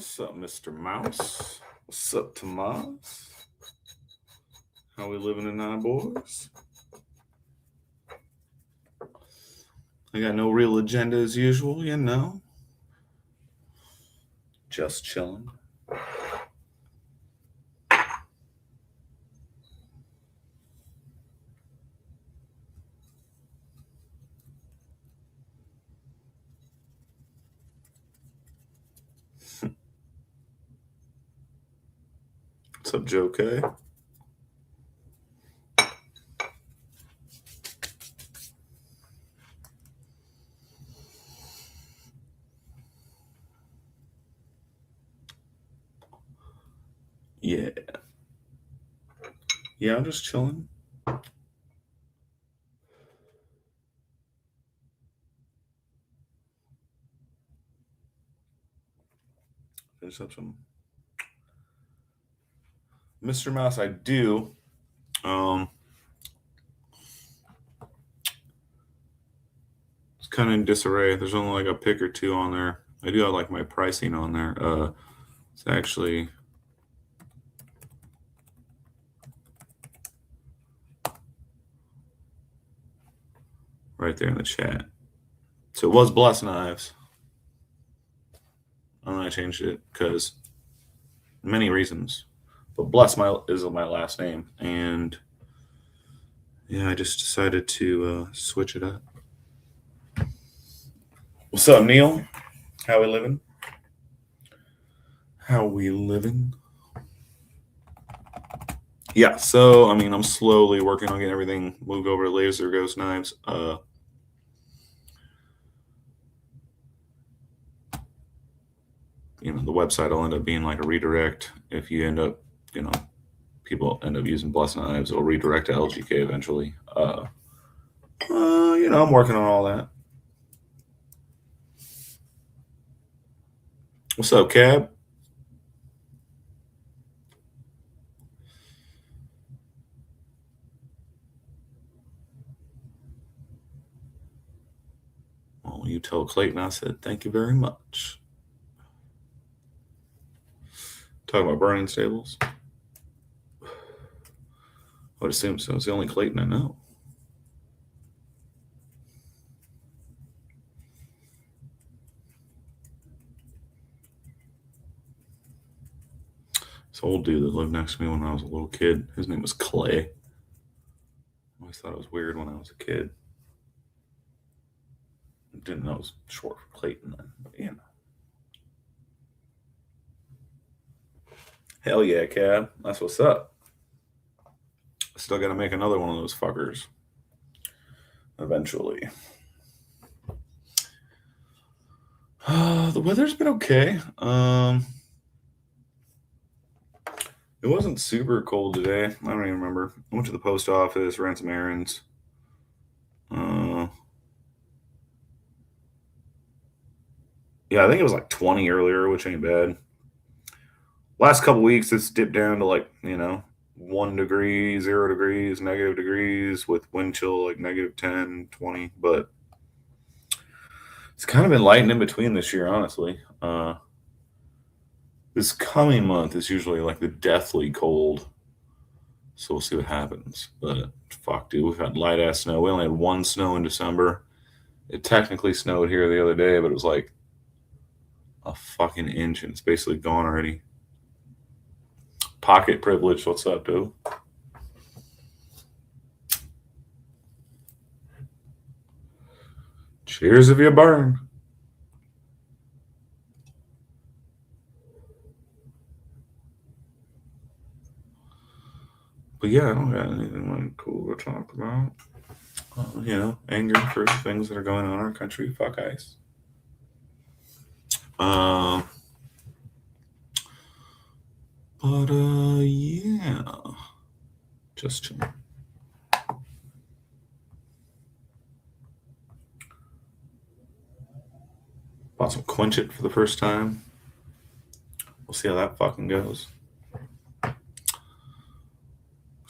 What's up, Mr. Mouse? What's up, Tomas? How we living tonight, boys? I got no real agenda as usual, you know. Just chilling. What's up, Joe K? Yeah. Yeah, I'm just chilling. Finish up some Mr. Mouse. I do. It's kind of in disarray. There's only like a pick or two on there. I do have like my pricing on there. It's actually right there in the chat. So it was Blessed Knives. And I changed it because many reasons. But Bless is my last name, and yeah, I just decided to switch it up. What's up, Neil? How we living? How we living? Yeah, so I mean, I'm slowly working on getting everything moved over to Laser Ghost Knives. The website will end up being like a redirect. If you end up, people end up using Blessed Knives, it'll redirect to LGK eventually. I'm working on all that. What's up, Cab? Well, you tell Clayton I said thank you very much. Talking about burning stables? I would assume so. It's the only Clayton I know. This old dude that lived next to me when I was a little kid, his name was Clay. I always thought it was weird when I was a kid. Didn't know it was short for Clayton then, but Hell yeah, Cab. That's what's up. Still got to make another one of those fuckers. Eventually. The weather's been okay. It wasn't super cold today. I don't even remember. I went to the post office, ran some errands. Yeah, I think it was like 20 earlier, which ain't bad. Last couple weeks, it's dipped down to like 1 degree, 0 degrees, negative degrees with wind chill like negative 10, 20. But it's kind of been light and in between this year, honestly. This coming month is usually like the deathly cold. So we'll see what happens. But fuck, dude, we've had light ass snow. We only had one snow in December. It technically snowed here the other day, but it was like a fucking inch and it's basically gone already. Pocket privilege. What's up, dude? Cheers if you burn. But yeah, I don't got anything like cool to talk about. Anger for things that are going on in our country. Fuck ICE. But yeah, just chilling. Bought some Quench It for the first time. We'll see how that fucking goes. Because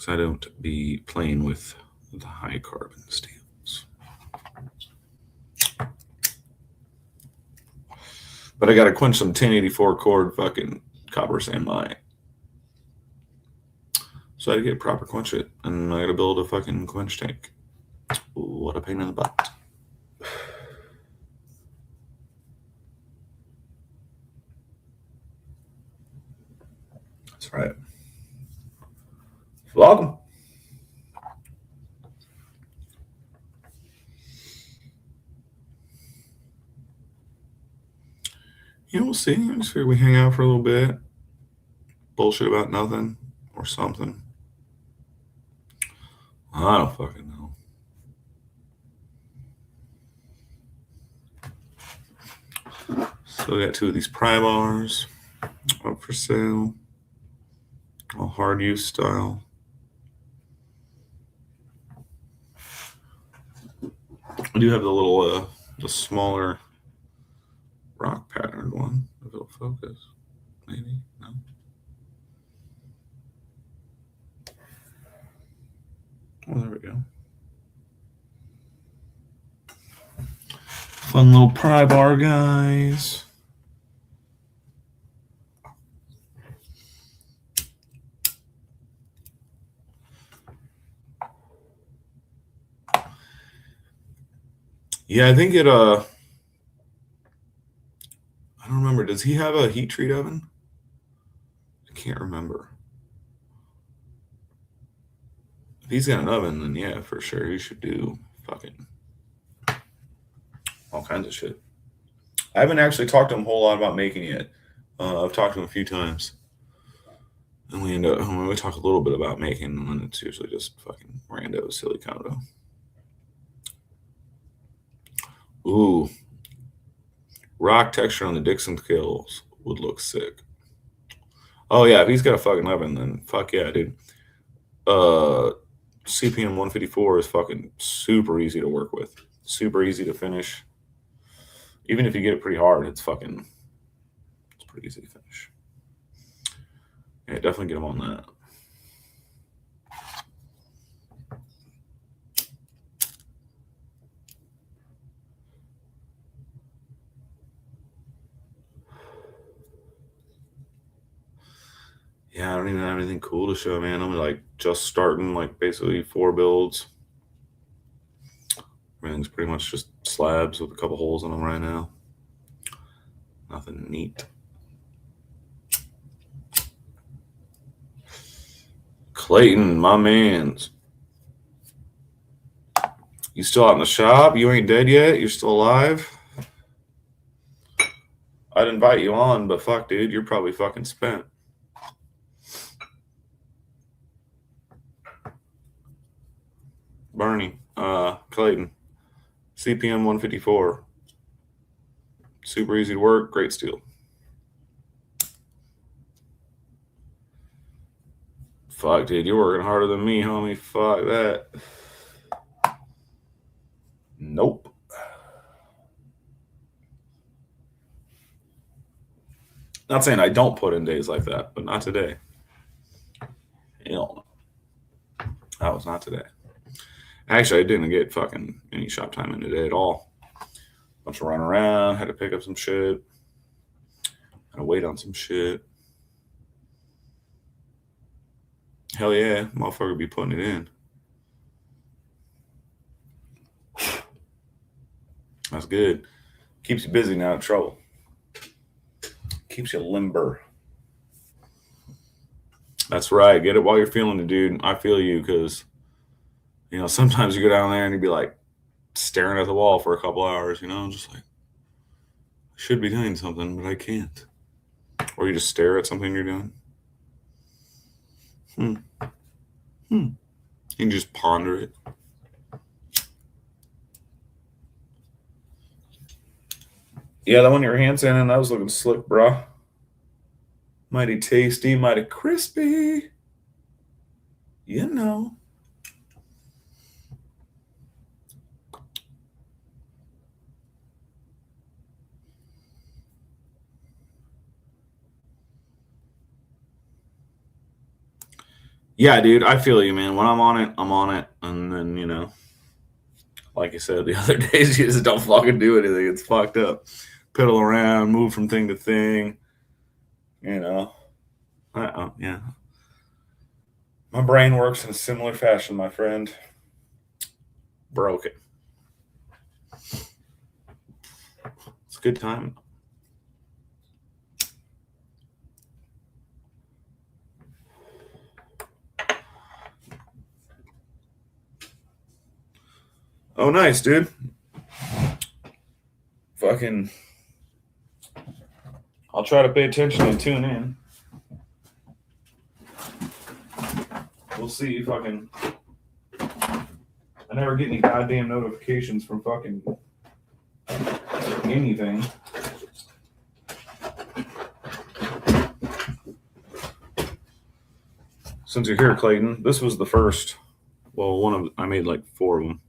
I don't be playing with the high carbon steel. But I got to quench some 1084 cord fucking copper sand mine. So I had to get proper quench it, and I got to build a fucking quench tank. What a pain in the butt. That's right. Welcome. Yeah, we'll see. I just figure we hang out for a little bit. Bullshit about nothing or something. I don't fucking know. So we got 2 of these pry bars up for sale. All hard use style. I do have the little, the smaller rock patterned one. If it'll focus. Maybe. No. Oh, there we go. Fun little pry bar, guys. Yeah, I think it, I don't remember. Does he have a heat treat oven? I can't remember. If he's got an oven, then yeah, for sure he should do fucking all kinds of shit. I haven't actually talked to him a whole lot about making it. I've talked to him a few times. And we talk a little bit about making, and it's usually just fucking rando, silly convo. Ooh. Rock texture on the Dixon scales would look sick. Oh, yeah, if he's got a fucking oven, then fuck yeah, dude. CPM 154 is fucking super easy to work with. Super easy to finish. Even if you get it pretty hard, it's pretty easy to finish. Yeah, definitely get them on that. Yeah, I don't even have anything cool to show, man. I'm like just starting, like basically 4 builds. Everything's pretty much just slabs with a couple holes in them right now. Nothing neat. Clayton, my mans. You still out in the shop? You ain't dead yet? You're still alive? I'd invite you on, but fuck, dude, you're probably fucking spent. Bernie, Clayton, CPM 154. Super easy to work, great steel. Fuck, dude, you're working harder than me, homie. Fuck that. Nope. Not saying I don't put in days like that, but not today. Hell no. That was not today. Actually, I didn't get fucking any shop time in today at all. Bunch of running around, had to pick up some shit, had to wait on some shit. Hell yeah, motherfucker be putting it in. That's good. Keeps you busy, not in trouble. Keeps you limber. That's right. Get it while you're feeling it, dude. I feel you, because, you know, sometimes you go down there and you'd be like staring at the wall for a couple hours, you know, just like, I should be doing something, but I can't. Or you just stare at something you're doing. You can just ponder it. Yeah, that one your hands in, and that was looking slick, bro. Mighty tasty, mighty crispy. You know. Yeah, dude, I feel you, man. When I'm on it, I'm on it. And then, you know, like I said, the other days you just don't fucking do anything. It's fucked up. piddle around, move from thing to thing. You know, yeah. My brain works in a similar fashion, my friend. Broke it. It's a good time. Oh, nice, dude. Fucking. I'll try to pay attention and tune in. We'll see if I can. I never get any goddamn notifications from fucking anything. Since you're here, Clayton, this was the first. Well, I made like 4 of them.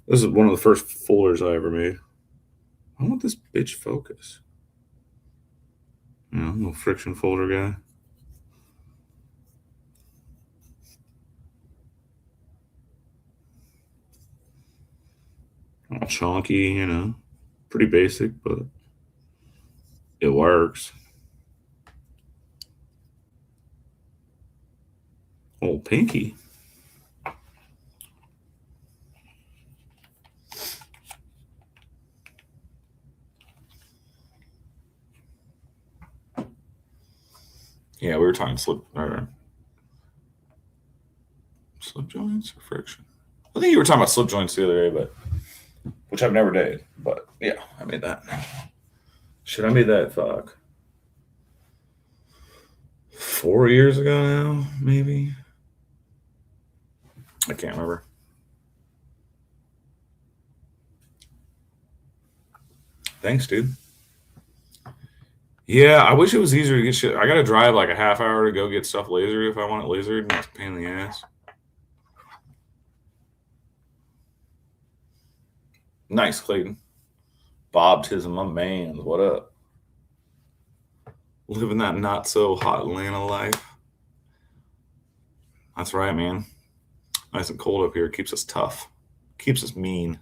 This is one of the first folders I ever made. I want this bitch focus. No friction folder guy. All chunky, pretty basic, but it works. Old pinky. Yeah, we were talking slip joints or friction. I think you were talking about slip joints the other day, which I've never did. But yeah, I made that. Shit, I made that 4 years ago now, maybe. I can't remember. Thanks, dude. Yeah, I wish it was easier to get shit. I gotta drive like a half hour to go get stuff lasered if I want it lasered, and it's a pain in the ass. Nice, Clayton. Bob Tism, my man. What up? Living that not so hot Atlanta life. That's right, man. Nice and cold up here. Keeps us tough. Keeps us mean.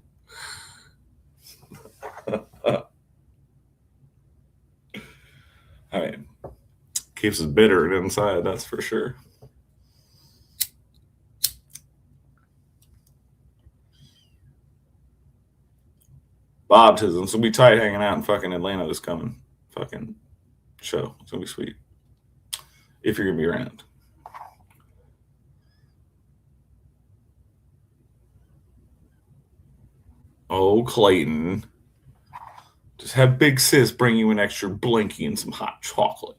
I mean, keeps us bitter inside, that's for sure. Bob Tism. It's gonna be tight hanging out in fucking Atlanta this coming fucking show. It's gonna be sweet. If you're gonna be around. Oh, Clayton. Just have Big Sis bring you an extra blinky and some hot chocolate.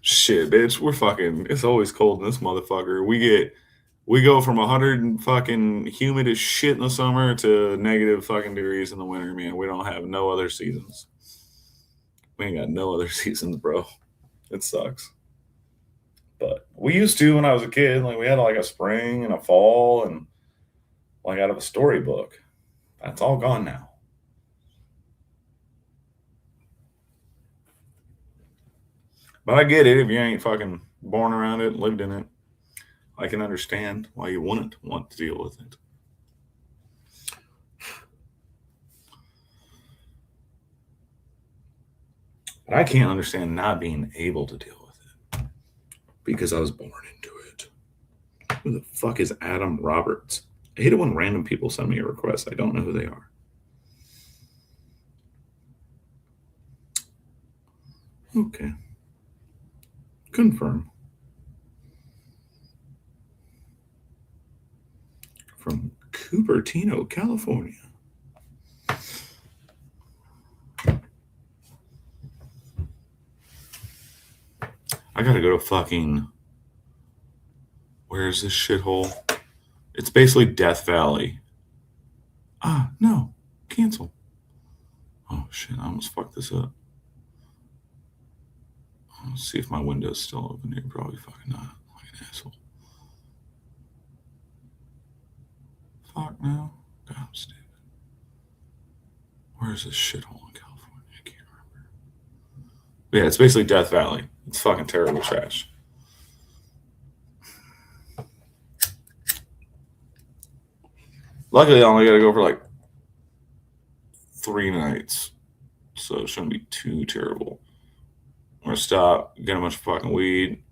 Shit, bitch, we're fucking. It's always cold in this motherfucker. We go from 100 and fucking humid as shit in the summer to negative fucking degrees in the winter, man. We don't have no other seasons. We ain't got no other seasons, bro. It sucks. But we used to when I was a kid. Like we had like a spring and a fall and like out of a storybook. That's all gone now. But I get it if you ain't fucking born around it and lived in it. I can understand why you wouldn't want to deal with it. But I can't understand not being able to deal with it because I was born into it. Who the fuck is Adam Roberts? I hate it when random people send me a request. I don't know who they are. Okay. Confirm. From Cupertino, California. I gotta go to fucking. Where's this shithole? It's basically Death Valley. No. Cancel. Oh shit, I almost fucked this up. Let's see if my window's still open here. Probably fucking not. Like an asshole. Fuck no. God, I'm stupid. Where's this shithole in California? I can't remember. But yeah, it's basically Death Valley. It's fucking terrible trash. Luckily, I only got to go for like 3 nights, so it shouldn't be too terrible. I'm gonna stop, get a bunch of fucking weed,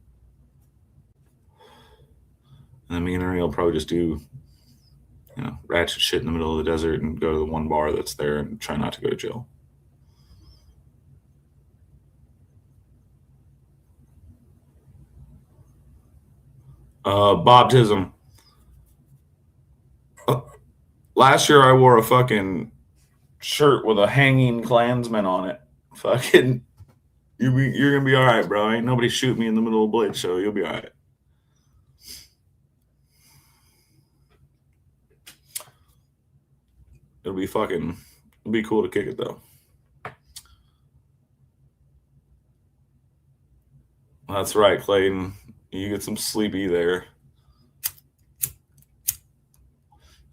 and then me and Ernie will probably just do, ratchet shit in the middle of the desert and go to the one bar that's there and try not to go to jail. Baptism. Last year I wore a fucking shirt with a hanging Klansman on it. Fucking, you're gonna be all right, bro. Ain't nobody shoot me in the middle of a blade show. You'll be all right. It'll be cool to kick it though. That's right, Clayton. You get some sleepy there.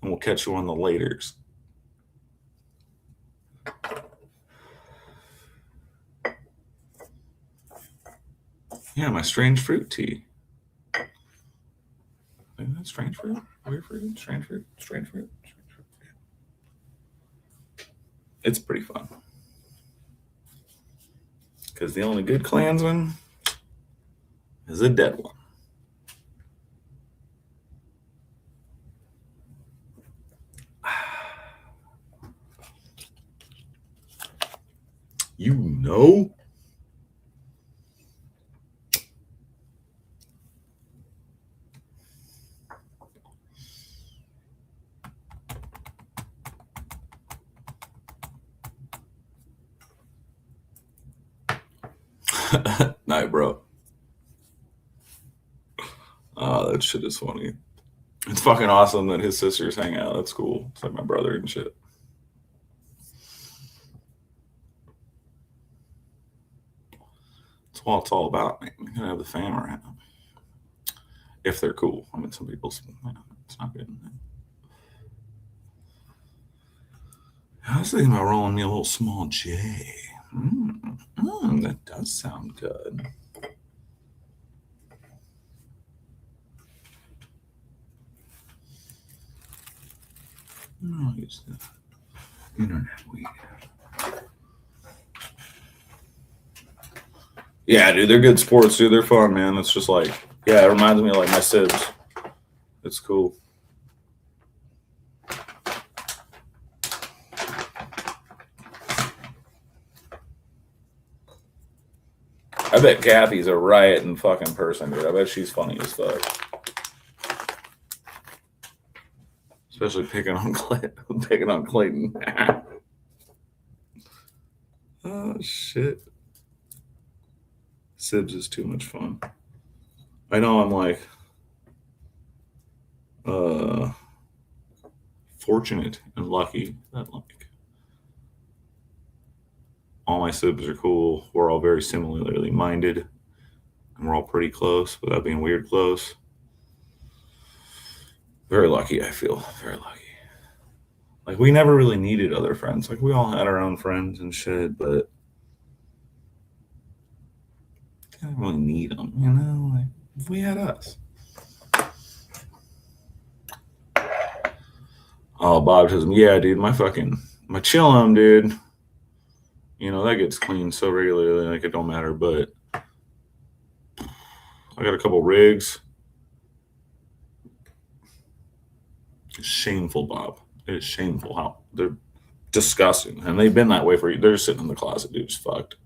And we'll catch you on the laters. Yeah, my strange fruit tea. Strange fruit? Weird fruit? Strange fruit? Strange fruit? It's pretty fun. Because the only good Klansman is a dead one. You know? Night, bro. Oh, that shit is funny. It's fucking awesome that his sisters hang out. That's cool. It's like my brother and shit. That's what it's all about, man. You gotta have the fam around. If they're cool. I mean, some people, it's not good. I was thinking about rolling me a little small J. That does sound good. I'll use the internet weed. Yeah, dude, they're good sports, dude. They're fun, man. It's just like, yeah, it reminds me of like my Sibs. It's cool. I bet Kathy's a riot in fucking person, dude. I bet she's funny as fuck. Especially picking on Clayton. Oh shit. Sibs is too much fun. I know I'm like fortunate and lucky that like all my Sibs are cool. We're all very similarly minded, and we're all pretty close without being weird close. Very lucky, I feel. Very lucky. Like, we never really needed other friends. Like, we all had our own friends and shit, but didn't really need them, you know? Like, if we had us. Oh, baptism. Yeah, dude, my chillum, dude. You know, that gets cleaned so regularly, like, it don't matter, but I got a couple rigs. Shameful, Bob. It is shameful how they're disgusting. And they've been that way for you. They're just sitting in the closet, dude. Just fucked.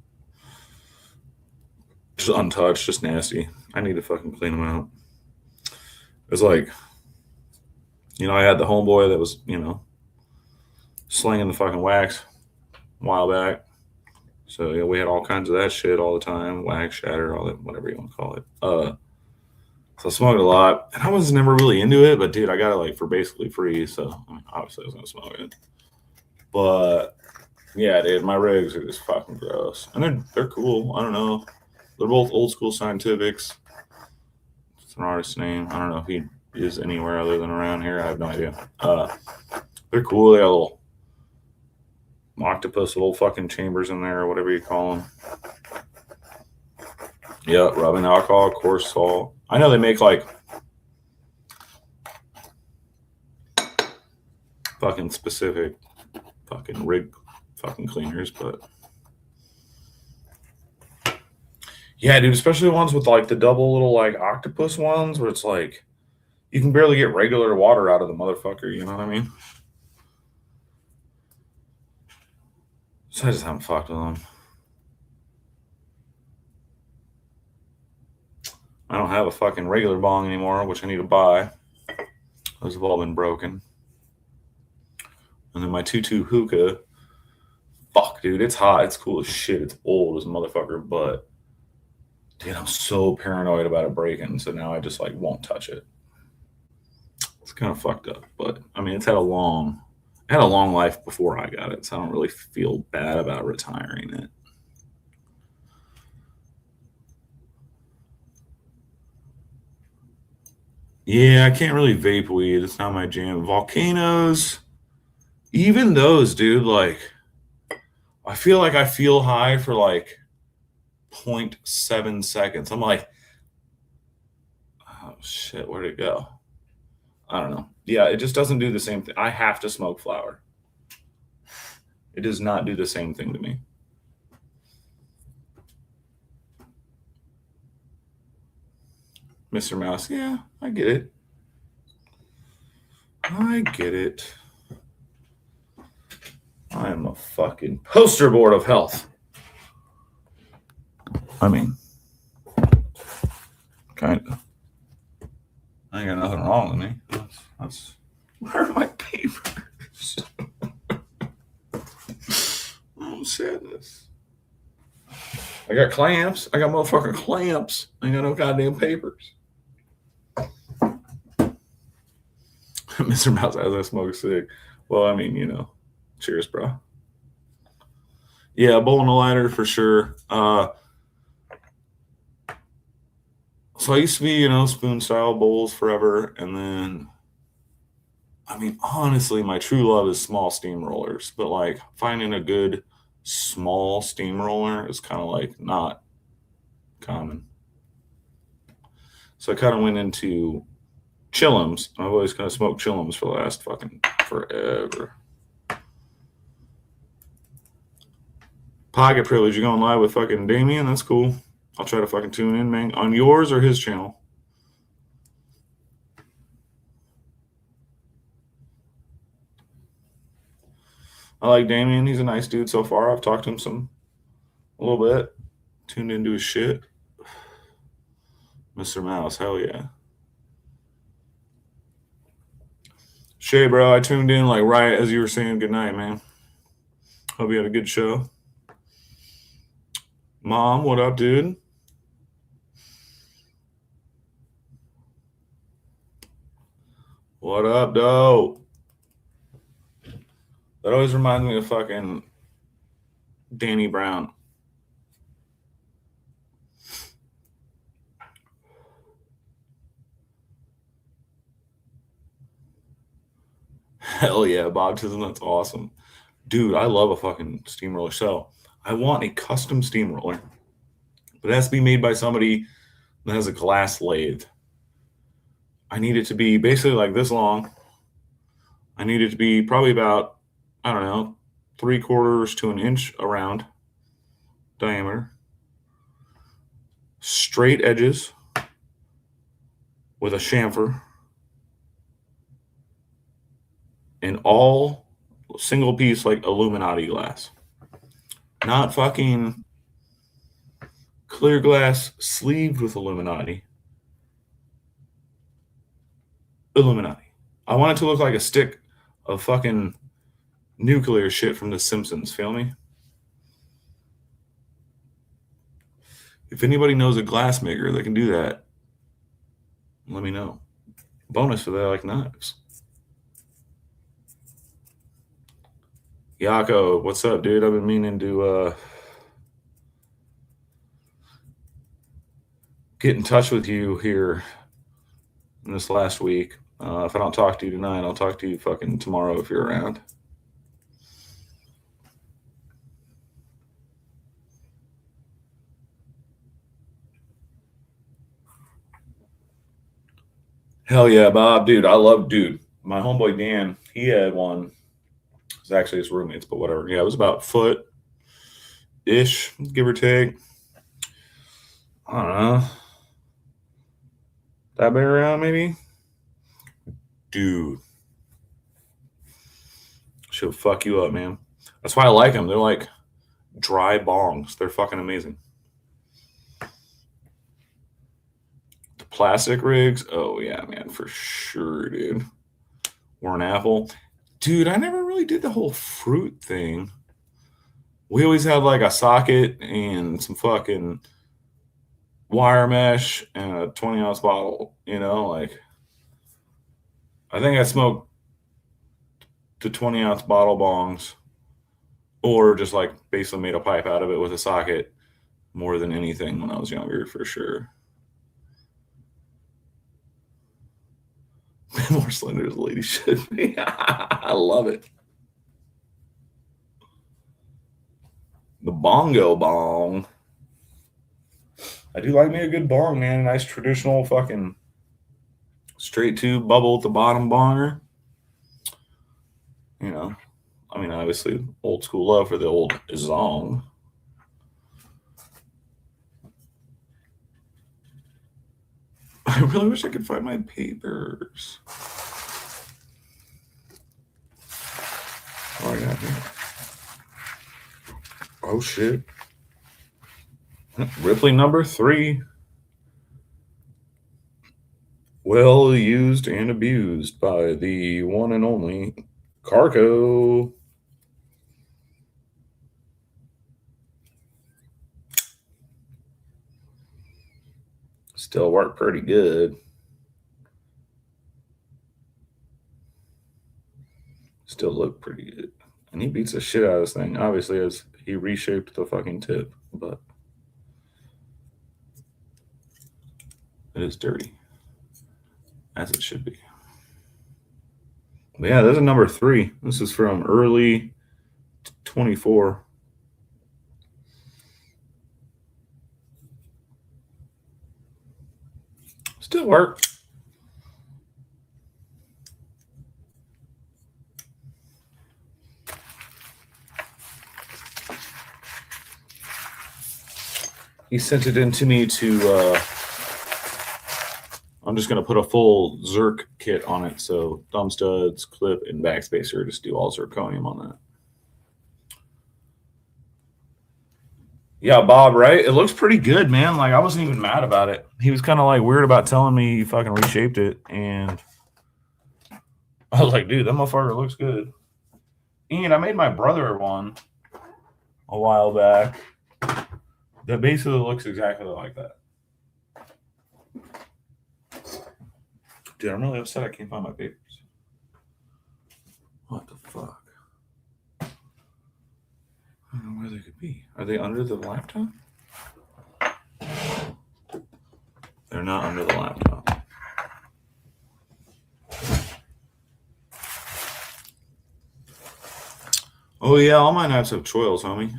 Just untouched, just nasty. I need to fucking clean them out. It was like, I had the homeboy that was, slinging the fucking wax a while back. So, we had all kinds of that shit all the time. Wax, shatter, all that, whatever you want to call it. So I smoked a lot. And I was never really into it, but dude, I got it like for basically free. So, I mean, obviously I was going to smoke it. But yeah, dude, my rigs are just fucking gross. And they're cool. I don't know. They're both old school scientifics. It's an artist's name. I don't know if he is anywhere other than around here. I have no idea. They're cool. They got little octopus little fucking chambers in there or whatever you call them. Yeah, rubbing alcohol, coarse salt. I know they make like fucking specific fucking rig fucking cleaners, but yeah, dude, especially ones with like the double little like octopus ones where it's like you can barely get regular water out of the motherfucker, you know what I mean? So I just haven't fucked with them. I don't have a fucking regular bong anymore, which I need to buy. Those have all been broken. And then my 2-2 hookah. Fuck, dude, it's hot. It's cool as shit. It's old as a motherfucker, but dude, I'm so paranoid about it breaking. So now I just like won't touch it. It's kind of fucked up, but I mean, it had a long life before I got it, so I don't really feel bad about retiring it. Yeah, I can't really vape weed. It's not my jam. Volcanoes, even those, dude, like I feel high for like 0.7 seconds. I'm like, oh shit, where'd it go? I don't know. Yeah, it just doesn't do the same thing. I have to smoke flower. It does not do the same thing to me. Mr. Mouse, yeah, I get it. I get it. I am a fucking poster board of health. I mean, kind of. I ain't got nothing wrong with me. That's where are my papers? Oh, sadness. I got clamps. I got motherfucking clamps. I ain't got no goddamn papers. Mr. Mouse as I smoke cig. Well, I mean, you know, cheers, bro. Yeah, a bowl and a lighter for sure. So I used to be, you know, spoon style bowls forever, and then, I mean, honestly, my true love is small steamrollers. But like finding a good small steamroller is kind of like not common. So I kind of went into chillums. I've always kind of smoked chillums for the last fucking forever. Pocket privilege, you going live with fucking Damien? That's cool. I'll try to fucking tune in, man. On yours or his channel? I like Damien. He's a nice dude so far. I've talked to him a little bit. Tuned into his shit. Mr. Mouse, hell yeah. Shay, bro, I tuned in like right as you were saying goodnight, man. Hope you had a good show. Mom, what up, dude? What up, doe? That always reminds me of fucking Danny Brown. Hell yeah, Bobtism, that's awesome. Dude, I love a fucking steamroller. So I want a custom steamroller, but it has to be made by somebody that has a glass lathe. I need it to be basically like this long. I need it to be probably about, I don't know, 3/4 to an inch around diameter. Straight edges with a chamfer. And all single piece like Illuminati glass. Not fucking clear glass sleeved with Illuminati. Illuminati. I want it to look like a stick of fucking nuclear shit from The Simpsons. Feel me? If anybody knows a glass maker that can do that, let me know. Bonus for that, I like knives. Yako, what's up, dude? I've been meaning to get in touch with you here in this last week. If I don't talk to you tonight, I'll talk to you fucking tomorrow if you're around. Hell yeah, Bob, dude. I love, dude. my homeboy Dan, he had one. It's actually his roommates, but whatever. Yeah, it was about foot ish, give or take. I don't know. That big around, maybe? Dude. She'll fuck you up, man. That's why I like them. They're like dry bongs. They're fucking amazing. The plastic rigs, oh yeah, man, for sure, dude. Or an apple. Dude, I never really did the whole fruit thing. We always had like a socket and some fucking wire mesh and a 20-ounce bottle, like I think I smoked the 20-ounce bottle bongs or just like basically made a pipe out of it with a socket more than anything when I was younger, for sure. More slender as a lady should be. I love it. The bongo bong. I do like me a good bong, man. A nice traditional fucking straight tube bubble at the bottom bonger. I mean, obviously, old school love for the old zong. I really wish I could find my papers. Oh, yeah. Oh, shit. Ripley number 3. Well used and abused by the one and only Carco. Still work pretty good. Still look pretty good. And he beats the shit out of this thing, obviously, as he reshaped the fucking tip, but it is dirty. As it should be. But yeah, there's a number 3. This is from early 24. Still work. He sent it in to me to I'm just going to put a full Zerk kit on it. So thumb studs, clip, and backspacer. Just do all zirconium on that. Yeah, Bob, right? It looks pretty good, man. Like, I wasn't even mad about it. He was kind of like weird about telling me he fucking reshaped it. And I was like, dude, that motherfucker looks good. And I made my brother one a while back that basically looks exactly like that. Dude, I'm really upset I can't find my papers. What the fuck? I don't know where they could be. Are they under the laptop? They're not under the laptop. Oh yeah, all my knives have choils, homie.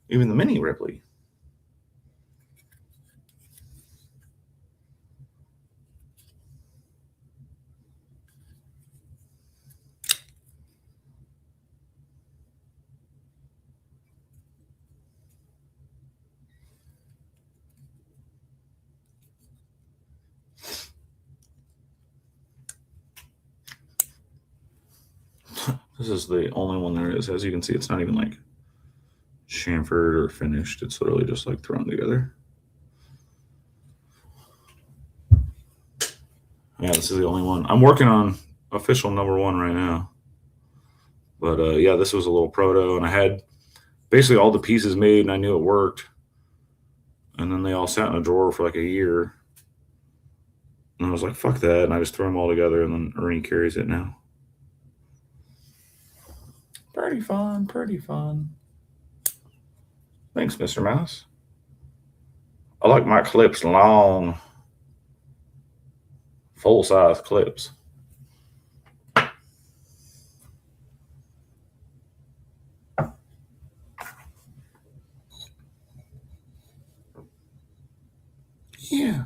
Even the mini Ripley. This is the only one there is. As you can see, it's not even like chamfered or finished. It's literally just like thrown together. Yeah, this is the only one. I'm working on official number 1 right now. But yeah, this was a little proto, and I had basically all the pieces made, and I knew it worked. And then they all sat in a drawer for like a year. And I was like, fuck that. And I just threw them all together, and then Ernie carries it now. Pretty fun, pretty fun. Thanks, Mr. Mouse. I like my clips long, full-size clips. Yeah.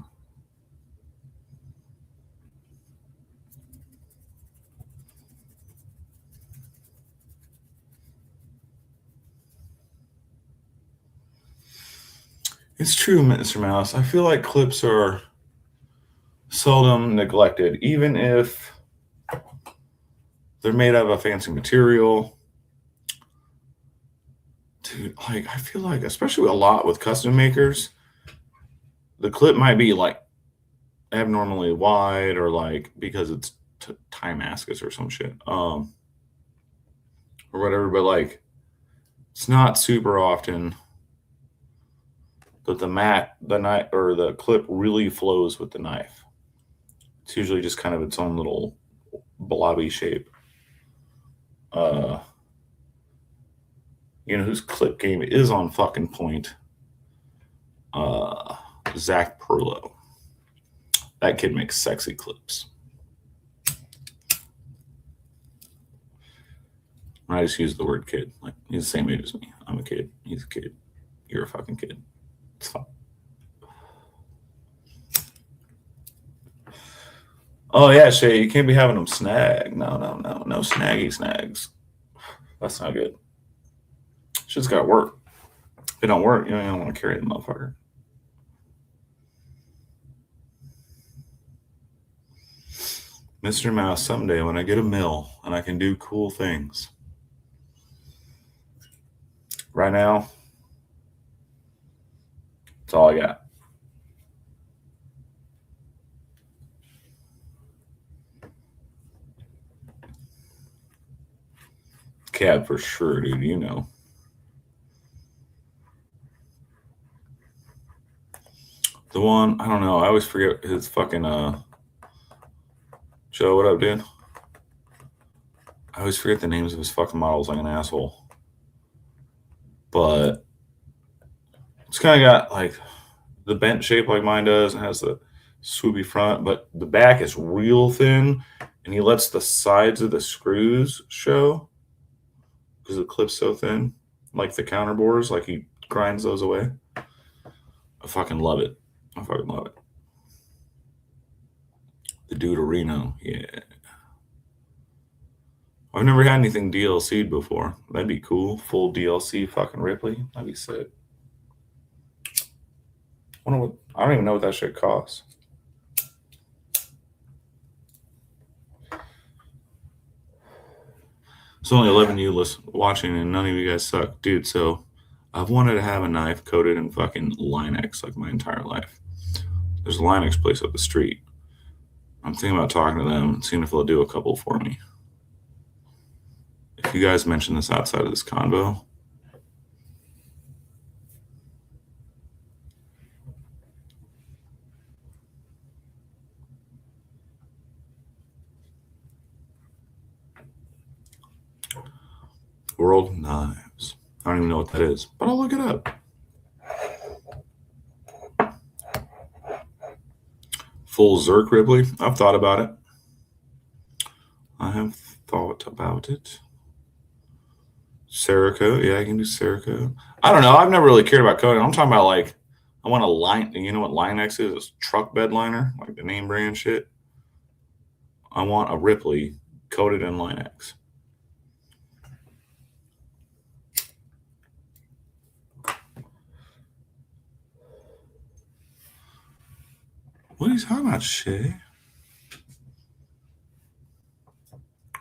It's true, Mr. Mouse. I feel like clips are seldom neglected, even if they're made out of a fancy material. Dude, like, I feel like, especially a lot with custom makers, the clip might be like abnormally wide or like because it's Timascus or some shit, or whatever. But like, it's not super often that the knife or the clip really flows with the knife. It's usually just kind of its own little blobby shape. You know whose clip game is on fucking point? Zach Perlow. That kid makes sexy clips. I just use the word kid. Like, he's the same age as me. I'm a kid. He's a kid. You're a fucking kid. It's fine. Oh yeah, Shay, you can't be having them snag. No snaggy snags. That's not good. Shit's got to work. If it don't work, you don't want to carry the motherfucker. Mr. Mouse, someday when I get a mill and I can do cool things. Right now, that's all I got. Cab for sure, dude. You know. The one, I don't know. I always forget his fucking Joe, what up, dude? I always forget the names of his fucking models like an asshole. But it's kind of got like the bent shape like mine does. It has the swoopy front, but the back is real thin, and he lets the sides of the screws show because the clip's so thin, like the counter bores, like he grinds those away. I fucking love it. I fucking love it. The Deuterino, yeah. I've never had anything DLC'd before. That'd be cool. Full DLC fucking Ripley. That'd be sick. I don't even know what that shit costs. It's only 11 of you watching, and none of you guys suck, dude. So I've wanted to have a knife coated in fucking Line-X like my entire life. There's a Line-X place up the street. I'm thinking about talking to them and seeing if they'll do a couple for me. If you guys mention this outside of this convo, World Knives. I don't even know what that is, but I'll look it up. Full Zerk Ripley. I've thought about it. Cerakote. Yeah, I can do Cerakote. I don't know. I've never really cared about coating. I'm talking about like, I want a line. You know what Line-X is? It's truck bed liner, like the name brand shit. I want a Ripley coated in Line-X. What are you talking about, Shay?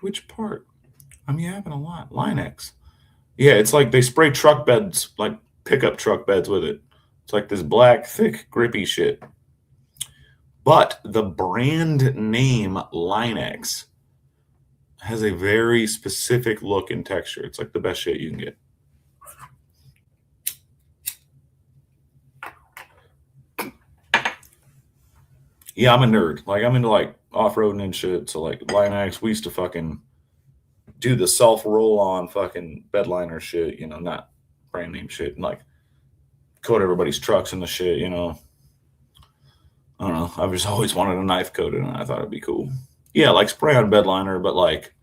Which part? I'm yapping a lot. Line-X. Yeah, it's like they spray truck beds, like pickup truck beds with it. It's like this black, thick, grippy shit. But the brand name Line-X has a very specific look and texture. It's like the best shit you can get. Yeah, I'm a nerd. Like, I'm into like off-roading and shit. So like Line-X, we used to fucking do the self roll-on fucking bedliner shit, you know, not brand name shit, and like coat everybody's trucks and the shit, you know. I don't know. I've just always wanted a knife coated, and I thought it'd be cool. Yeah, like spray on bedliner, but like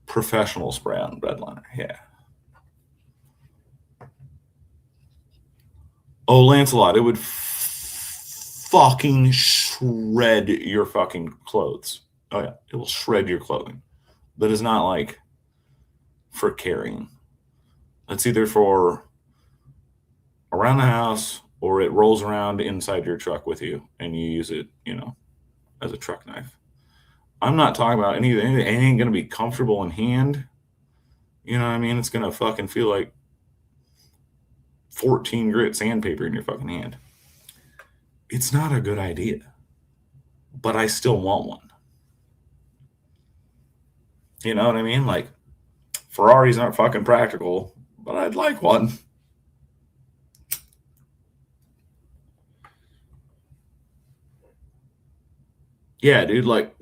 professional spray on bedliner. Yeah. Oh, Lancelot, it would fucking shred your fucking clothes. Oh yeah, it will shred your clothing. That is not like for carrying. That's either for a around the house, or it rolls around inside your truck with you and you use it, as a truck knife. I'm not talking about anything. It ain't going to be comfortable in hand. You know what I mean? It's going to fucking feel like 14 grit sandpaper in your fucking hand. It's not a good idea, but I still want one. You know what I mean? Like, Ferraris aren't fucking practical, but I'd like one. Yeah, dude, like,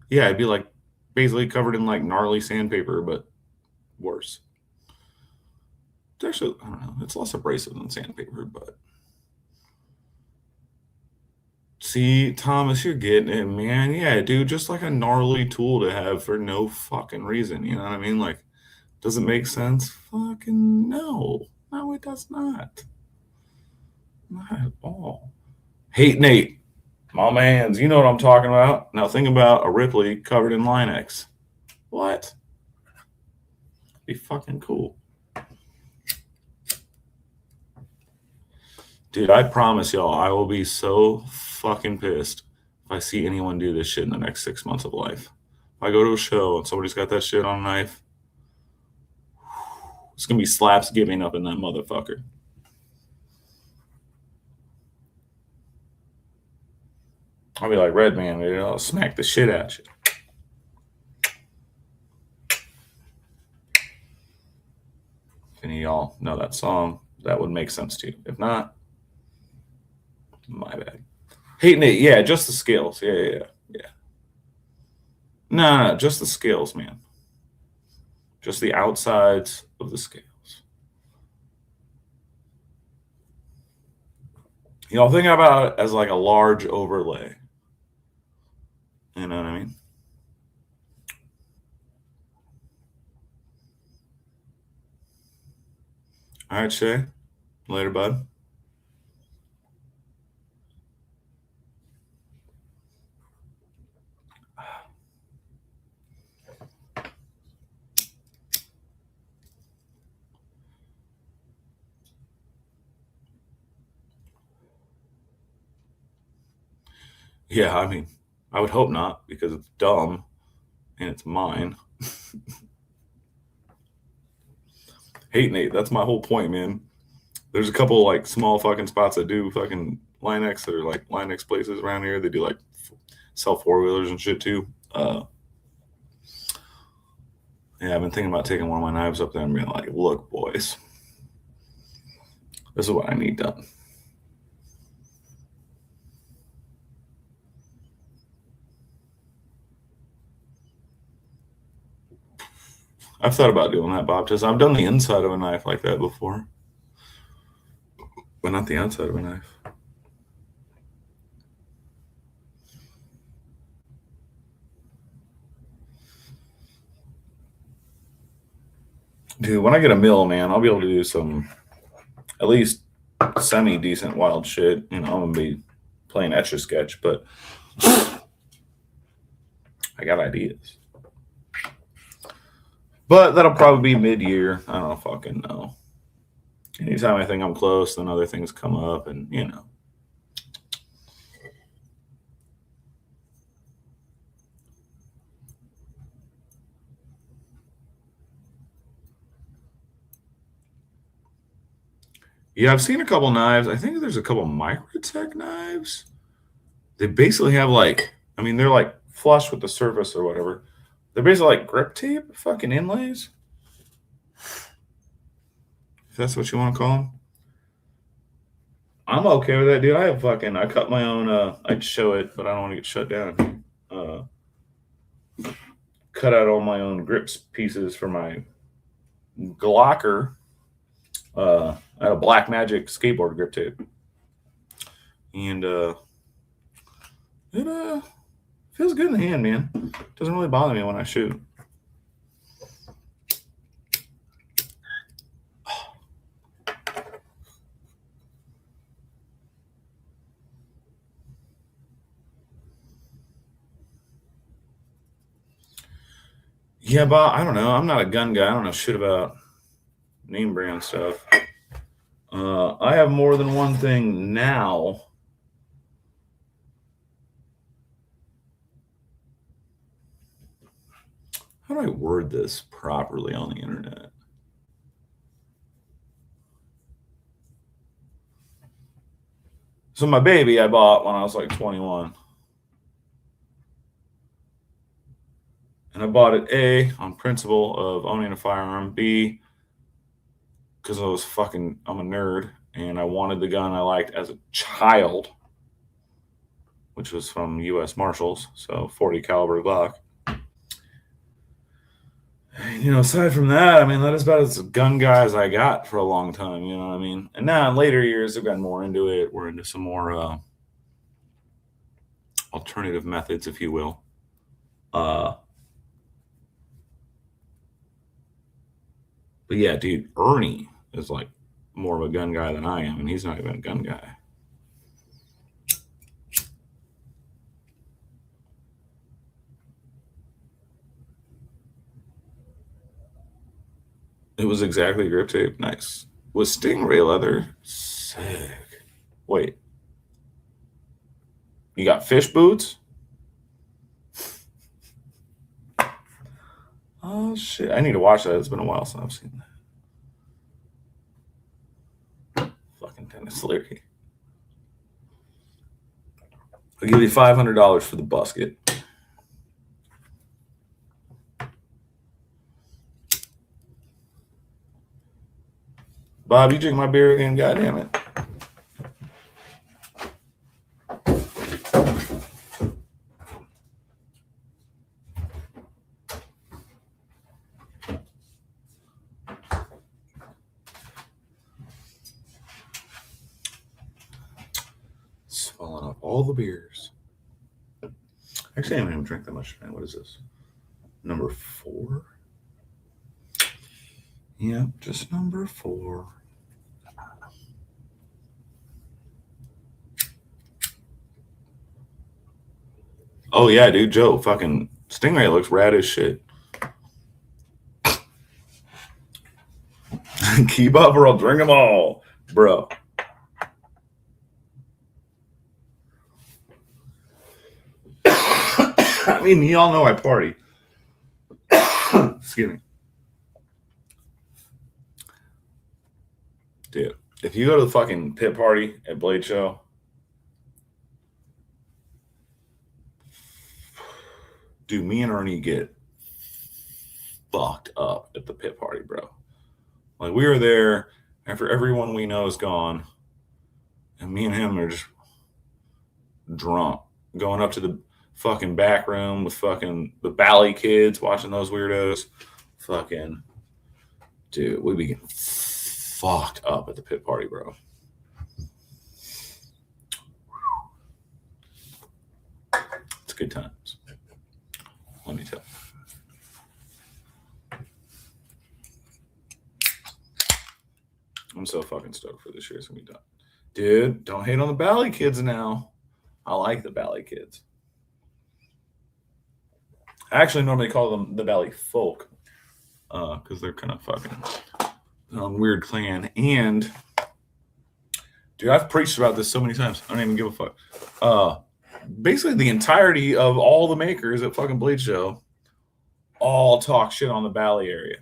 yeah, it'd be like basically covered in like gnarly sandpaper, but worse. It's actually, I don't know, it's less abrasive than sandpaper, but see, Thomas, you're getting it, man. Yeah, dude, just like a gnarly tool to have for no fucking reason. You know what I mean? Like, does it make sense? Fucking no. No, it does not. Not at all. Hate Nate. My mans, you know what I'm talking about. Now think about a Ripley covered in Line-X. What? Be fucking cool. Dude, I promise y'all, I will be so fucking pissed if I see anyone do this shit in the next 6 months of life. If I go to a show and somebody's got that shit on a knife, it's gonna be slaps giving up in that motherfucker. I'll be like, Red Man, dude, I'll smack the shit at you. If any of y'all know that song, that would make sense to you. If not, my bad. Hating it, yeah, just the scales. Yeah. No, just the scales, man. Just the outsides of the scales. Think about it as like a large overlay. You know what I mean? All right, Shay. Later, bud. Yeah, I mean, I would hope not because it's dumb and it's mine. Hate Nate. That's my whole point, man. There's a couple like small fucking spots that do fucking Line-X that are like Line-X places around here. They do like sell 4-wheelers and shit too. Yeah, I've been thinking about taking one of my knives up there and being like, look, boys, this is what I need done. I've thought about doing that, Bob. I've done the inside of a knife like that before, but not the outside of a knife. Dude, when I get a mill, man, I'll be able to do some at least semi-decent wild shit. I'm going to be playing Etch-a-Sketch, but I got ideas. But that'll probably be mid-year. I don't fucking know. Anytime I think I'm close, then other things come up, and Yeah, I've seen a couple knives. I think there's a couple Microtech knives. They basically have they're like flush with the surface or whatever. They're basically like grip tape fucking inlays. If that's what you want to call them. I'm okay with that, dude. I cut my own, I'd show it, but I don't want to get shut down. Cut out all my own grips pieces for my Glocker. I had a Black Magic skateboard grip tape. And it feels good in the hand, man. It doesn't really bother me when I shoot. Yeah, but I don't know. I'm not a gun guy. I don't know shit about name brand stuff. I have more than one thing now. How do I word this properly on the internet? So my baby I bought when I was like 21. And I bought it A, on principle of owning a firearm, B, because I'm a nerd and I wanted the gun I liked as a child, which was from U.S. Marshals, so 40 caliber Glock. And, aside from that, I mean, that is about as gun guy as I got for a long time, you know what I mean? And now in later years, I've gotten more into it. We're into some more alternative methods, if you will. But yeah, dude, Ernie is like more of a gun guy than I am, and he's not even a gun guy. It was exactly grip tape. Nice. Was Stingray leather? Sick. Wait. You got fish boots? Oh, shit. I need to watch that. It's been a while since I've seen that. Fucking Dennis Leary. I'll give you $500 for the busket. Bob, you drink my beer again? God damn it. Swelling up all the beers. Actually, I don't even drink that much tonight. What is this? Number 4? Yep, just number 4. Oh, yeah, dude, Joe, fucking Stingray looks rad as shit. Keep up or I'll drink them all, bro. I mean, y'all know I party. Excuse me. Dude, if you go to the fucking pit party at Blade Show, dude, me and Ernie get fucked up at the pit party, bro. Like, we were there after everyone we know is gone, and me and him are just drunk, going up to the fucking back room with fucking the Bally kids, watching those weirdos. Fucking, dude, we be getting fucked up at the pit party, bro. It's good times. Let me tell you. I'm so fucking stoked for this year. It's gonna be done. Dude, don't hate on the Bally kids now. I like the Bally kids. I actually normally call them the Bally folk because they're kind of fucking weird clan. And, dude, I've preached about this so many times. I don't even give a fuck. Basically, the entirety of all the makers at fucking Blade Show all talk shit on the Bally area.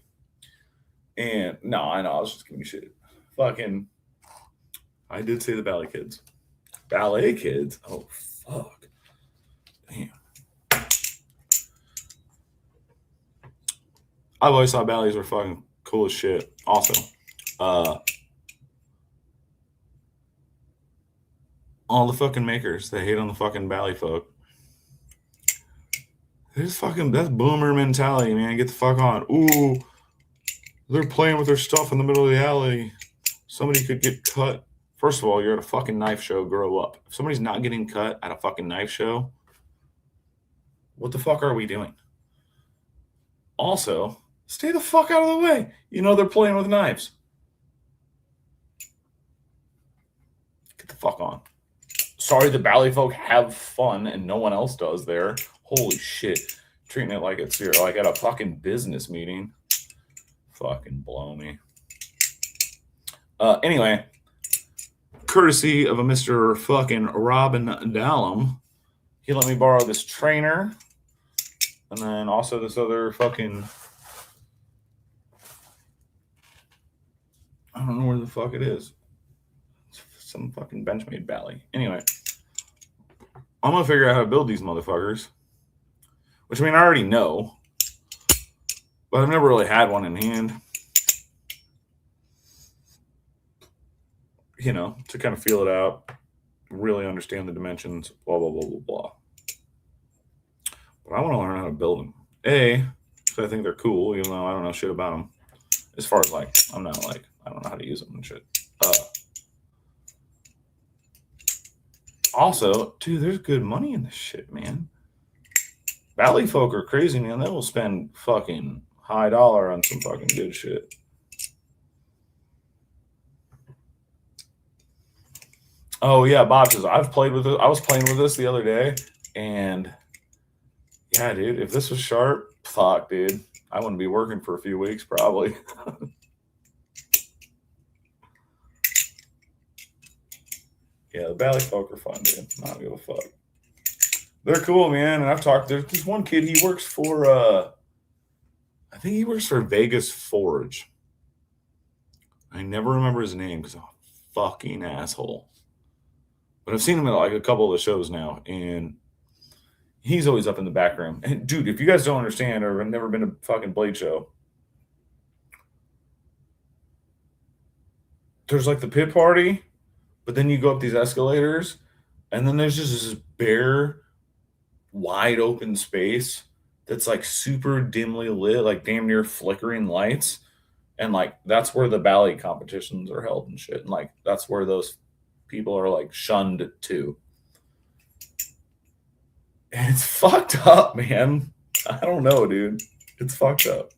And, no, I know. I was just giving you shit. Fucking, I did say the Bally kids. Ballet kids? Oh, fuck. Damn. I've always thought Bally's were fucking cool as shit. Also, all the fucking makers that hate on the fucking Bally folk. That's boomer mentality, man. Get the fuck on. Ooh, they're playing with their stuff in the middle of the alley. Somebody could get cut. First of all, you're at a fucking knife show. Grow up. If somebody's not getting cut at a fucking knife show, what the fuck are we doing? Also, stay the fuck out of the way. You know they're playing with knives. Get the fuck on. Sorry, the Bally folk have fun and no one else does there. Holy shit. Treating it like it's like at a fucking business meeting. Fucking blow me. Anyway, courtesy of a Mr. fucking Robin Dallum. He let me borrow this trainer. And then also this other fucking... I don't know where the fuck it is. It's some fucking Benchmade Bally. Anyway. I'm going to figure out how to build these motherfuckers. Which, I mean, I already know. But I've never really had one in hand. You know, to kind of feel it out. Really understand the dimensions. Blah, blah, blah, blah, blah. But I want to learn how to build them. Because I think they're cool, even though I don't know shit about them. As far as, like, I'm not, like, I don't know how to use them and shit. Also, dude, there's good money in this shit, man. Valley folk are crazy, man. They will spend fucking high dollar on some fucking good shit. Oh, yeah, boxes. I've played with it. I was playing with this the other day, and yeah, dude, if this was sharp, fuck, dude. I wouldn't be working for a few weeks, probably. Yeah, the Valley folk are fun, dude. I don't give a fuck. They're cool, man. And I've talked. There's this one kid. He works for. I think he works for Vegas Forge. I never remember his name because I'm a fucking asshole. But I've seen him at like a couple of the shows now, and he's always up in the back room. And dude, if you guys don't understand or have never been to a fucking Blade show, there's like the pit party. But then you go up these escalators, and then there's just this bare, wide open space that's like super dimly lit, like damn near flickering lights. And like that's where the ballet competitions are held and shit. And like that's where those people are like shunned to. And it's fucked up, man. I don't know, dude. It's fucked up.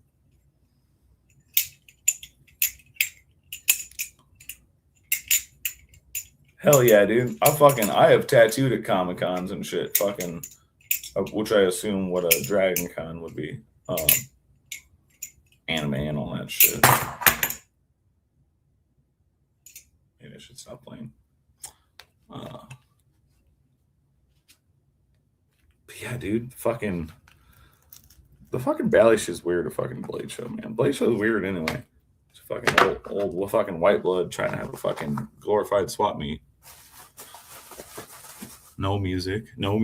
Hell yeah, dude. I have tattooed at Comic Cons and shit. Fucking, which I assume what a Dragon Con would be. Anime and all that shit. Maybe I should stop playing. But yeah, dude. The fucking Bally shit's weird to fucking Blade show, man. Blade show's weird anyway. It's fucking old fucking white blood trying to have a fucking glorified swap meet. No music. No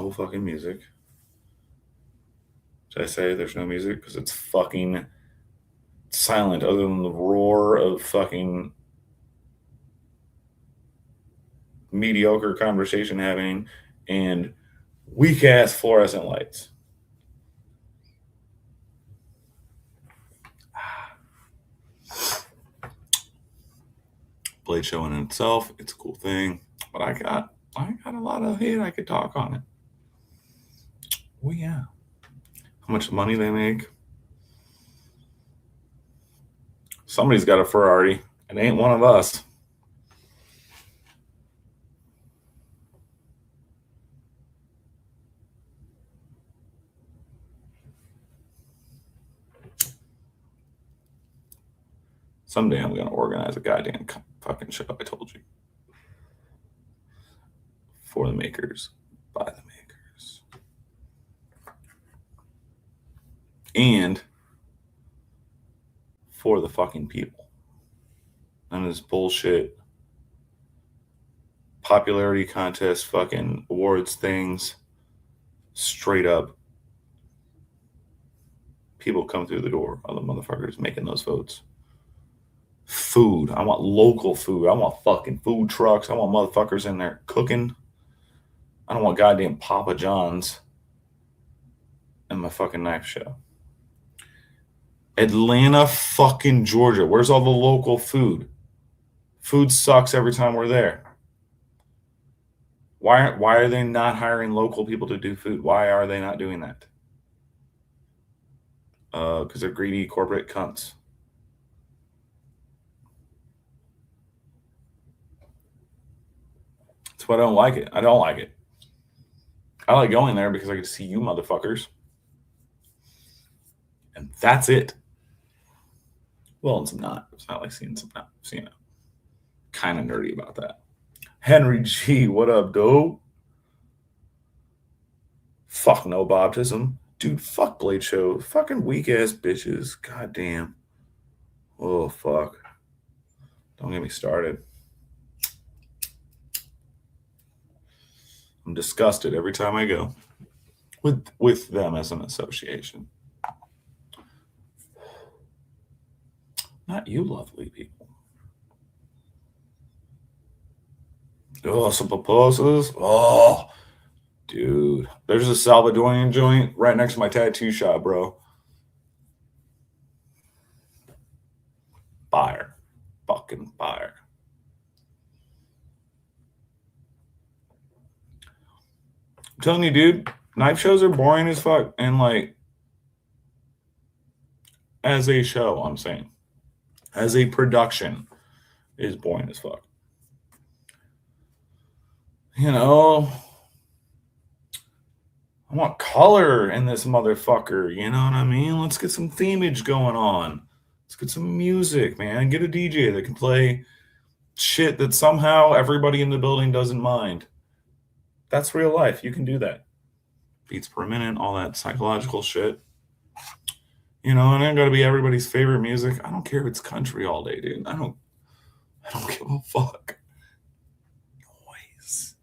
fucking music. Should I say there's no music? Because it's fucking silent other than the roar of fucking mediocre conversation happening and weak ass fluorescent lights. Blade show in itself, it's a cool thing, but I got a lot of hate I could talk on it. Oh yeah. How much money they make? Somebody's got a Ferrari. It ain't one of us. Someday I'm going to organize a goddamn fucking show, I told you. For the makers, by the makers. And for the fucking people. None of this bullshit popularity contest fucking awards things. Straight up. People come through the door, other motherfuckers making those votes. Food. I want local food. I want fucking food trucks. I want motherfuckers in there cooking. I don't want goddamn Papa John's in my fucking knife show. Atlanta, fucking Georgia. Where's all the local food? Food sucks every time we're there. Why are they not hiring local people to do food? Why are they not doing that? Because they're greedy corporate cunts. That's why I don't like it. I don't like it. I like going there because I get to see you motherfuckers. And that's it. Well, it's not. It's not like seeing some, kind of nerdy about that. Henry G, what up, dope? Fuck no baptism. Dude, fuck Blade Show. Fucking weak ass bitches. God damn. Oh, fuck. Don't get me started. I'm disgusted every time I go with them as an association. Not you, lovely people. Oh, some pupusas. Oh, dude. There's a Salvadorian joint right next to my tattoo shop, bro. Fire. Fucking fire. I'm telling you, dude, knife shows are boring as fuck. And like, as a show, I'm saying, as a production, is boring as fuck. You know, I want color in this motherfucker. You know what I mean? Let's get some themage going on. Let's get some music, man. Get a DJ that can play shit that somehow everybody in the building doesn't mind. That's real life. You can do that. Beats per minute, all that psychological shit. You know, and it ain't gotta be everybody's favorite music. I don't care if it's country all day, dude. I don't give a fuck. Noise.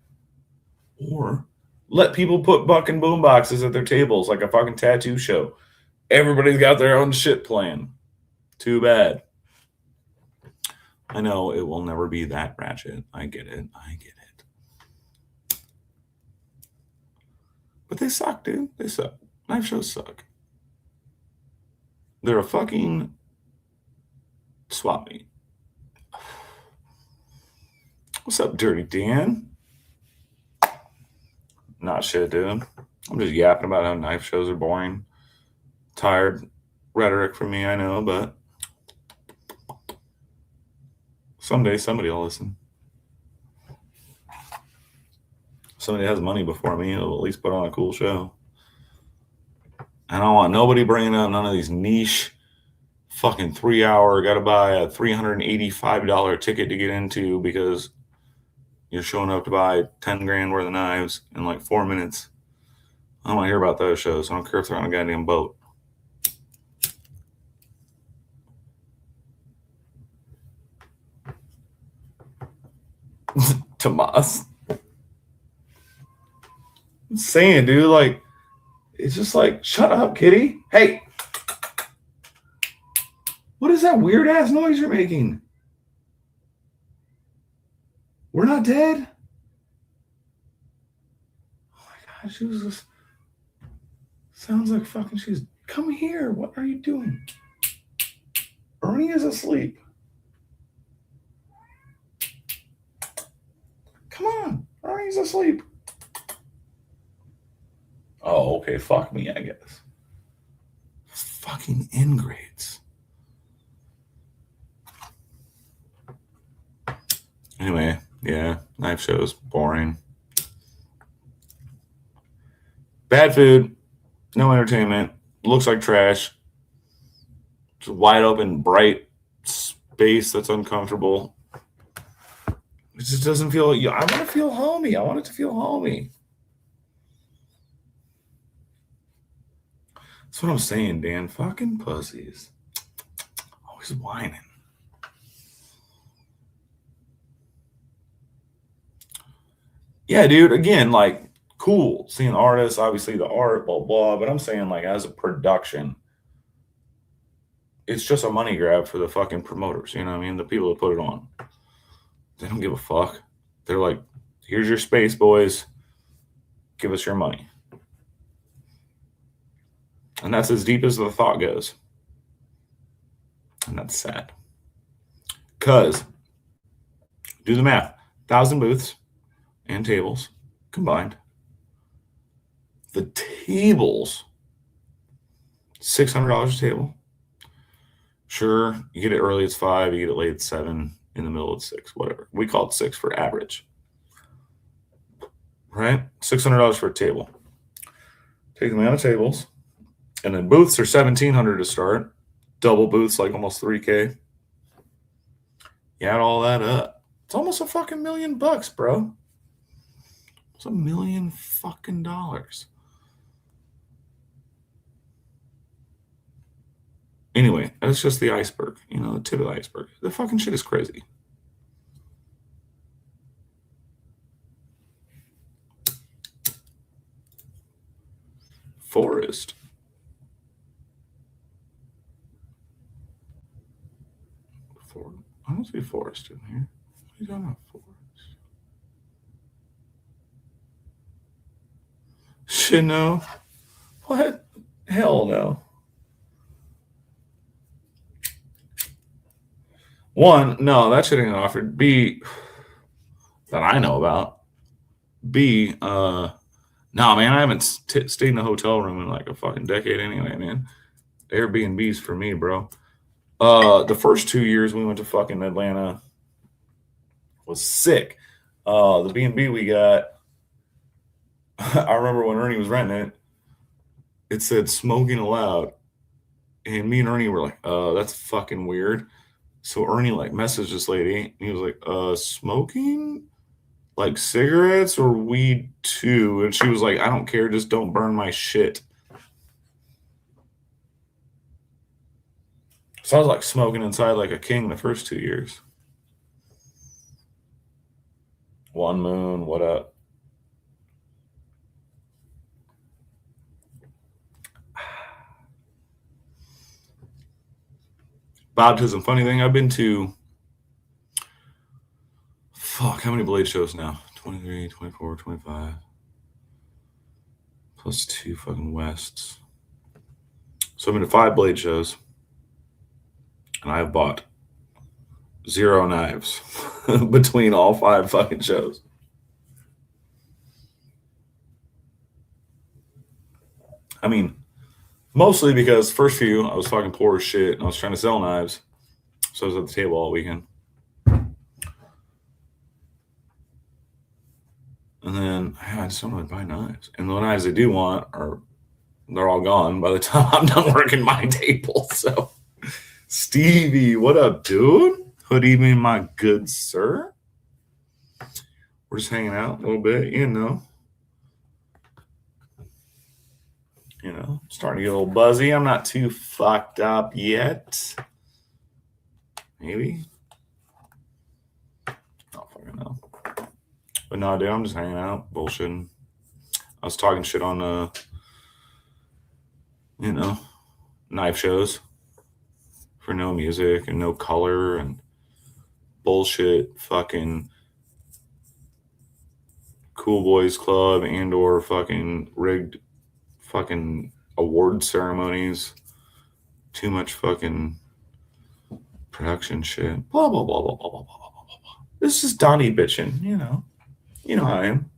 Or let people put fucking boomboxes at their tables like a fucking tattoo show. Everybody's got their own shit playing. Too bad. I know it will never be that ratchet. I get it. But they suck, dude. They suck. Knife shows suck. They're a fucking swap meet. What's up, Dirty Dan? Not shit, dude. I'm just yapping about how knife shows are boring. Tired rhetoric from me, I know, but someday somebody will listen. Somebody has money before me, it'll at least put on a cool show. I don't want nobody bringing up none of these niche fucking 3 hour, gotta buy a $385 ticket to get into because you're showing up to buy 10 grand worth of knives in like 4 minutes. I don't want to hear about those shows. I don't care if they're on a goddamn boat. Tomas. I'm saying, dude, like, it's just like, shut up, kitty. Hey. What is that weird ass noise you're making? We're not dead? Oh my God, she was just, sounds like fucking, she's, come here. What are you doing? Ernie is asleep. Come on. Ernie's asleep. Oh, okay. Fuck me, I guess. Fucking ingrates. Anyway, yeah, knife shows, boring. Bad food, no entertainment, looks like trash. It's a wide open, bright space that's uncomfortable. It just doesn't feel, I want to feel homey. I want it to feel homey. That's what I'm saying, Dan. Fucking pussies. Always whining. Yeah, dude. Again, like, cool seeing artists, obviously the art, blah, blah. But I'm saying, like, as a production, it's just a money grab for the fucking promoters. You know what I mean? The people that put it on. They don't give a fuck. They're like, here's your space, boys. Give us your money. And that's as deep as the thought goes. And that's sad. Because, do the math. 1,000 booths and tables combined. The tables, $600 a table. Sure, you get it early, it's $5. You get it late, it's $7. In the middle, it's $6. Whatever. We call it $6 for average. Right? $600 for a table. Take the amount of tables. And then booths are $1,700 to start. Double booths, like almost $3K. You add all that up, it's almost a fucking $1,000,000, bro. It's $1,000,000 fucking dollars. Anyway, that's just the iceberg, the tip of the iceberg. The fucking shit is crazy. Forest. I don't see forest in here. What are you talking about, forest? Shit, no. What? Hell no. One, no, that shit ain't offered. B, that I know about. B, no, man, I haven't stayed in a hotel room in like a fucking decade anyway, man. Airbnb's for me, bro. The first 2 years we went to fucking Atlanta was sick. The B&B we got, I remember when Ernie was renting it, it said smoking allowed. And me and Ernie were like, that's fucking weird. So Ernie like messaged this lady and he was like, smoking? Like cigarettes or weed too? And she was like, I don't care, just don't burn my shit. So I was like smoking inside like a king the first 2 years. One Moon, what up? Baptism, funny thing, I've been to, fuck, how many Blade shows now? 23, 24, 25. Plus 2 fucking Wests. So I've been to 5 Blade shows. And I've bought 0 knives between all 5 fucking shows. I mean, mostly because first few, I was fucking poor as shit and I was trying to sell knives. So I was at the table all weekend. And then I just don't really buy knives. And the knives I do want they're all gone by the time I'm done working my table. So Stevie, what up, dude? Good evening, my good sir. We're just hanging out a little bit, starting to get a little buzzy. I'm not too fucked up yet. Maybe. I don't fucking know. But no, dude, I'm just hanging out, bullshitting. I was talking shit on, knife shows for no music and no color and bullshit fucking Cool Boys Club and or fucking rigged fucking award ceremonies. Too much fucking production shit. Blah, blah, blah, blah, blah, blah, blah, blah, blah. This is Donnie bitching, You know how I am.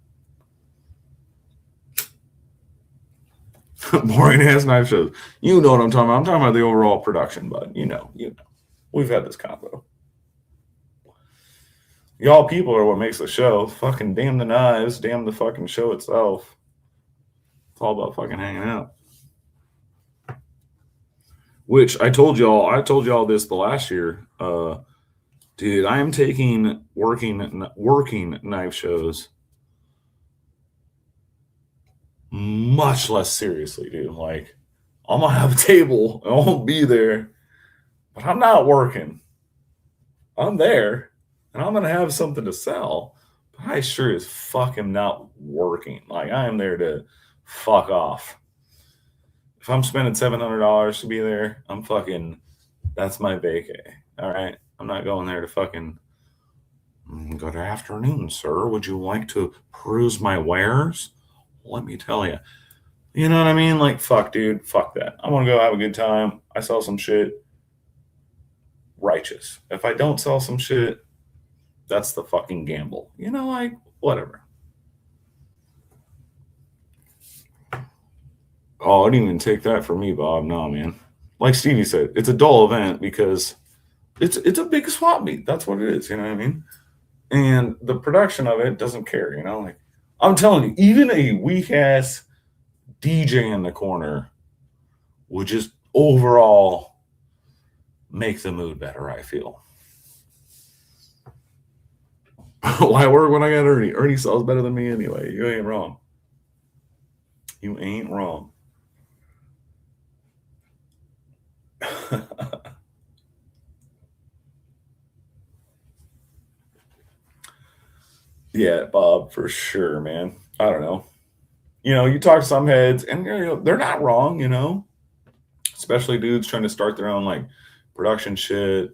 Boring ass knife shows. You know what I'm talking about. I'm talking about the overall production, bud. You know. We've had this combo. Y'all people are what makes the show. Fucking damn the knives, damn the fucking show itself. It's all about fucking hanging out. Which I told y'all this the last year. Dude, I am taking working knife shows much less seriously, dude. Like, I'm gonna have a table, I won't be there, but I'm not working. I'm there, and I'm gonna have something to sell, but I sure as fuck am not working. Like, I am there to fuck off. If I'm spending $700 to be there, that's my vacay. All right, I'm not going there to fucking. Good afternoon, sir. Would you like to peruse my wares? Let me tell you. You know what I mean? Like, fuck, dude. Fuck that. I want to go have a good time. I sell some shit. Righteous. If I don't sell some shit, that's the fucking gamble. Like, whatever. Oh, I didn't even take that from me, Bob. No, man. Like Stevie said, it's a dull event because it's a big swap meet. That's what it is. You know what I mean? And the production of it doesn't care. Like, I'm telling you, even a weak ass DJ in the corner would just overall make the mood better, I feel. Why work when I got Ernie? Ernie sells better than me anyway. You ain't wrong. You ain't wrong. Yeah, Bob, for sure, man. I don't know. You talk to some heads, and they're not wrong. Especially dudes trying to start their own like production shit,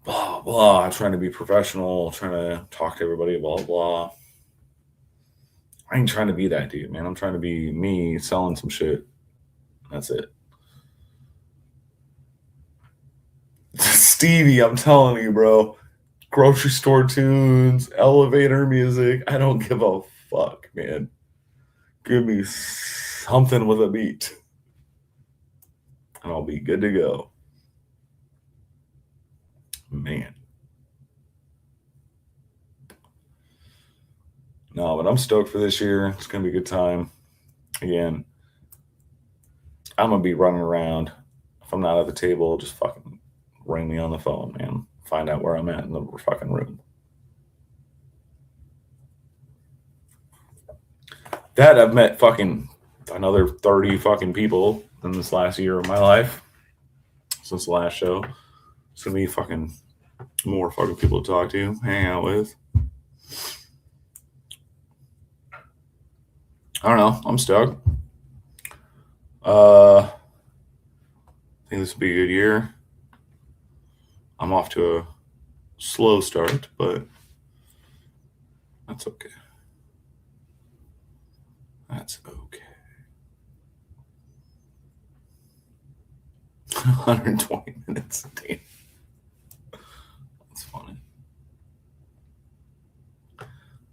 blah blah, trying to be professional, trying to talk to everybody, blah blah. I ain't trying to be that dude, man. I'm trying to be me selling some shit. That's it. Stevie, I'm telling you, bro. Grocery store tunes, elevator music. I don't give a fuck, man. Give me something with a beat, and I'll be good to go. Man. No, but I'm stoked for this year. It's gonna be a good time. Again, I'm gonna be running around. If I'm not at the table, just fucking ring me on the phone, man. Find out where I'm at in the fucking room. That I've met fucking another 30 fucking people in this last year of my life since the last show. It's gonna be fucking more fucking people to talk to, hang out with. I don't know. I'm stoked. I think this will be a good year. I'm off to a slow start, but that's okay. That's okay. 120 minutes. Damn. That's funny.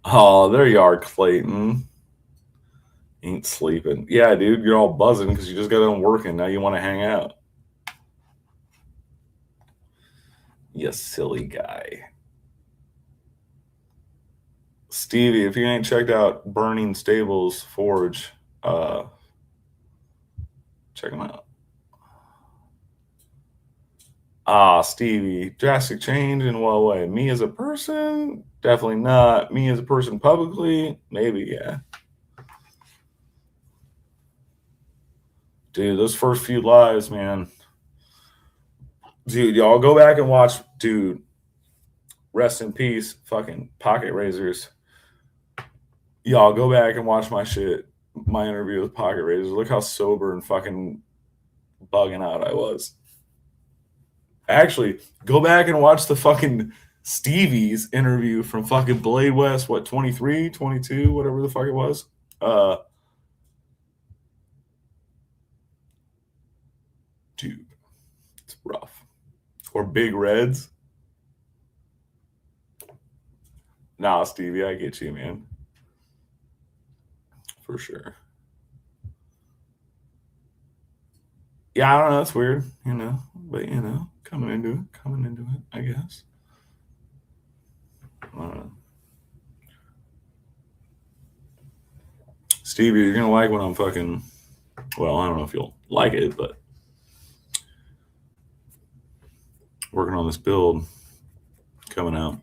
Oh, there you are, Clayton. Ain't sleeping. Yeah, dude, you're all buzzing because you just got done working. Now you want to hang out. You silly guy. Stevie, if you ain't checked out Burning Stables Forge, check them out. Stevie, drastic change in what way? Me as a person? Definitely not. Me as a person publicly? Maybe, yeah. Dude, those first few lives, man. Dude, y'all go back and watch, dude. Rest in peace, fucking Pocket Razors. Y'all go back and watch my shit, my interview with Pocket Razors. Look how sober and fucking bugging out I was. Actually, go back and watch the fucking Stevie's interview from fucking Blade West, what, 23, 22, whatever the fuck it was. Dude, it's rough. Or Big Reds. Nah, Stevie, I get you, man. For sure. Yeah, I don't know. It's weird, but coming into it, I guess. Stevie, you're gonna like when I'm fucking. Well, I don't know if you'll like it, but working on this build coming out.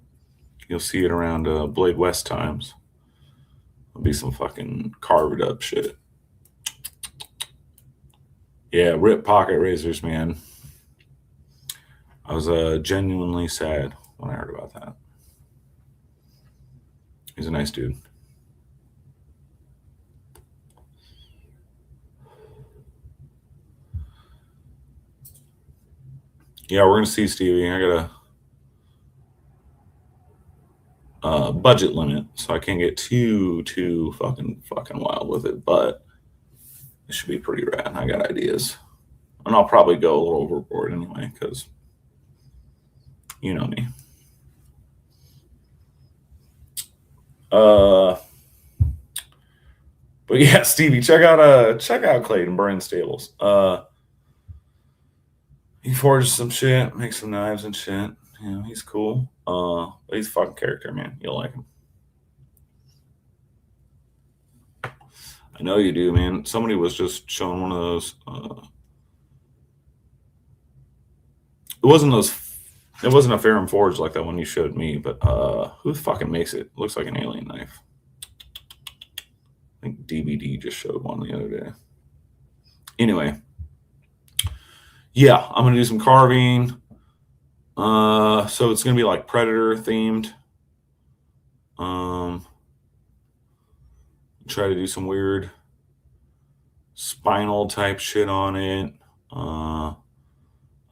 You'll see it around Blade West times. There'll be some fucking carved up shit. Yeah, rip Pocket Razors, man. I was genuinely sad when I heard about that. He's a nice dude. Yeah, we're gonna see Stevie. I got a budget limit, so I can't get too fucking wild with it, but it should be pretty rad. I got ideas, and I'll probably go a little overboard anyway, because you know me. But yeah, Stevie, check out Clayton Burning Stables. He forges some shit, makes some knives and shit. He's cool. But he's a fucking character, man. You'll like him. I know you do, man. Somebody was just showing one of those It wasn't those. It wasn't a Ferrum Forge like that one you showed me, but who fucking makes it? Looks like an alien knife. I think DVD just showed one the other day. Anyway, yeah, I'm gonna do some carving. So it's gonna be like Predator themed. Try to do some weird spinal type shit on it.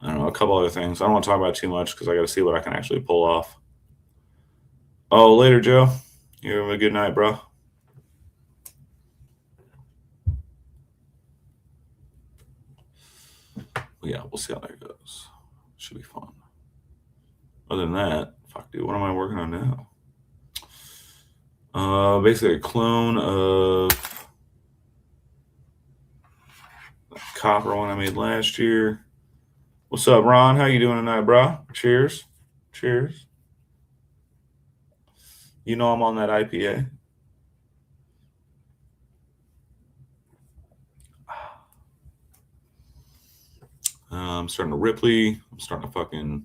I don't know, a couple other things. I don't want to talk about it too much because I got to see what I can actually pull off. Oh, later, Joe. You have a good night, bro. Yeah, we'll see how that goes. Should be fun. Other than that, fuck, dude, what am I working on now? Basically a clone of the copper one I made last year. What's up, Ron? How you doing tonight, bro? Cheers. Cheers. You know I'm on that IPA. I'm starting to Ripley. I'm starting to fucking...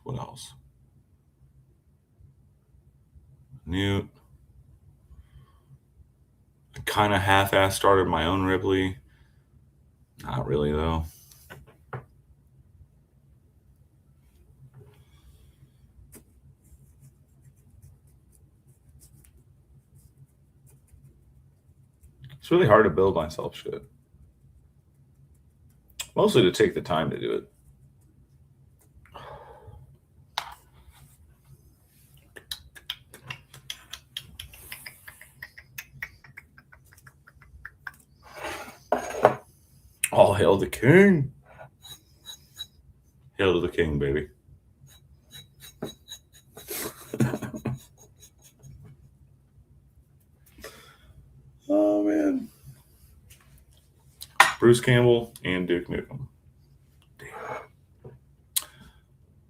What else? Newt. I kind of half-ass started my own Ripley. Not really, though. It's really hard to build myself shit. Mostly to take the time to do it. All hail the king. Hail to the king, baby. Oh, man. Bruce Campbell and Duke Nukem. Damn.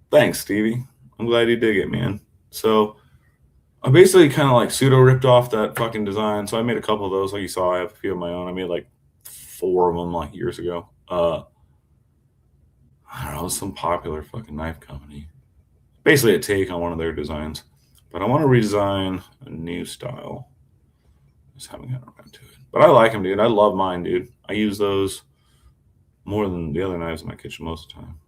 Thanks, Stevie. I'm glad you dig it, man. So I basically kind of like pseudo ripped off that fucking design. So I made a couple of those. Like you saw, I have a few of my own. I made like 4 of them like years ago. I don't know, some popular fucking knife company. Basically a take on one of their designs. But I want to redesign a new style. Just haven't gotten around to it. But I like them, dude. I love mine, dude. I use those more than the other knives in my kitchen most of the time.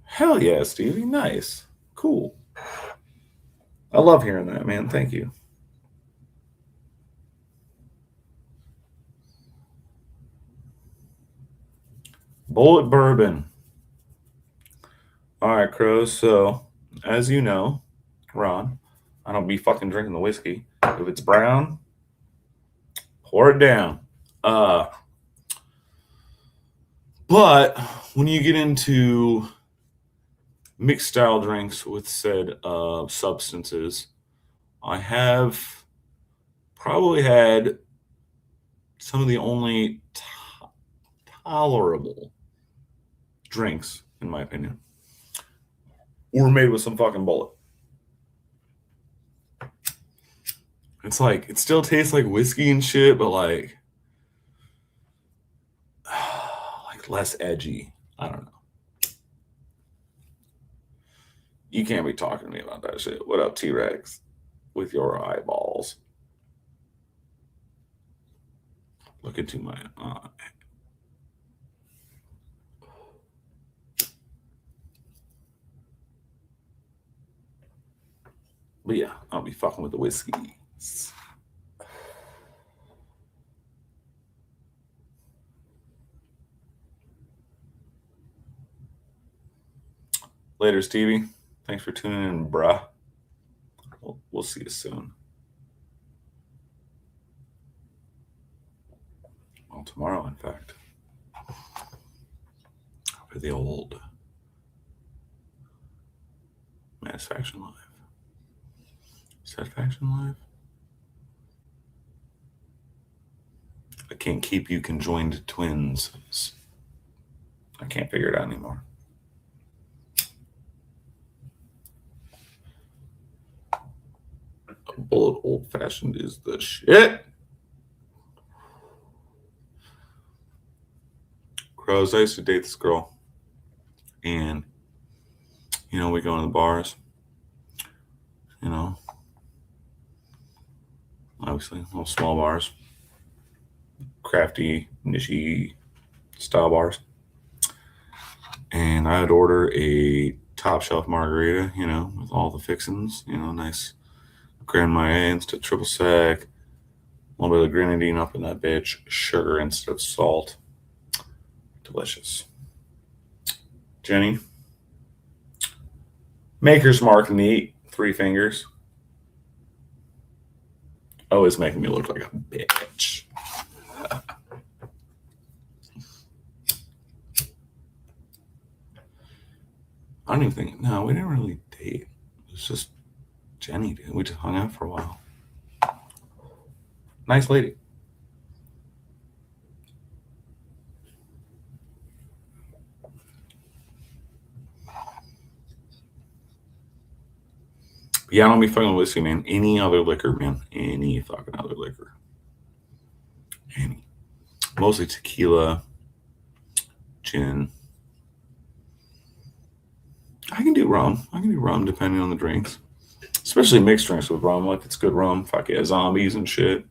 Hell yeah, Stevie. Nice. Cool. I love hearing that, man. Thank you. Bullet bourbon. All right, Crows. So, as you know, Ron, I don't be fucking drinking the whiskey. If it's brown, pour it down. But when you get into mixed style drinks with said substances, I have probably had some of the only tolerable drinks, in my opinion, were made with some fucking Bullet. It's like, it still tastes like whiskey and shit, but like less edgy. I don't know. You can't be talking to me about that shit. What up, T-Rex? With your eyeballs. Look into my eye. But yeah, I'll be fucking with the whiskey. Later, Stevie. Thanks for tuning in, bruh. We'll see you soon. Well, tomorrow, in fact. For the old Satisfaction Live. Satisfaction Live? I can't keep you conjoined twins. I can't figure it out anymore. A Bullet Old Fashioned is the shit. Bros, I used to date this girl, and we go in the bars, you know, obviously little small bars, crafty, niche style bars, and I'd order a top shelf margarita, with all the fixings, nice Grand Marnier instead of triple sec, a little bit of grenadine up in that bitch, sugar instead of salt. Delicious. Jenny, Maker's Mark neat, 3 fingers. Oh, it's making me look like a bitch. I don't even think. No, we didn't really date. It was just Jenny, dude. We just hung out for a while. Nice lady. Yeah, I don't be fucking whiskey, man. Any other liquor, man. Any fucking other liquor. Any. Mostly tequila, gin. I can do rum. Depending on the drinks. Especially mixed drinks with rum. Like, it's good rum. Fuck yeah, zombies and shit.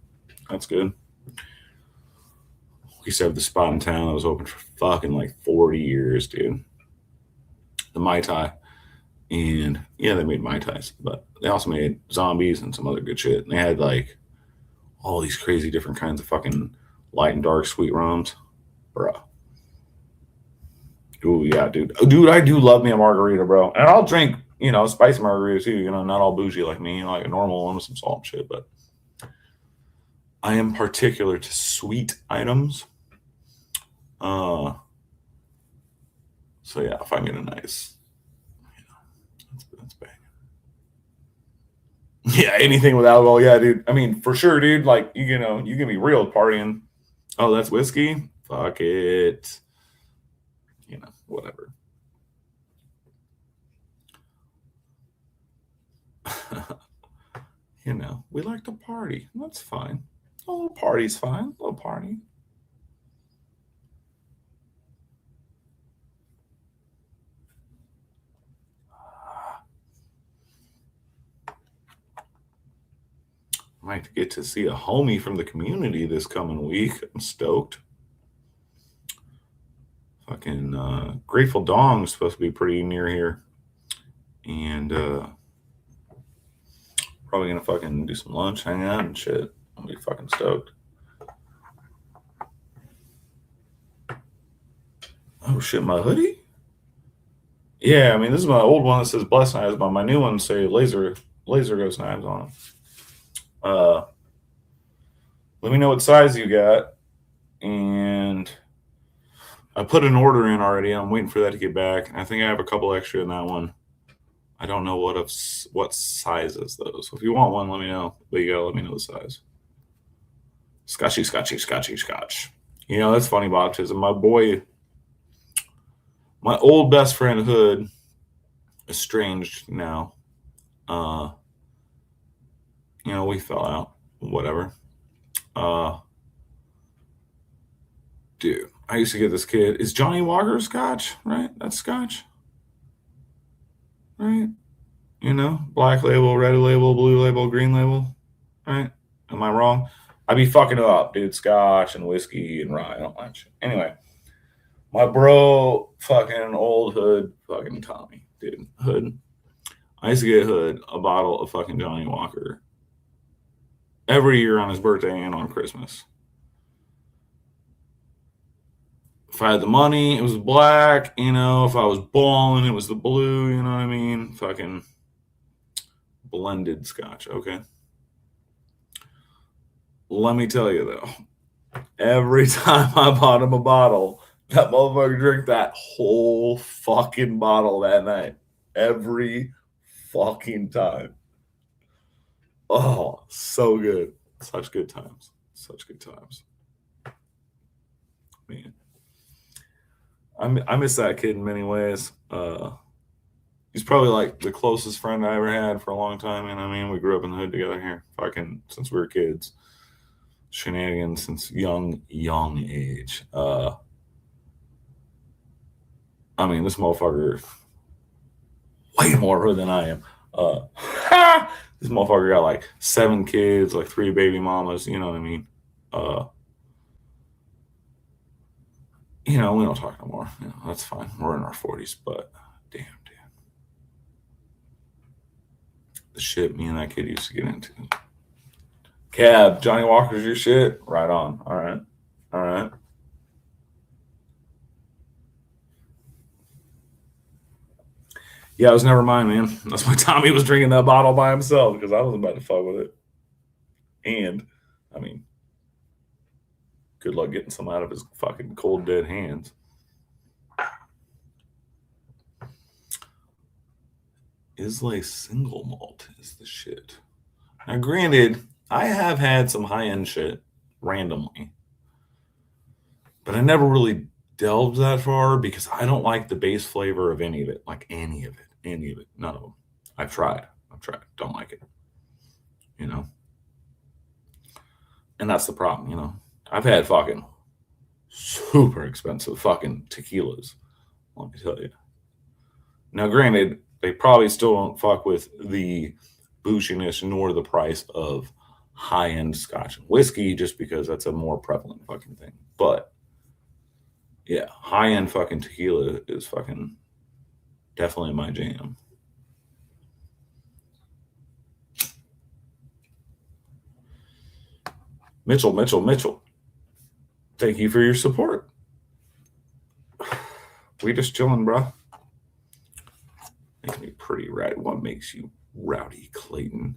That's good. We used to have the spot in town that was open for fucking like 40 years, dude. The Mai Tai. And yeah, they made Mai Tais, but they also made zombies and some other good shit. And they had like all these crazy different kinds of fucking light and dark sweet rums. Bruh. Ooh, yeah, dude. Dude, I do love me a margarita, bro. And I'll drink, spicy margarita too, not all bougie like me, like a normal one with some salt and shit, but I am particular to sweet items. So yeah, if I get a nice, that's banging. Yeah, anything with alcohol, yeah, dude. I mean, for sure, dude. Like, you can be real partying. Oh, that's whiskey? Fuck it. Whatever. We like to party. That's fine. A little party's fine. A little party. Might get to see a homie from the community this coming week. I'm stoked. Fucking Grateful Dawn is supposed to be pretty near here. And probably gonna fucking do some lunch, hang out and shit. I'll be fucking stoked. Oh shit, my hoodie? Yeah, I mean, this is my old one that says Blessed Knives, but my new one say Laser Ghost Knives on it. Let me know what size you got, and I put an order in already. I'm waiting for that to get back. I think I have a couple extra in that one. I don't know what sizes though. So if you want one, let me know. But you gotta let me know the size. Scotchy. That's funny, Baptism. My boy, my old best friend Hood, estranged now. We fell out. Whatever. Dude, I used to get this kid. Is Johnny Walker Scotch? Right? That's Scotch. Right? Black label, red label, blue label, green label. Right? Am I wrong? I'd be fucking it up, dude. Scotch and whiskey and rye. I don't like shit. Anyway, my bro, fucking old Hood, fucking Tommy, dude. Hood. I used to get Hood a bottle of fucking Johnny Walker every year on his birthday and on Christmas. If I had the money, it was black. If I was balling, it was the blue. You know what I mean? Fucking blended Scotch. Okay. Let me tell you though, every time I bought him a bottle, that motherfucker drank that whole fucking bottle that night. Every fucking time. Oh, so good. Such good times. Man. I miss that kid in many ways. He's probably like the closest friend I ever had for a long time. And I mean, we grew up in the hood together here, fucking since we were kids. Shenanigans since young age. I mean, this motherfucker way more hood than I am. This motherfucker got like 7 kids, like 3 baby mamas. You know what I mean? Uh, we don't talk no more. That's fine. We're in our 40s, but damn, the shit me and that kid used to get into. Cab, Johnny Walker's your shit. Right on. All right. All right. Yeah, it was never mine, man. That's why Tommy was drinking that bottle by himself because I wasn't about to fuck with it. And, I mean, good luck getting some out of his fucking cold, dead hands. Islay single malt is the shit. Now, granted, I have had some high end shit randomly, but I never really delved that far because I don't like the base flavor of any of it. Like any of it, none of them. I've tried. Don't like it. And that's the problem. I've had fucking super expensive fucking tequilas. Let me tell you. Now, granted, they probably still don't fuck with the boushiness nor the price of high end scotch and whiskey just because that's a more prevalent fucking thing. But yeah, high end fucking tequila is fucking definitely my jam. Mitchell. Thank you for your support. We just chilling, bro. Makes me pretty rowdy. What makes you rowdy, Clayton?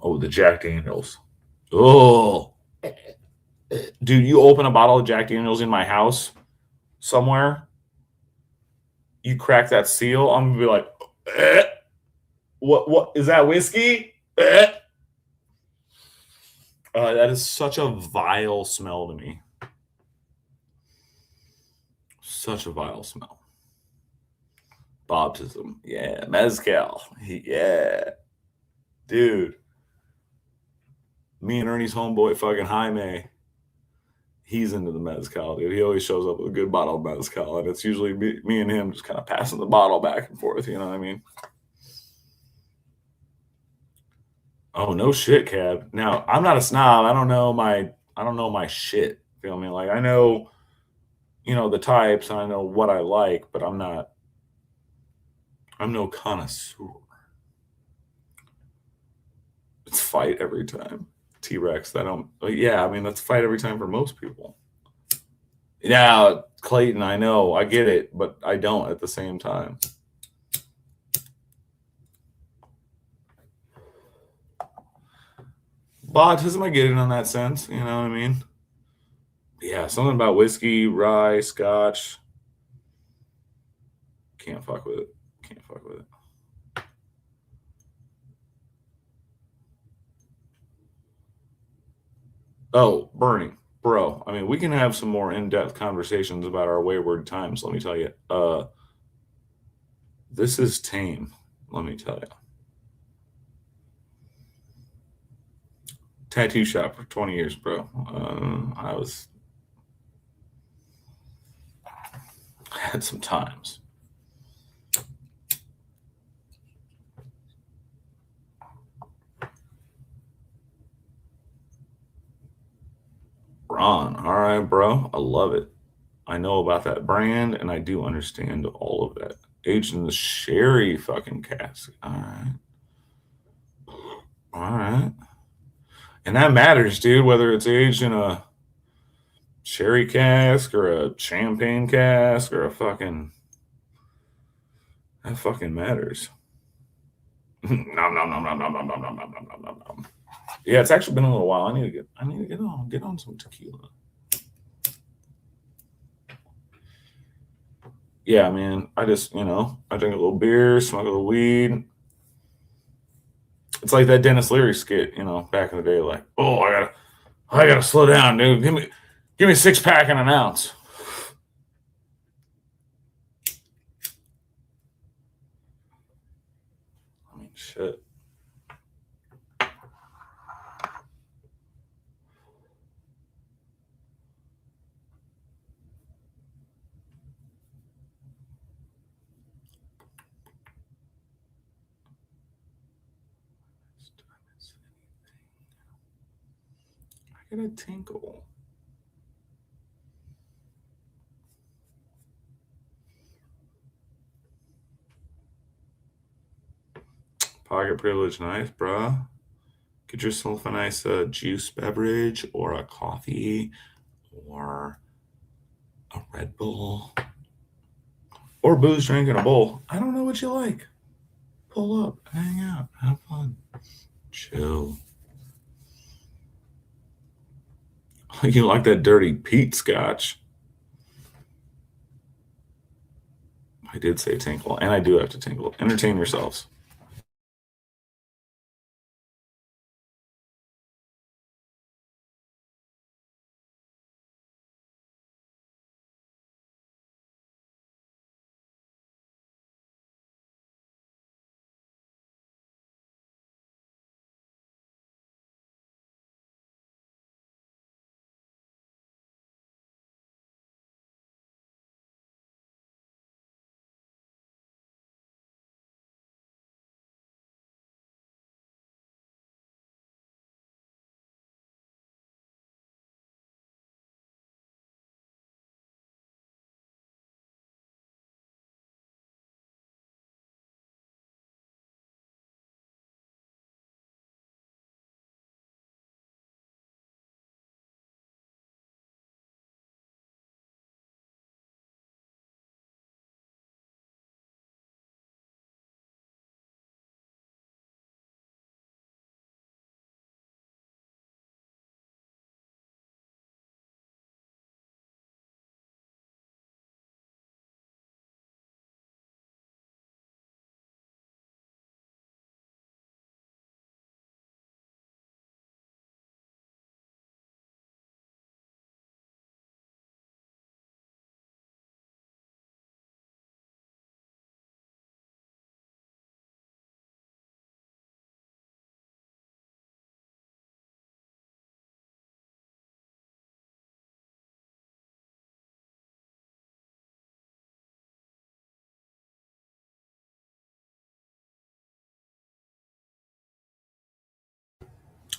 Oh, the Jack Daniels. Oh, dude, you open a bottle of Jack Daniels in my house somewhere, you crack that seal, I'm gonna be like, what is that whiskey? That is such a vile smell to me. Such a vile smell. Baptism. Yeah. Mezcal. Yeah. Dude. Me and Ernie's homeboy, fucking Jaime, he's into the mezcal, dude. He always shows up with a good bottle of mezcal, and it's usually me and him just kind of passing the bottle back and forth. You know what I mean? Oh, no shit, Cab. Now, I'm not a snob. I don't know my shit. Feel me? Like I know, the types, and I know what I like, but I'm no connoisseur. It's fight every time. T-Rex. Yeah, I mean that's fight every time for most people. Yeah, Clayton, I know, I get it, but I don't at the same time. Autism, I get it on that sense. You know what I mean? Yeah, something about whiskey, rye, scotch. Can't fuck with it. Oh, Bernie, bro. I mean, we can have some more in-depth conversations about our wayward times. Let me tell you. This is tame. Let me tell you. Tattoo shop for 20 years, bro. I had some times. Ron, all right, bro. I love it. I know about that brand, and I do understand all of that. Aged in the sherry fucking cask. All right. All right. And that matters, dude, whether it's aged in a sherry cask or a champagne cask or that fucking matters. Nom nom nom nom nom nom nom nom nom nom nom nom. Yeah, it's actually been a little while. I need to get on some tequila. Yeah, man. I just, I drink a little beer, smoke a little weed. It's like that Dennis Leary skit, back in the day, like, oh, I gotta slow down, dude. Give me a 6-pack and an ounce. I mean, shit. get a tinkle? Pocket privilege, nice, bruh. Get yourself a nice juice beverage or a coffee or a Red Bull or booze drink in a bowl. I don't know what you like. Pull up, hang out, have fun, chill. You like that dirty Pete scotch? I did say tinkle, and I do have to tinkle. Entertain yourselves.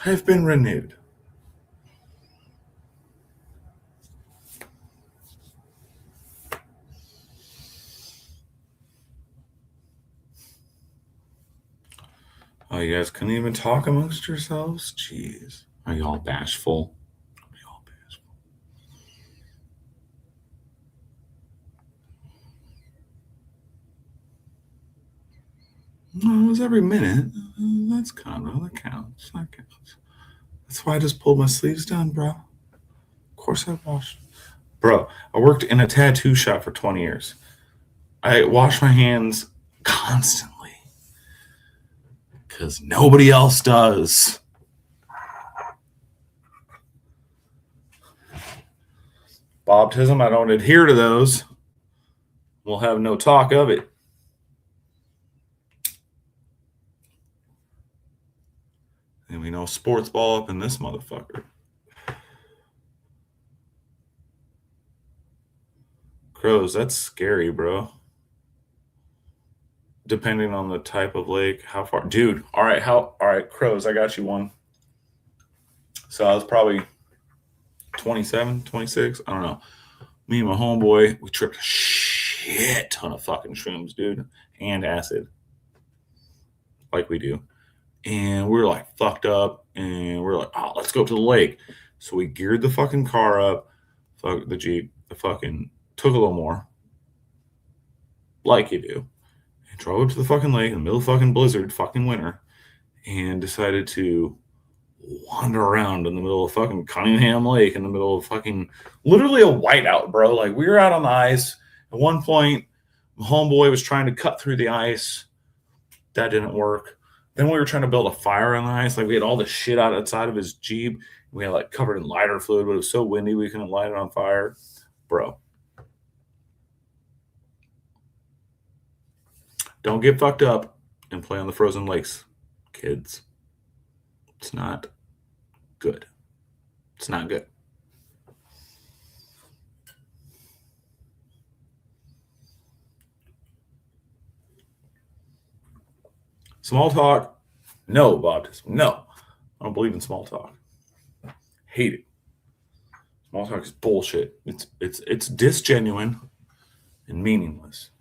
I've been renewed. Oh, you guys couldn't even talk amongst yourselves? Jeez. Are y'all bashful? Are y'all bashful? No, it was every minute. That's condo. That counts. That counts. That's why I just pulled my sleeves down, bro. Of course I washed. Bro, I worked in a tattoo shop for 20 years. I wash my hands constantly because nobody else does. Baptism, I don't adhere to those. We'll have no talk of it. And we know sports ball up in this motherfucker. Crows, that's scary, bro. Depending on the type of lake, how far. Dude, all right, crows, I got you one. So I was probably 27, 26. I don't know. Me and my homeboy, we tripped a shit ton of fucking shrooms, dude, and acid, like we do. And we were like fucked up, and we are like, oh, let's go to the lake. So we geared the fucking car up, fuck the Jeep, the fucking took a little more, like you do, and drove to the fucking lake in the middle of fucking blizzard, fucking winter, and decided to wander around in the middle of fucking Cunningham Lake in the middle of fucking literally a whiteout, bro. Like we were out on the ice. At one point, my homeboy was trying to cut through the ice. That didn't work. Then we were trying to build a fire on the ice. Like we had all the shit outside of his Jeep. We had like covered in lighter fluid, but it was so windy we couldn't light it on fire. Bro. Don't get fucked up and play on the frozen lakes, kids. It's not good. It's not good. Small talk, no, baptism. No, I don't believe in small talk. Hate it. Small talk is bullshit. It's disgenuine and meaningless.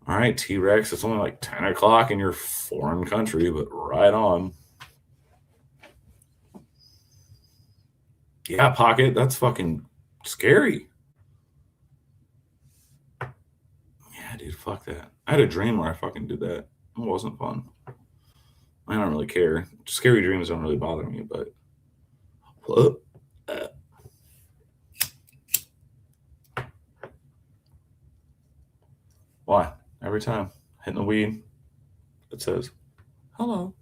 All right, T-Rex, it's only like 10 o'clock in your foreign country, but right on. Yeah, Pocket, that's fucking scary. Yeah, dude, fuck that. I had a dream where I fucking did that. It wasn't fun. I don't really care. Scary dreams don't really bother me, but why? Every time hitting the weed, it says, hello.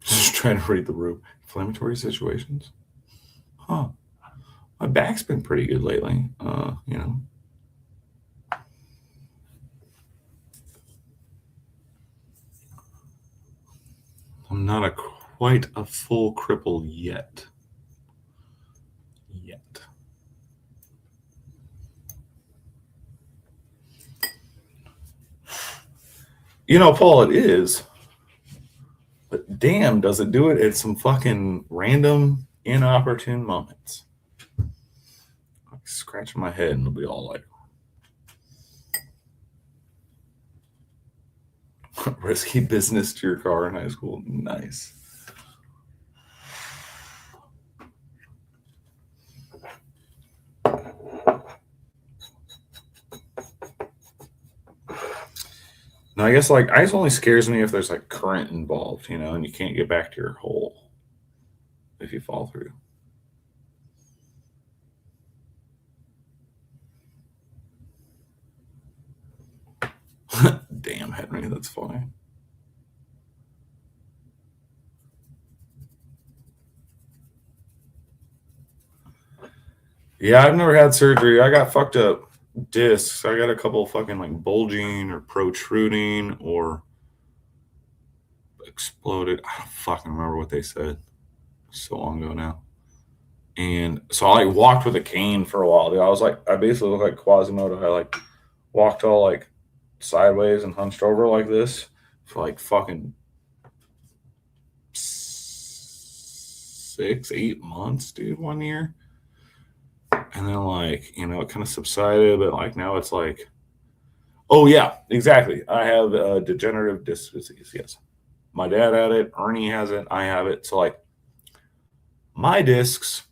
Just trying to read the room. Inflammatory situations? Huh. My back's been pretty good lately. You know. I'm not quite a full cripple yet. You know, Paul, it is. But damn, does it do it at some fucking random, inopportune moments. Like scratching my head and it'll be all like, risky business to your car in high school. Nice. Now, I guess like ice only scares me if there's like current involved, you know, and you can't get back to your hole if you fall through. Damn, Henry, that's funny. Yeah, I've never had surgery. I got fucked up discs. I got a couple fucking like bulging or protruding or exploded. I don't fucking remember what they said. So long ago now. And so I like walked with a cane for a while. Dude. I basically looked like Quasimodo. I like walked all like sideways and hunched over like this for like fucking 6-8 months, dude, 1 year. And then like, you know, it kind of subsided, but like now it's like, oh yeah, exactly. I have degenerative disc disease. Yes. My dad had it. Ernie has it. I have it. So like my discs,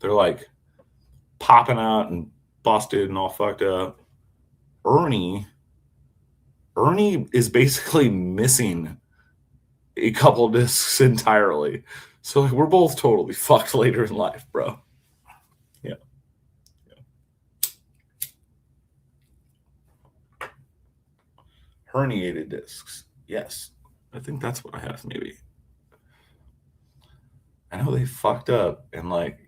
they're like popping out and busted and all fucked up. Ernie is basically missing a couple discs entirely. So like we're both totally fucked later in life, bro. Yeah. Herniated discs. Yes. I think that's what I have, maybe. I know they fucked up and like,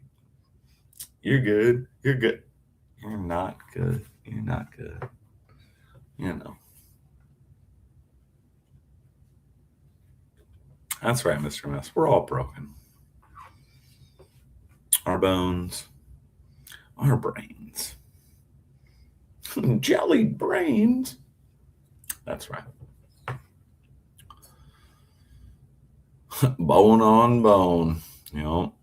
you're good. You're good. You're not good. You're not good. You know. That's right, Mr. Mess. We're all broken. Our bones, our brains. Jelly brains. That's right. Bone on bone. You know.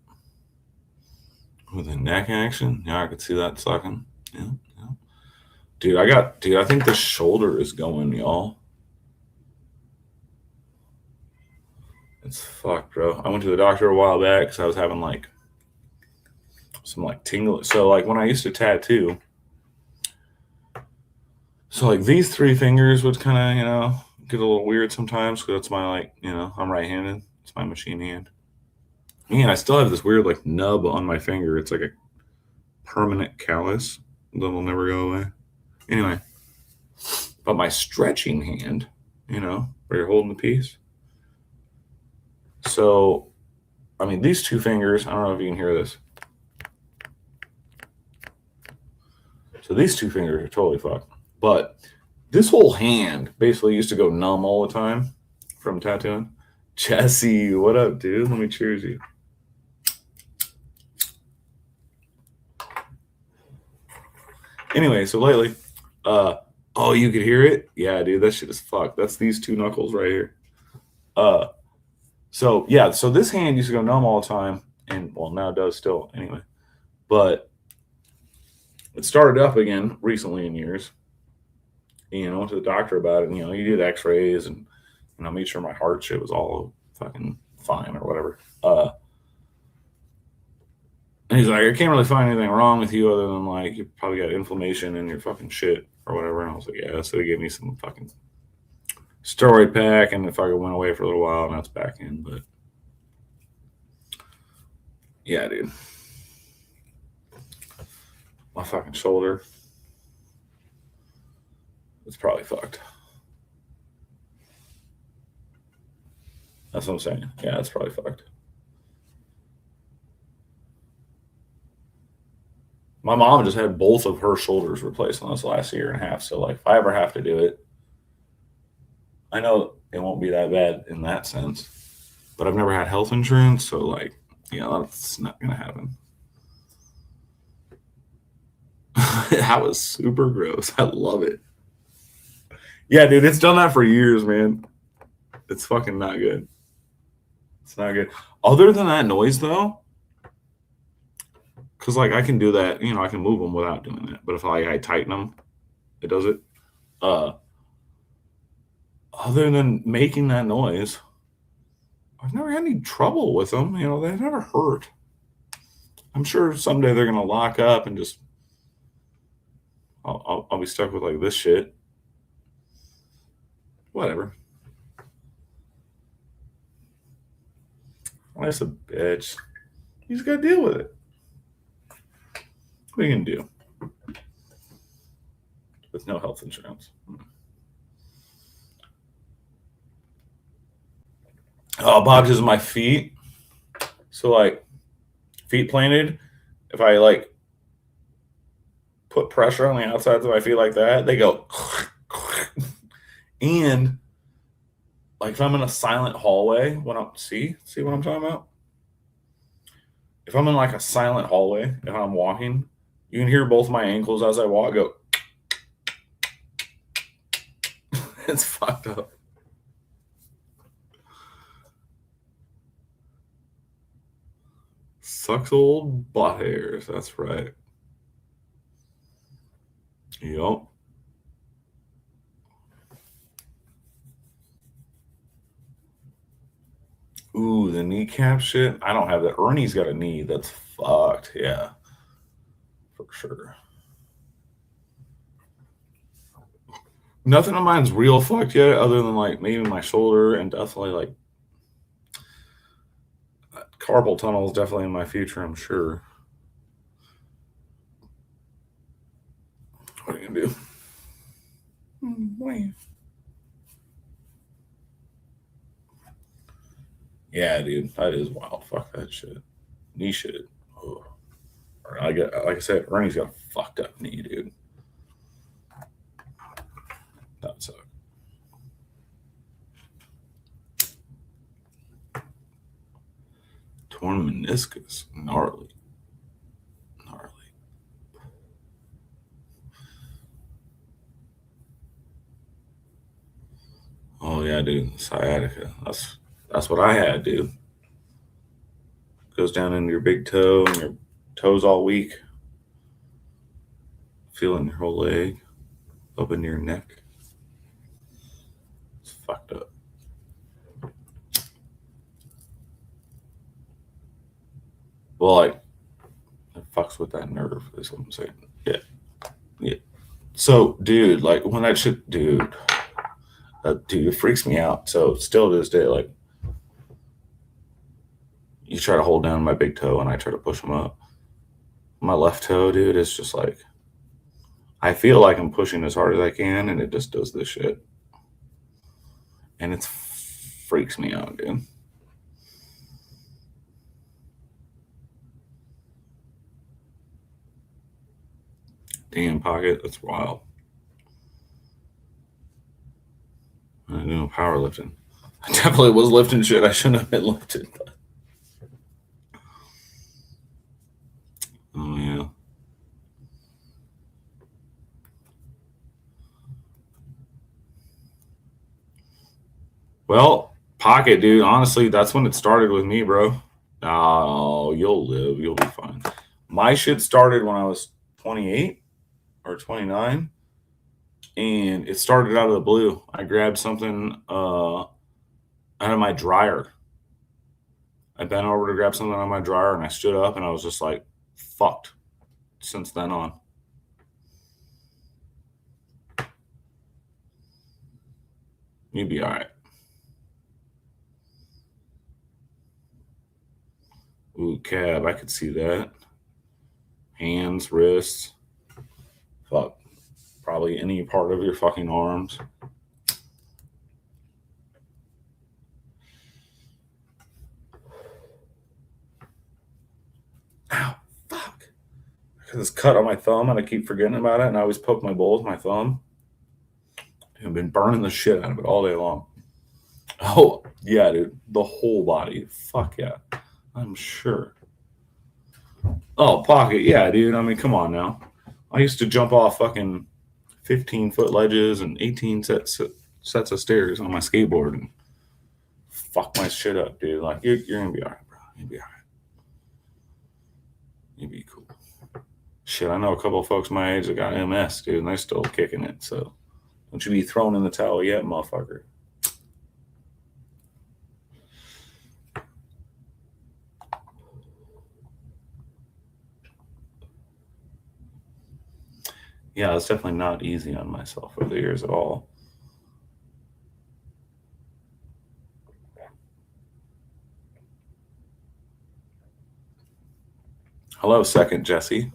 With a neck action. Yeah, I could see that sucking. Yeah. Dude, I think the shoulder is going, y'all. It's fucked, bro. I went to the doctor a while back because I was having like some like tingling. So like when I used to tattoo, so like these three fingers would kind of, you know, get a little weird sometimes because that's my like, you know, I'm right-handed. It's my machine hand. Man, I still have this weird like nub on my finger. It's like a permanent callus that'll never go away. Anyway, but my stretching hand, you know, where you're holding the piece. So, I mean, these two fingers, I don't know if you can hear this. So these two fingers are totally fucked. But this whole hand basically used to go numb all the time from tattooing. Jesse, what up, dude? Let me cheers you. Anyway, so lately, oh, you could hear it? Yeah, dude, that shit is fucked. That's these two knuckles right here. Uh, so yeah, so this hand used to go numb all the time, and well, now it does still anyway. But it started up again recently in years. And I went to the doctor about it, and he did X-rays and made sure my heart shit was all fucking fine or whatever. And he's like, I can't really find anything wrong with you other than like you probably got inflammation in your fucking shit or whatever. And I was like, yeah. So he gave me some fucking steroid pack, and if I went away for a little while, and that's back in. But yeah, dude, my fucking shoulder, it's probably fucked. That's what I'm saying. Yeah, it's probably fucked. My mom just had both of her shoulders replaced in this last year and a half. So like, if I ever have to do it, I know it won't be that bad in that sense. But I've never had health insurance, so like, that's not gonna happen. That was super gross. I love it. Yeah, dude, it's done that for years, man. It's fucking not good. It's not good. Other than that noise, though, because like I can do that, I can move them without doing that. But if I tighten them, it does it. Uh, Other than making that noise, I've never had any trouble with them. They've never hurt. I'm sure someday they're gonna lock up and just I'll be stuck with like this shit. Whatever. Life's a bitch. You just gotta deal with it. What are you gonna do with no health insurance? Oh, Bob, just my feet. So like, feet planted. If I like put pressure on the outsides of my feet like that, they go. And like if I'm in a silent hallway, when I'm see what I'm talking about? If I'm in like a silent hallway, if I'm walking, you can hear both my ankles as I walk go. It's fucked up. Sucks old butt hairs. That's right. Yup. Ooh, the kneecap shit. I don't have that. Ernie's got a knee that's fucked. Yeah, for sure. Nothing of mine's real fucked yet, other than like maybe my shoulder and definitely like carpal tunnel is definitely in my future. I'm sure. What are you gonna do? Yeah, dude, that is wild. Fuck that shit. Knee shit. Oh. Like I said, Ernie's got a fucked up knee, dude. That sucks. Torn meniscus, gnarly. Oh yeah, dude, sciatica. That's what I had, dude. Goes down into your big toe and your toes all weak. Feeling your whole leg, up into your neck. It's fucked up. Well, like, it fucks with that nerve, is what I'm saying. Yeah. So, dude, like, when that shit, dude, it freaks me out. So, still to this day, like, you try to hold down my big toe and I try to push them up. My left toe, dude, is just like, I feel like I'm pushing as hard as I can and it just does this shit. And it freaks me out, dude. Damn, pocket, that's wild. I know powerlifting. I definitely was lifting shit I shouldn't have been lifting. But. Oh yeah. Well, Pocket, dude. Honestly, that's when it started with me, bro. Oh, you'll live. You'll be fine. My shit started when I was 28 or 29, and it started out of the blue. I grabbed something out of my dryer. I bent over to grab something out of my dryer, and I stood up, and I was just like, fucked since then on. You'd be all right. Ooh, cab. I could see that. Hands, wrists. Fuck. Probably any part of your fucking arms. Ow. Fuck. Because it's cut on my thumb and I keep forgetting about it, and I always poke my bowl with my thumb. I've been burning the shit out of it all day long. Oh, yeah, dude. The whole body. Fuck yeah. I'm sure. Oh, Pocket. Yeah, dude. I mean, come on now. I used to jump off fucking 15-foot ledges and 18 sets of stairs on my skateboard and fuck my shit up, dude. Like, you're going to be all right, bro. You'll be all right. You'll be cool. Shit, I know a couple of folks my age that got MS, dude, and they're still kicking it. So don't you be thrown in the towel yet, motherfucker. Yeah, it's definitely not easy on myself over the years at all. Hello, second Jesse.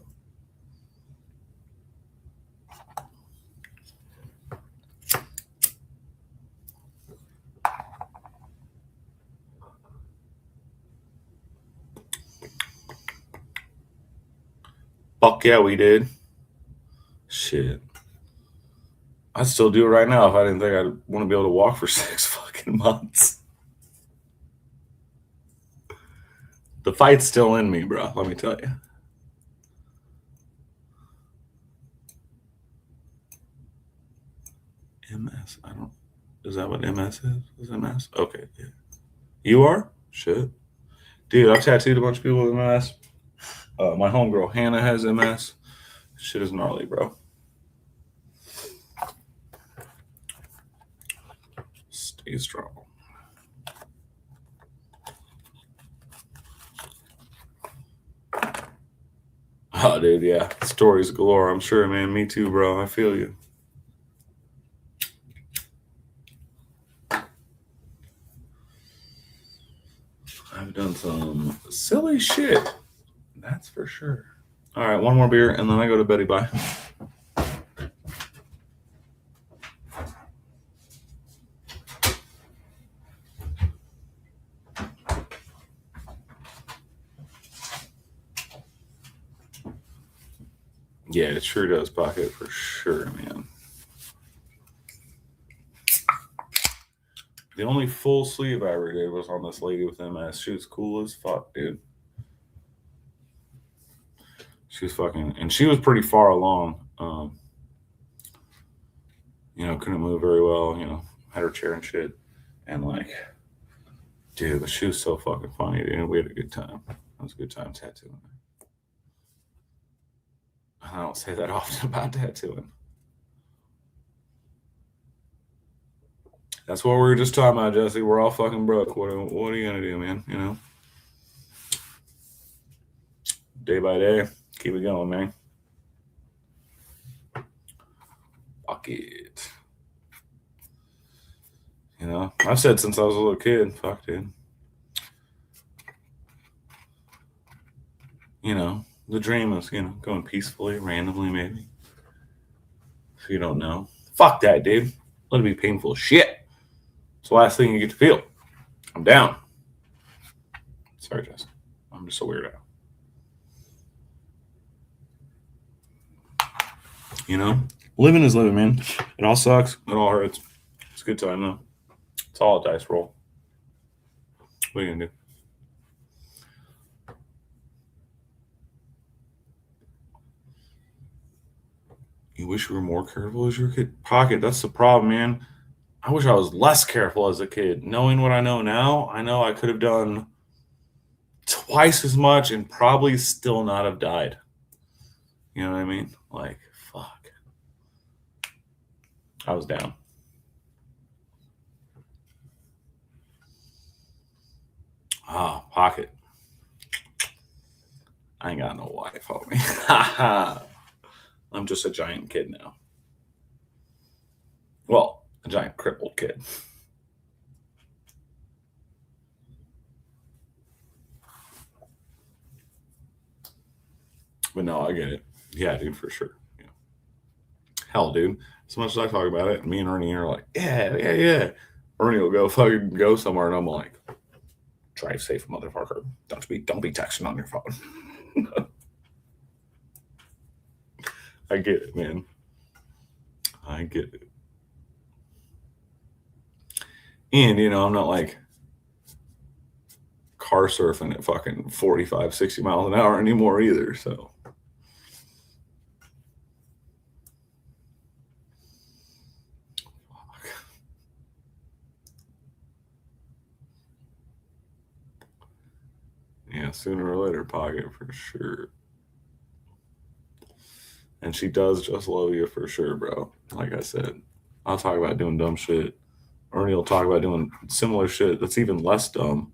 Fuck yeah, we did. Shit. I'd still do it right now if I didn't think I'd want to be able to walk for 6 fucking months. The fight's still in me, bro. Let me tell you. MS. I don't. Is that what MS is? Is MS? Okay. Yeah. You are? Shit. Dude, I've tattooed a bunch of people with MS. My homegirl Hannah has MS. Shit is gnarly, bro. Stay strong. Oh, dude, yeah. Stories galore, I'm sure, man. Me too, bro. I feel you. I've done some silly shit. That's for sure. All right, one more beer, and then I go to Betty. Bye. Yeah, it sure does, Pocket, for sure, man. The only full sleeve I ever did was on this lady with MS. She was cool as fuck, dude. She was fucking, and she was pretty far along. Couldn't move very well. Had her chair and shit, and like, dude, but she was so fucking funny, dude. We had a good time. It was a good time tattooing. I don't say that often about tattooing. That's what we were just talking about, Jesse. We're all fucking broke. What are you gonna do, man? Day by day, keep it going, man. Fuck it. I've said since I was a little kid, fuck, dude. The dream is, going peacefully, randomly, maybe. If you don't know. Fuck that, dude. Let it be painful shit. It's the last thing you get to feel. I'm down. Sorry, Justin. I'm just a weirdo. Living is living, man. It all sucks. It all hurts. It's a good time, though. It's all a dice roll. What are you going to do? You wish you were more careful as your kid? Pocket, that's the problem, man. I wish I was less careful as a kid. Knowing what I know now, I know I could have done twice as much and probably still not have died. You know what I mean? Like, fuck. I was down. Oh, pocket. I ain't got no wife, homie. I'm just a giant kid now. Well, a giant crippled kid. But no, I get it. Yeah, dude, for sure. Yeah. Hell, dude. As much as I talk about it, me and Ernie are like, yeah. Ernie will go fucking go somewhere, and I'm like, drive safe, motherfucker. Don't be texting on your phone. I get it, man. I get it. And I'm not like car surfing at fucking 45, 60 miles an hour anymore either. So yeah, sooner or later, pocket for sure. And she does just love you for sure, bro. Like I said, I'll talk about doing dumb shit. Ernie will talk about doing similar shit that's even less dumb.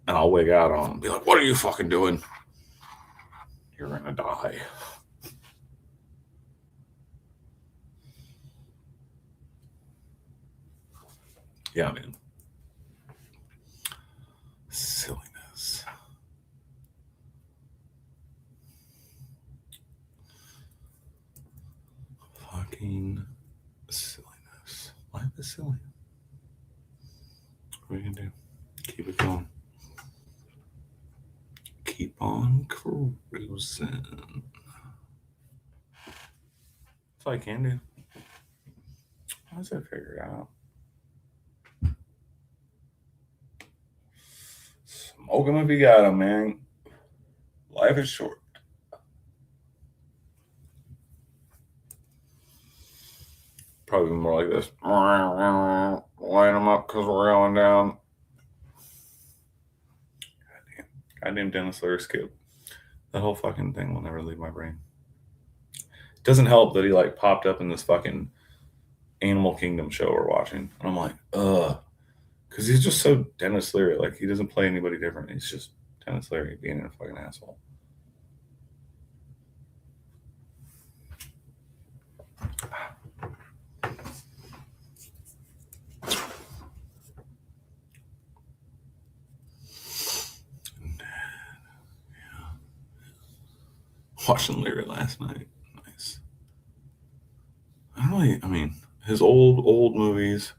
And I'll wig out on him. Be like, what are you fucking doing? You're gonna die. Yeah, man. Silliness. Fucking silliness. Life is silly. What are you gonna do? Keep it going. Keep on cruising. That's all I can do. How's that figured out? Smoke them if you got them, man. Life is short. Probably more like this. Line them up because we're going down. Goddamn Dennis Leary skip. That whole fucking thing will never leave my brain. It doesn't help that he like popped up in this fucking Animal Kingdom show we're watching. And I'm like, ugh. Because he's just so Dennis Leary. Like, he doesn't play anybody different. He's just Dennis Leary being a fucking asshole. Watching Leary last night. Nice. I mean, his old movies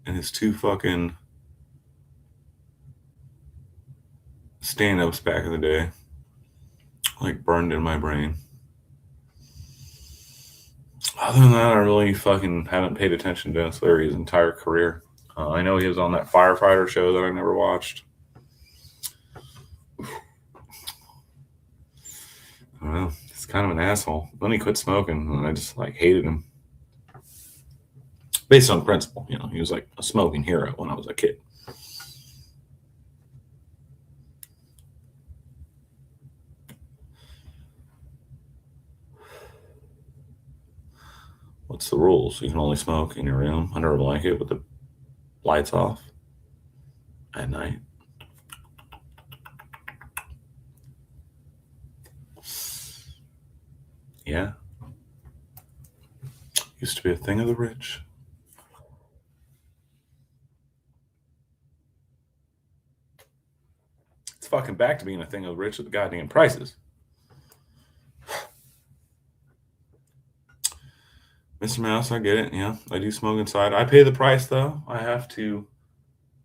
and his two fucking stand ups back in the day, like, burned in my brain. Other than that, I really fucking haven't paid attention to Dennis Leary his entire career. I know he was on that firefighter show that I never watched. I don't know. He's kind of an asshole. Then he quit smoking, and I just like hated him. Based on principle, he was like a smoking hero when I was a kid. What's the rules? You can only smoke in your room under a blanket with the lights off at night. Yeah. Used to be a thing of the rich. It's fucking back to being a thing of the rich with the goddamn prices. Mr. Mouse, I get it. Yeah, I do smoke inside. I pay the price, though. I have to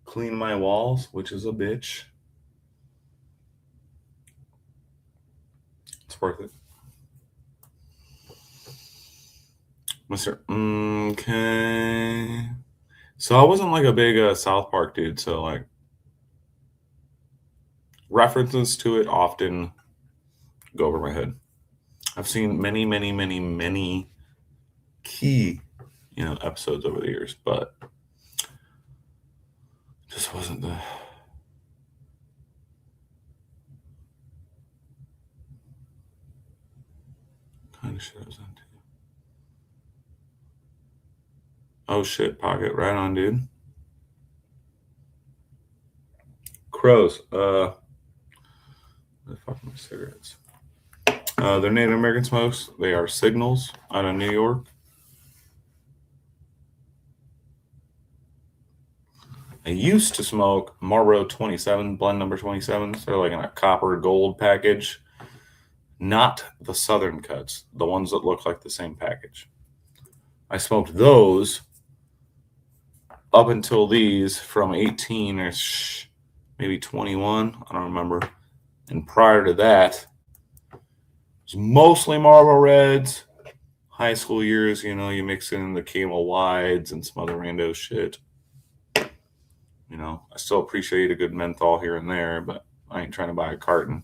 clean my walls, which is a bitch. It's worth it. Mr. Okay. So I wasn't like a big South Park dude, so like references to it often go over my head. I've seen many, many, many, many key episodes over the years, but just wasn't the kind of shit I was into. Oh shit, Pocket, right on, dude. Crows. The fucking cigarettes. They're Native American smokes. They are Signals out of New York. I used to smoke Marlboro 27, blend number 27s. They're like in a copper gold package. Not the Southern cuts, the ones that look like the same package. I smoked those up until these from 18 or maybe 21. I don't remember. And prior to that, it was mostly Marlboro Reds. High school years, you mix in the Camel Wides and some other rando shit. I still appreciate a good menthol here and there, but I ain't trying to buy a carton.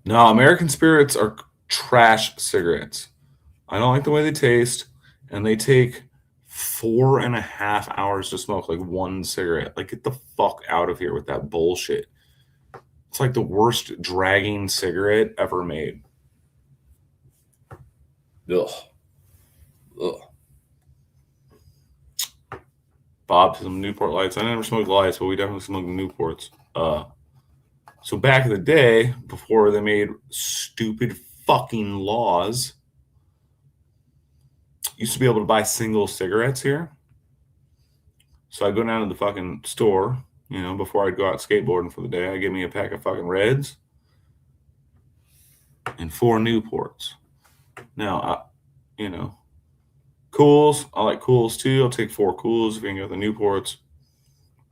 No, American Spirits are trash cigarettes. I don't like the way they taste, and they take 4.5 hours to smoke like one cigarette. Like, get the fuck out of here with that bullshit. It's like the worst dragging cigarette ever made. Ugh. Ugh. Bob, some Newport Lights. I never smoked lights, but we definitely smoked Newports. So back in the day, before they made stupid fucking laws, used to be able to buy single cigarettes here. So I'd go down to the fucking store, before I'd go out skateboarding for the day. I'd give me a pack of fucking Reds and 4 Newports. Now, Cools. I like Cools too. I'll take 4 Cools if you can get the Newports.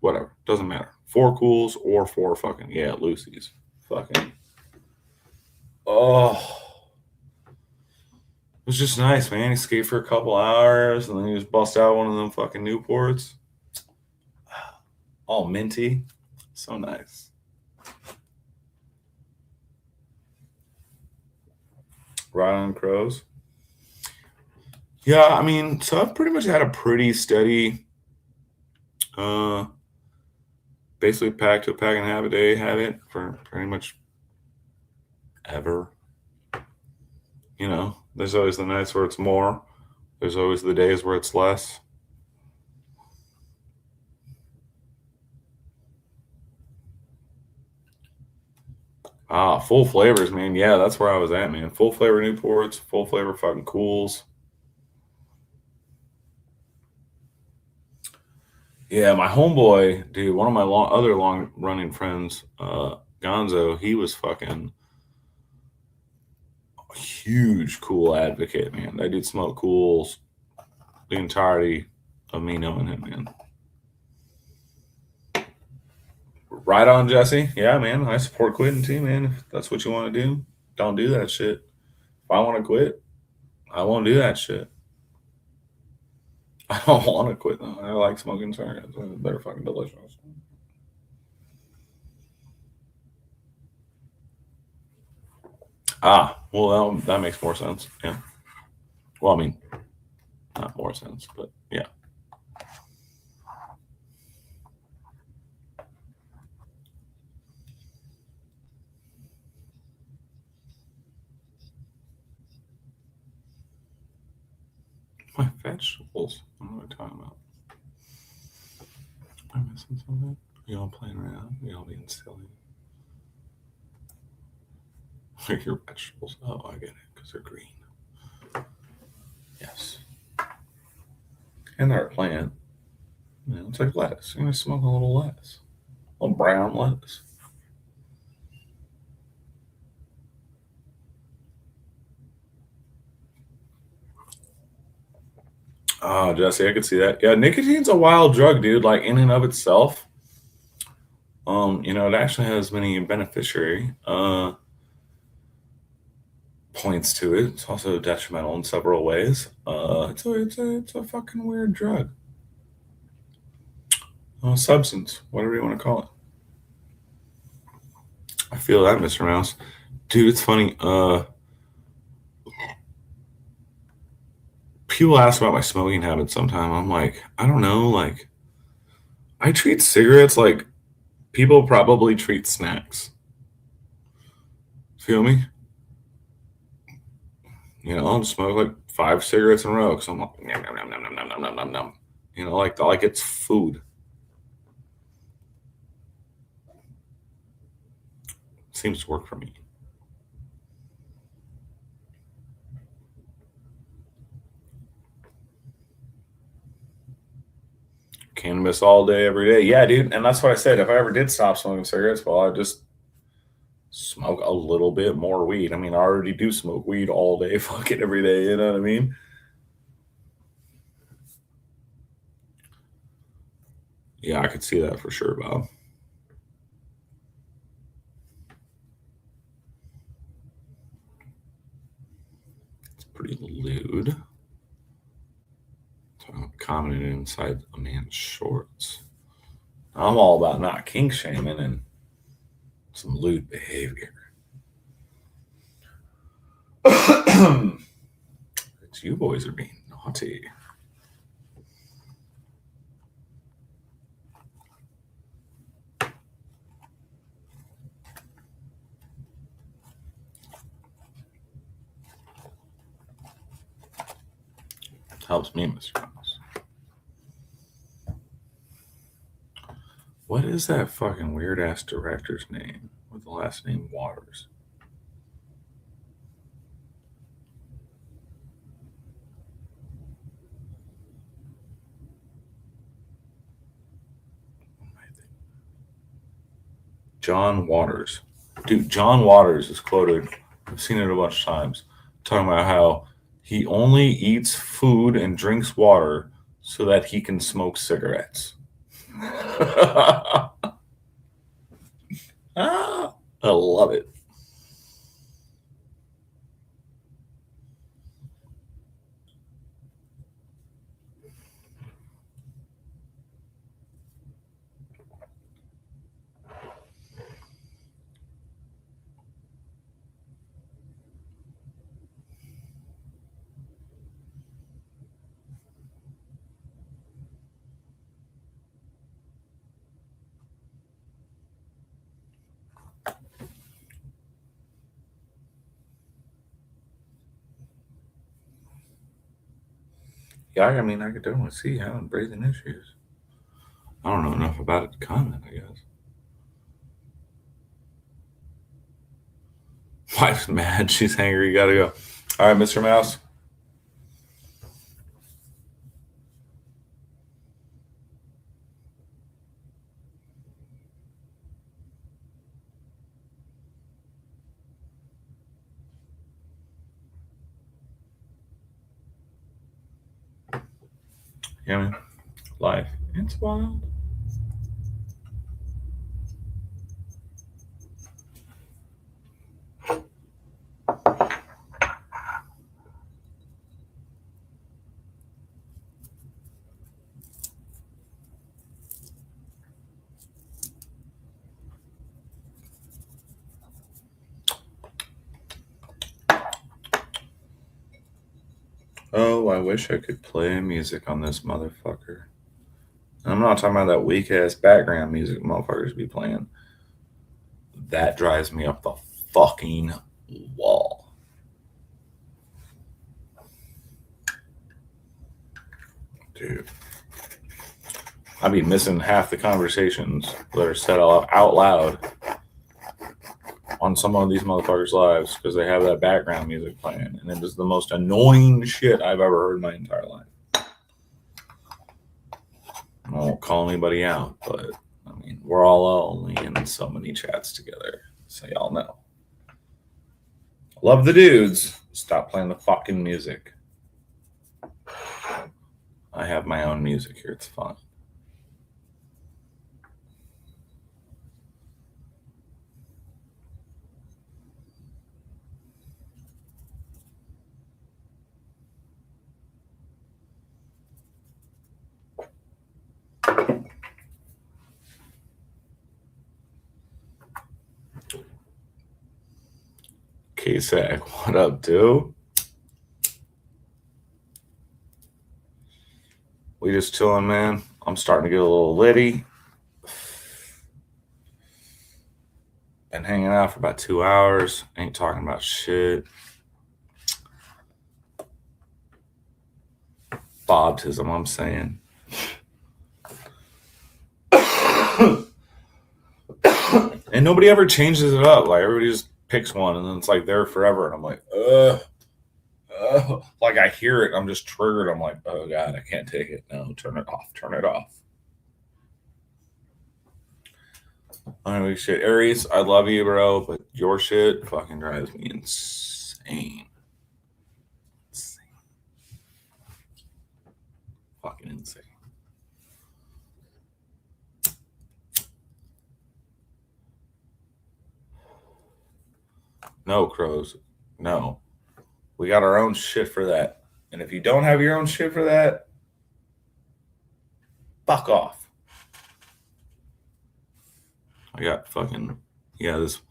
Whatever. Doesn't matter. 4 Cools or 4 fucking, Lucy's. Fucking. Oh. It was just nice, man. You skate for a couple hours and then you just bust out one of them fucking Newports. All minty. So nice. Right on, Crows. Yeah, I mean, so I've pretty much had a pretty steady, basically pack to a pack and a half a day habit for pretty much ever. There's always the nights where it's more. There's always the days where it's less. Full flavors, man. Yeah, that's where I was at, man. Full flavor Newports, full flavor fucking Cools. Yeah, my homeboy, dude, one of my other long running friends, Gonzo, he was fucking a huge Cool advocate, man. That dude smoked Cools the entirety of me knowing him, man. Right on, Jesse. Yeah, man. I support quitting too, man. If that's what you want to do, don't do that shit. If I want to quit, I won't do that shit. I don't want to quit though. I like smoking cigarettes. They're fucking delicious. Well, that makes more sense. Yeah. Well, I mean, not more sense, but yeah. My vegetables. What am I talking about? Am I missing something? You all playing around? You all being silly? Like your vegetables. Oh, I get it, because they're green. Yes. And they're a plant. It's like lettuce. You're going to smoke a little lettuce. A little brown lettuce. Oh, Jesse, I could see that. Yeah, nicotine's a wild drug, dude. Like in and of itself, it actually has many beneficiary points to it. It's also detrimental in several ways. It's a fucking weird drug. Substance, whatever you want to call it. I feel that, Mr. Mouse. Dude, it's funny. People ask about my smoking habits sometime. I'm like, I don't know. Like, I treat cigarettes like people probably treat snacks. Feel me? I'll just smoke like 5 cigarettes in a row because I'm like, nom, nom, nom, nom, nom, nom, nom, nom, nom, nom. Like it's food. Seems to work for me. Cannabis all day, every day. Yeah, dude. And that's what I said. If I ever did stop smoking cigarettes, well, I'd just smoke a little bit more weed. I mean, I already do smoke weed all day, fucking every day. You know what I mean? Yeah, I could see that for sure, Bob. It's pretty lewd. Commented inside a man's shorts. I'm all about not kink shaming and some lewd behavior. It's you boys are being naughty. Helps me, Mr. Mouse. What is that fucking weird ass director's name with the last name Waters? John Waters. Dude, John Waters is quoted, I've seen it a bunch of times, talking about how he only eats food and drinks water so that he can smoke cigarettes. I love it. Yeah, I mean, I could definitely see having breathing issues. I don't know enough about it to comment, I guess. Wife's mad. She's angry. You gotta go. All right, Mr. Mouse. Yeah, man. Life. It's wild. Oh, I wish I could play music on this motherfucker. I'm not talking about that weak ass background music motherfuckers be playing. That drives me up the fucking wall. Dude. I'd be missing half the conversations that are said out loud on some of these motherfuckers' lives because they have that background music playing. And it is the most annoying shit I've ever heard in my entire life. I won't call anybody out, but I mean, we're all only in so many chats together, so y'all know. Love the dudes. Stop playing the fucking music. I have my own music here. It's fun. K-Sack, what up, dude? We just chilling, man. I'm starting to get a little litty. Been hanging out for about 2 hours. Ain't talking about shit. Bobtism, I'm saying. And nobody ever changes it up. Like, everybody just picks one and then it's like there forever. And I'm like, like I hear it, I'm just triggered. I'm like, oh God, I can't take it. No, turn it off. Turn it off. Anyway, shit. Aries, I love you, bro, but your shit fucking drives me insane. Fucking insane. No, crows. No. We got our own shit for that. And if you don't have your own shit for that, fuck off. I got fucking, this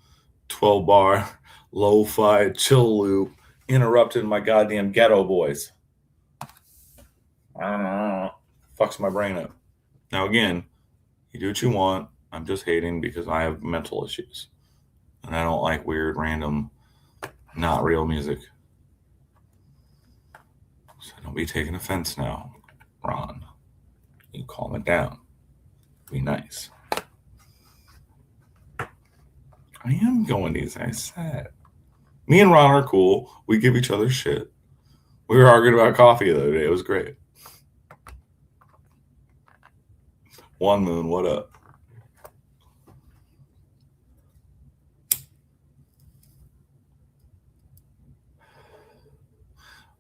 12 bar lo-fi chill loop interrupted my goddamn Ghetto Boys. I don't know. Fucks my brain up. Now, again, you do what you want. I'm just hating because I have mental issues. And I don't like weird, random, not real music. So don't be taking offense now, Ron. You calm it down. Be nice. I am going easy. I said. Me and Ron are cool. We give each other shit. We were arguing about coffee the other day. It was great. One Moon, what up?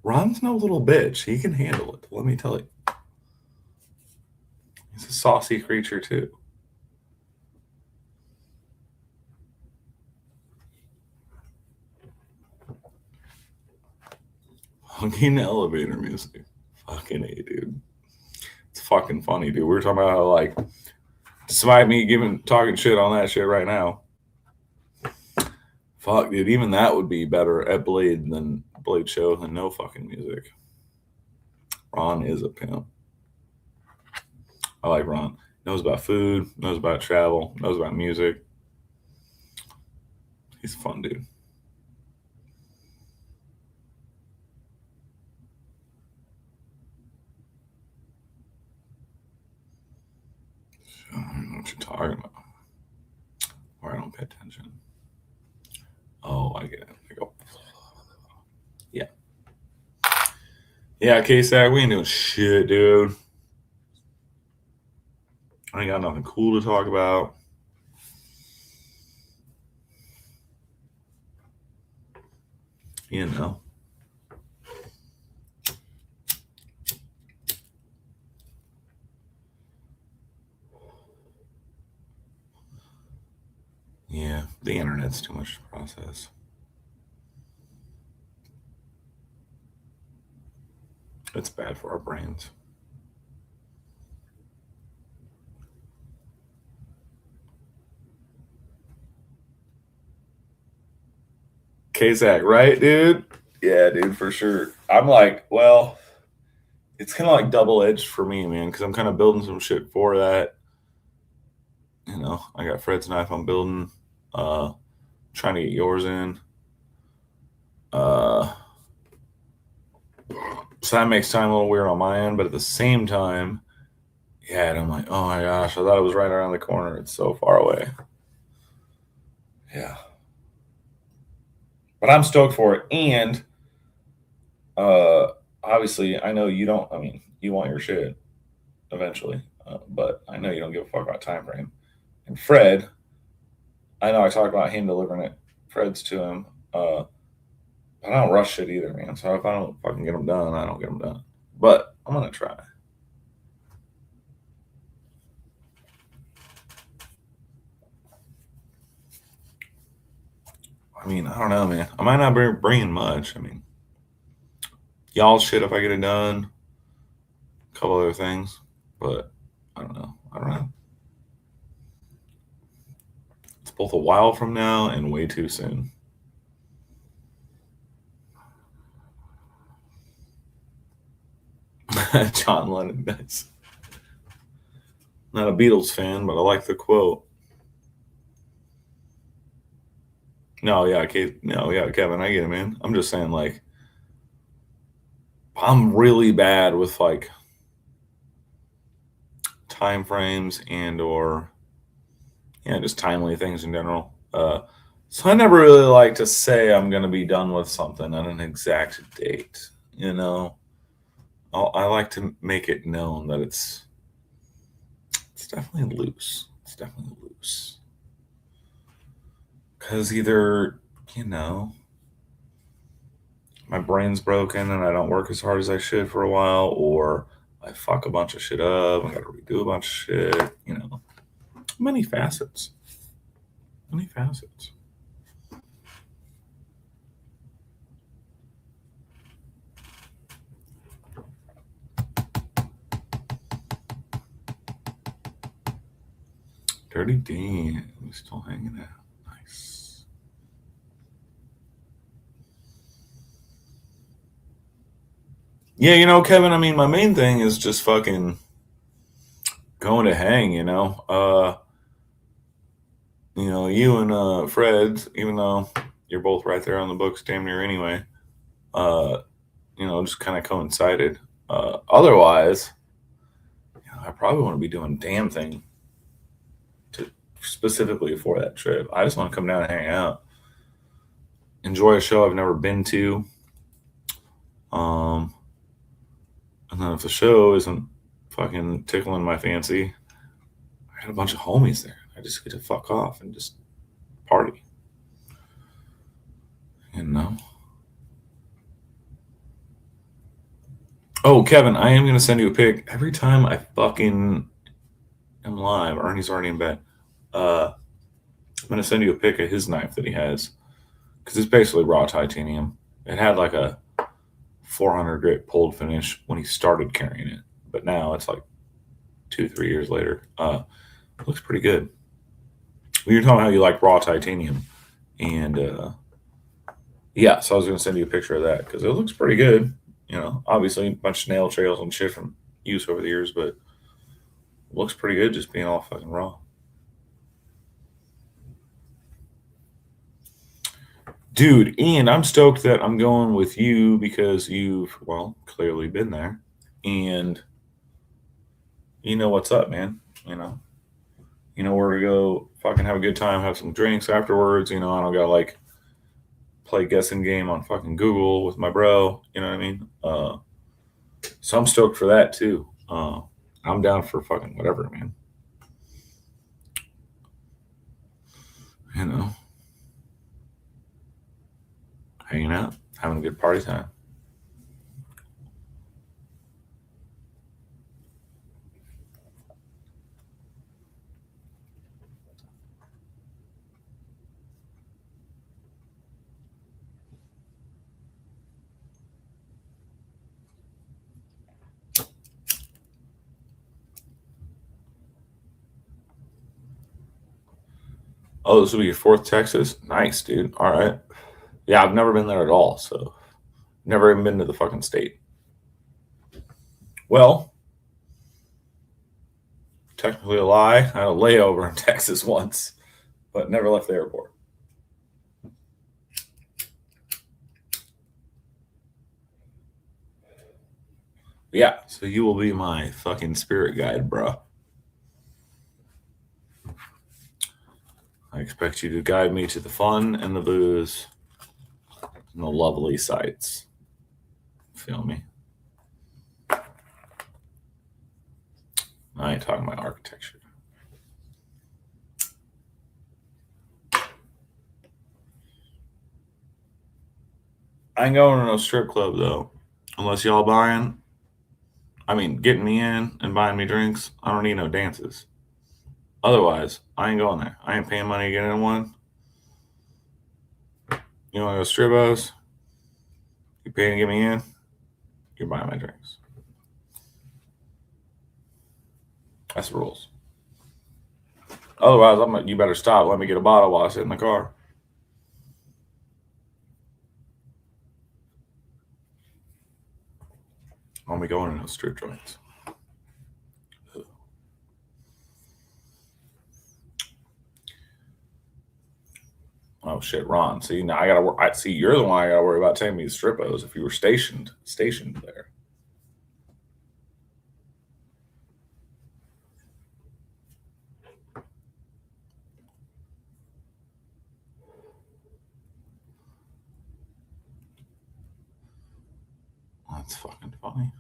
Ron's no little bitch. He can handle it. Let me tell you. He's a saucy creature, too. Fucking elevator music. Fucking A, dude. It's fucking funny, dude. We were talking about how, like, despite me talking shit on that shit right now, fuck, dude, even that would be better at Blade Show than no fucking music. Ron is a pimp. I like Ron. Knows about food, knows about travel, knows about music. He's a fun dude. I don't know what you're talking about. Or I don't pay attention. Oh, I get it. I go. Yeah. Yeah, K-Sack, we ain't doing shit, dude. I ain't got nothing cool to talk about. You know. Yeah, the internet's too much to process. It's bad for our brains. K-Sack, right, dude? Yeah, dude, for sure. I'm like, well, it's kind of like double-edged for me, man, because I'm kind of building some shit for that. You know, I got Fred's knife I'm building, trying to get yours in. So that makes time a little weird on my end, but at the same time, yeah, and I'm like, oh my gosh, I thought it was right around the corner. It's so far away. Yeah. But I'm stoked for it. And obviously, I know you don't, you want your shit eventually, but I know you don't give a fuck about time frame. And Fred, I know I talked about him delivering it. Fred's to him. I don't rush shit either, man. So if I don't fucking get them done, I don't get them done. But I'm gonna try. I don't know, man. I might not be bringing much. Y'all shit if I get it done. A couple other things, but I don't know. It's both a while from now and way too soon. John Lennon does. Not a Beatles fan, but I like the quote. No, yeah, Kevin, I get it, man. I'm just saying, like, I'm really bad with like time frames and or just timely things in general. So I never really like to say I'm going to be done with something at an exact date. You know, I like to make it known that it's definitely loose. It's definitely loose. Because either, you know, my brain's broken and I don't work as hard as I should for a while, or I fuck a bunch of shit up. I got to redo a bunch of shit. You know, many facets. Many facets. Dirty Dan, still hanging out. Nice. Yeah, you know, Kevin, I mean, my main thing is just fucking going to hang, you and Fred, even though you're both right there on the books damn near anyway, uh, just kind of coincided. Otherwise, I probably want to be doing damn thing to specifically for that trip. I just want to come down and hang out, enjoy a show I've never been to. Um, and then if the show isn't fucking tickling my fancy, I got a bunch of homies there. I just get to fuck off and just party. You know? Oh, Kevin, I am going to send you a pic. Every time I fucking am live, Ernie's already in bed. I'm going to send you a pic of his knife that he has. Because it's basically raw titanium. It had like a 400 grit pulled finish when he started carrying it. But now it's like 2-3 years later. It looks pretty good. Well, you're talking how you like raw titanium. And yeah, so I was going to send you a picture of that because it looks pretty good. Obviously a bunch of nail trails and shit from use over the years, but it looks pretty good just being all fucking raw. Dude, Ian, I'm stoked that I'm going with you because you've, well, clearly been there. And you know what's up, man. You know where to go fucking have a good time, have some drinks afterwards. I don't gotta like play guessing game on fucking Google with my bro. You know what I mean? So I'm stoked for that too. I'm down for fucking whatever, man. You know, hanging out, having a good party time. Oh, this will be your fourth Texas? Nice, dude. All right. Yeah, I've never been there at all, so never even been to the fucking state. Well, technically a lie. I had a layover in Texas once, but never left the airport. Yeah, so you will be my fucking spirit guide, bro. I expect you to guide me to the fun and the booze and the lovely sights. Feel me? I ain't talking about architecture. I ain't going to no strip club though, unless y'all getting me in and buying me drinks. I don't need no dances. Otherwise, I ain't going there. I ain't paying money to get in one. You want to go strip-os? You pay to get me in? You're buying my drinks. That's the rules. Otherwise, you better stop. Let me get a bottle while I sit in the car. I'll be going to no strip joints. Oh shit, Ron. See, now I gotta. I see you're the one I gotta worry about taking me to strippos if you were stationed there. That's fucking funny.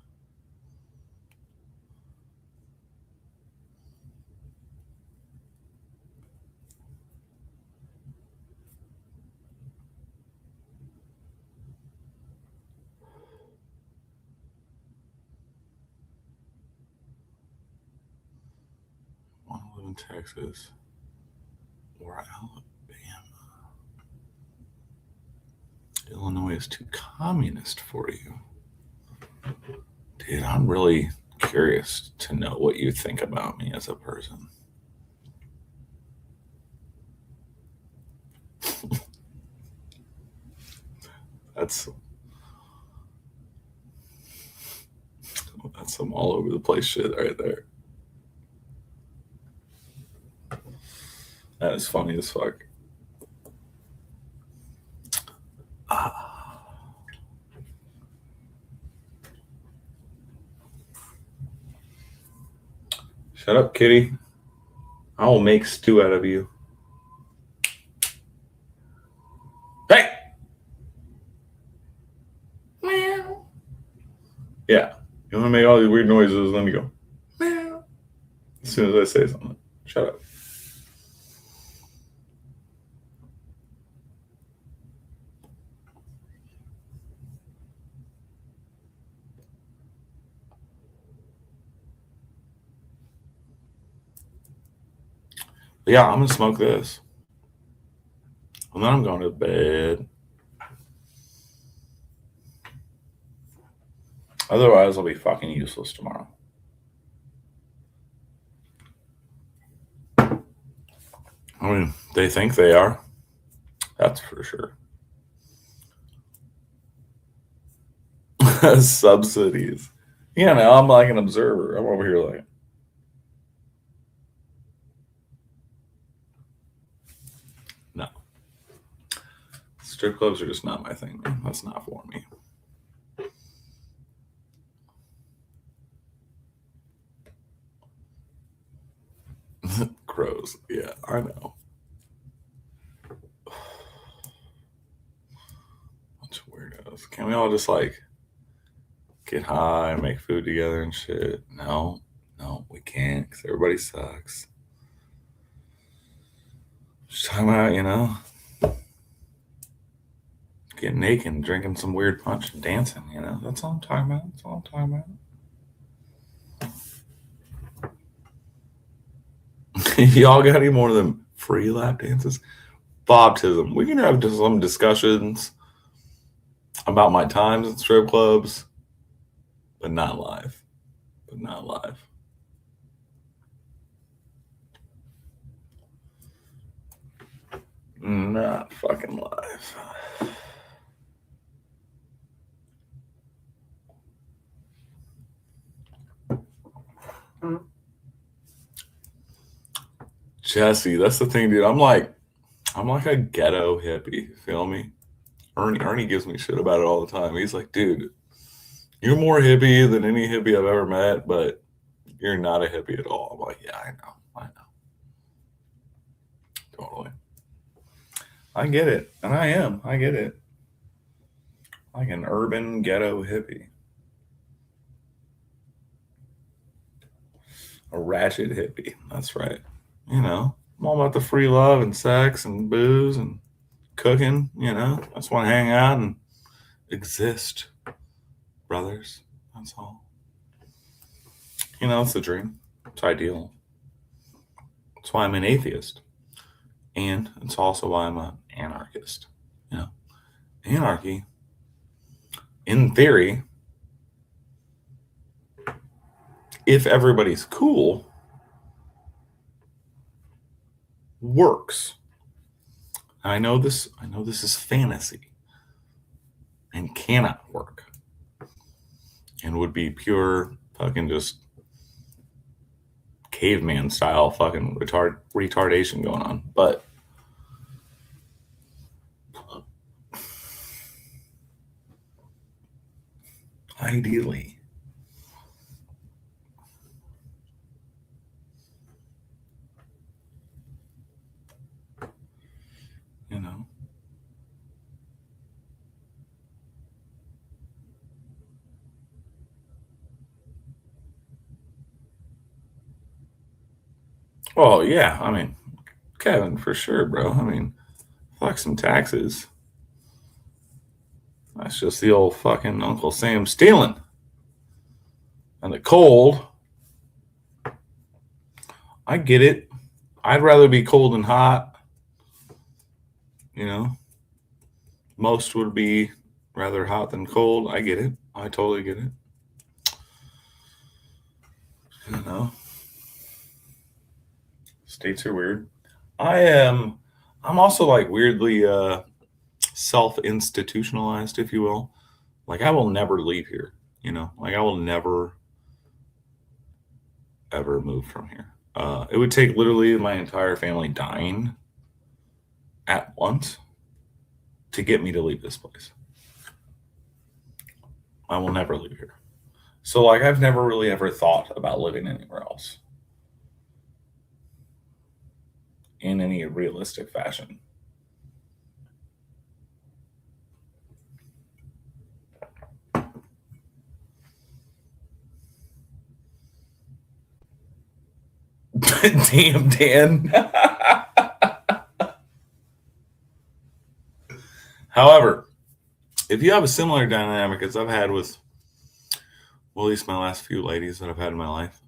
I want to live in Texas or Alabama. Illinois is too communist for you. Dude, I'm really curious to know what you think about me as a person. That's some all over the place shit right there. That is funny as fuck. Shut up, kitty. I will make stew out of you. Hey! Meow. Yeah. You want to make all these weird noises? Let me go. Meow. As soon as I say something. Shut up. Yeah, I'm going to smoke this. And then I'm going to bed. Otherwise, I'll be fucking useless tomorrow. I mean, they think they are. That's for sure. Subsidies. Yeah, now I'm like an observer. I'm over here like. No. Strip clubs are just not my thing, man. That's not for me. Crows. Yeah, I know. Bunch of weirdos. Can we all just like get high and make food together and shit? No, we can't because everybody sucks. Just talking about, getting naked and drinking some weird punch and dancing, That's all I'm talking about. That's all I'm talking about. Y'all got any more of them free lap dances? Bobtism. We can have some discussions about my times at strip clubs, but not live. Not fucking live. Jesse, that's the thing, dude. I'm like a ghetto hippie. Feel me? Ernie gives me shit about it all the time. He's like, dude, you're more hippie than any hippie I've ever met, but you're not a hippie at all. I'm like, yeah, I know. Totally. I get it. And I am. I get it. Like an urban ghetto hippie. A ratchet hippie. That's right. I'm all about the free love and sex and booze and cooking, I just want to hang out and exist, brothers. That's all. It's the dream. It's ideal. That's why I'm an atheist. And it's also why I'm an anarchist. Anarchy, in theory, if everybody's cool, works. I know this is fantasy and cannot work. and would be pure fucking just caveman style fucking retardation going on. But ideally, you know. Oh yeah, I mean, Kevin, for sure, bro. I mean, fuck some taxes. That's just the old fucking Uncle Sam stealing. And the cold, I get it. I'd rather be cold than hot. You know, most would be rather hot than cold. I get it. I totally get it. You know, states are weird. I am. I'm also like weirdly self-institutionalized, if you will. Like I will never leave here. You know, like I will never ever move from here. It would take literally my entire family dying at once to get me to leave this place. I will never leave here. So like I've never really ever thought about living anywhere else in any realistic fashion. Damn, Dan. However, if you have a similar dynamic as I've had with, well, at least my last few ladies that I've had in my life,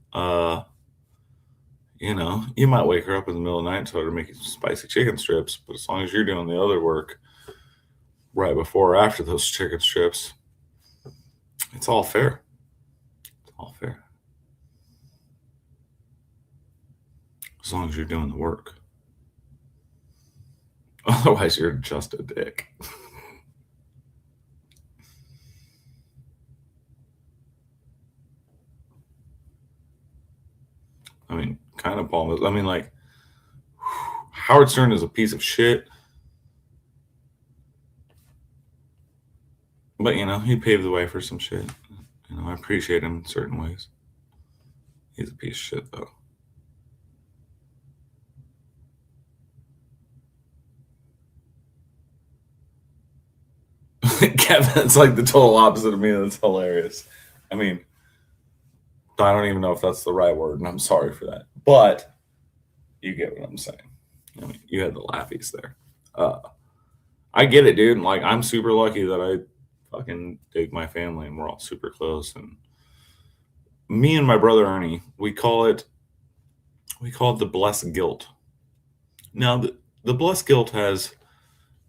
you know, you might wake her up in the middle of the night and tell her to make you some spicy chicken strips, but as long as you're doing the other work right before or after those chicken strips, it's all fair. It's all fair. As long as you're doing the work. Otherwise, you're just a dick. I mean, kind of Paul. I mean, like, Howard Stern is a piece of shit, but you know, he paved the way for some shit. You know, I appreciate him in certain ways. He's a piece of shit, though. Kevin's like the total opposite of me. That's hilarious. I mean, I don't even know if that's the right word, and I'm sorry for that. But you get what I'm saying. I mean, you had the laughies there. I get it, dude. Like, I'm super lucky that I fucking dig my family, and we're all super close. And me and my brother Ernie, we call it the blessed guilt. Now, the blessed guilt has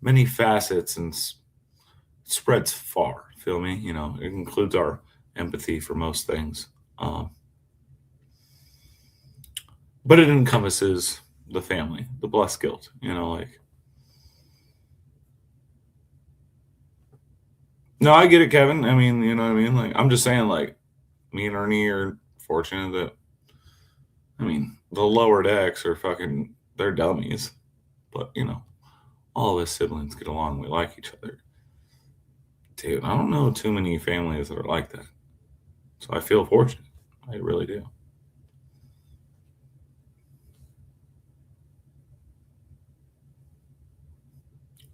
many facets and spreads far. Feel me? You know, it includes our empathy for most things. Um, but it encompasses the family, the blessed guilt. You know, like, no, I get it, Kevin. I mean, you know what I mean? Like, I'm just saying, like, me and Ernie are fortunate that, I mean, the lower decks are fucking, they're dummies. But, you know, all of us siblings get along. We like each other. Dude, I don't know too many families that are like that. So I feel fortunate. I really do.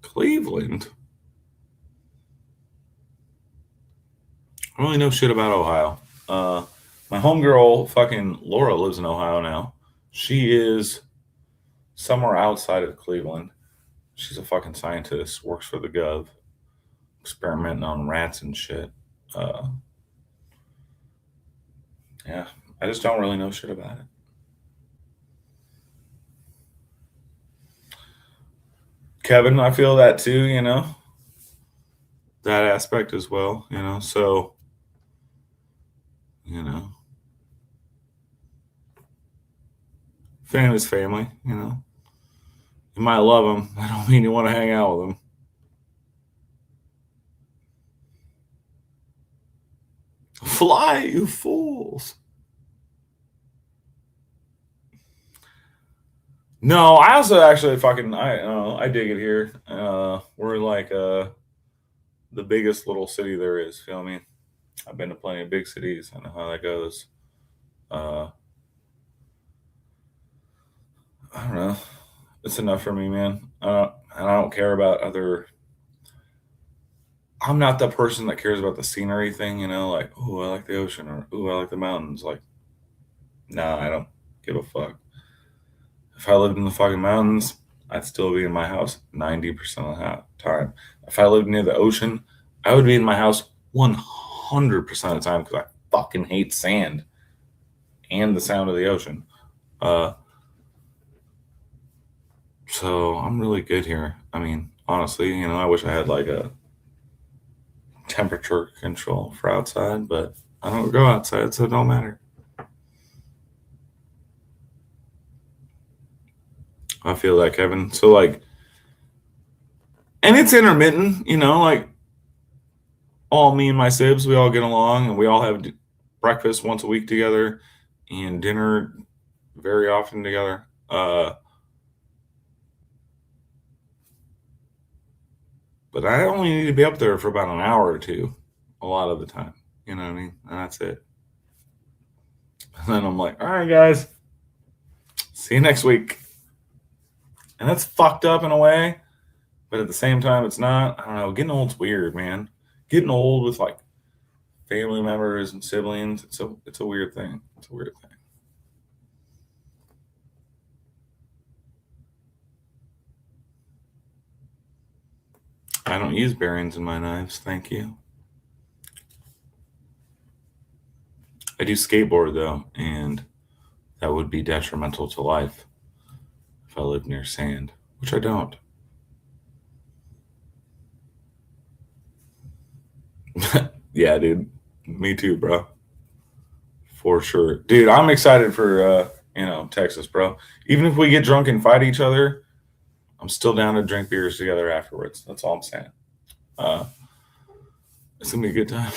Cleveland. I don't really know shit about Ohio. My homegirl, fucking Laura, lives in Ohio now. She is somewhere outside of Cleveland. She's a fucking scientist, works for the Gov, experimenting on rats and shit. Uh, yeah, I just don't really know shit about it. Kevin, I feel that too, you know, that aspect as well, you know. So, you know, family's family, you know. You might love them. I don't mean you want to hang out with them. Fly, you fools. No, I also actually fucking I dig it here. We're like the biggest little city there is. Feel me? I've been to plenty of big cities. I know how that goes. Uh, I don't know. It's enough for me, man. I don't care about other. I'm not the person that cares about the scenery thing. Like, oh, I like the ocean, or oh, I like the mountains. Like, nah, I don't give a fuck. If I lived in the fucking mountains, I'd still be in my house 90% of the time. If I lived near the ocean, I would be in my house 100% of the time because I fucking hate sand and the sound of the ocean. Uh, so I'm really good here. I mean, honestly, I wish I had like a temperature control for outside, but I don't go outside, so it don't matter. I feel that, Kevin. So like, and it's intermittent, like all me and my sibs, we all get along and we all have breakfast once a week together and dinner very often together. But I only need to be up there for about an hour or two a lot of the time. You know what I mean? And that's it. And then I'm like, all right, guys, see you next week. And that's fucked up in a way, but at the same time, it's not. I don't know. Getting old's weird, man. Getting old with like family members and siblings, it's a weird thing. It's a weird thing. I don't use bearings in my knives, thank you. I do skateboard though, and that would be detrimental to life if I lived near sand, which I don't. Yeah, dude. Me too, bro. For sure. Dude, I'm excited for Texas, bro. Even if we get drunk and fight each other, I'm still down to drink beers together afterwards. That's all I'm saying. Uh, it's gonna be a good time.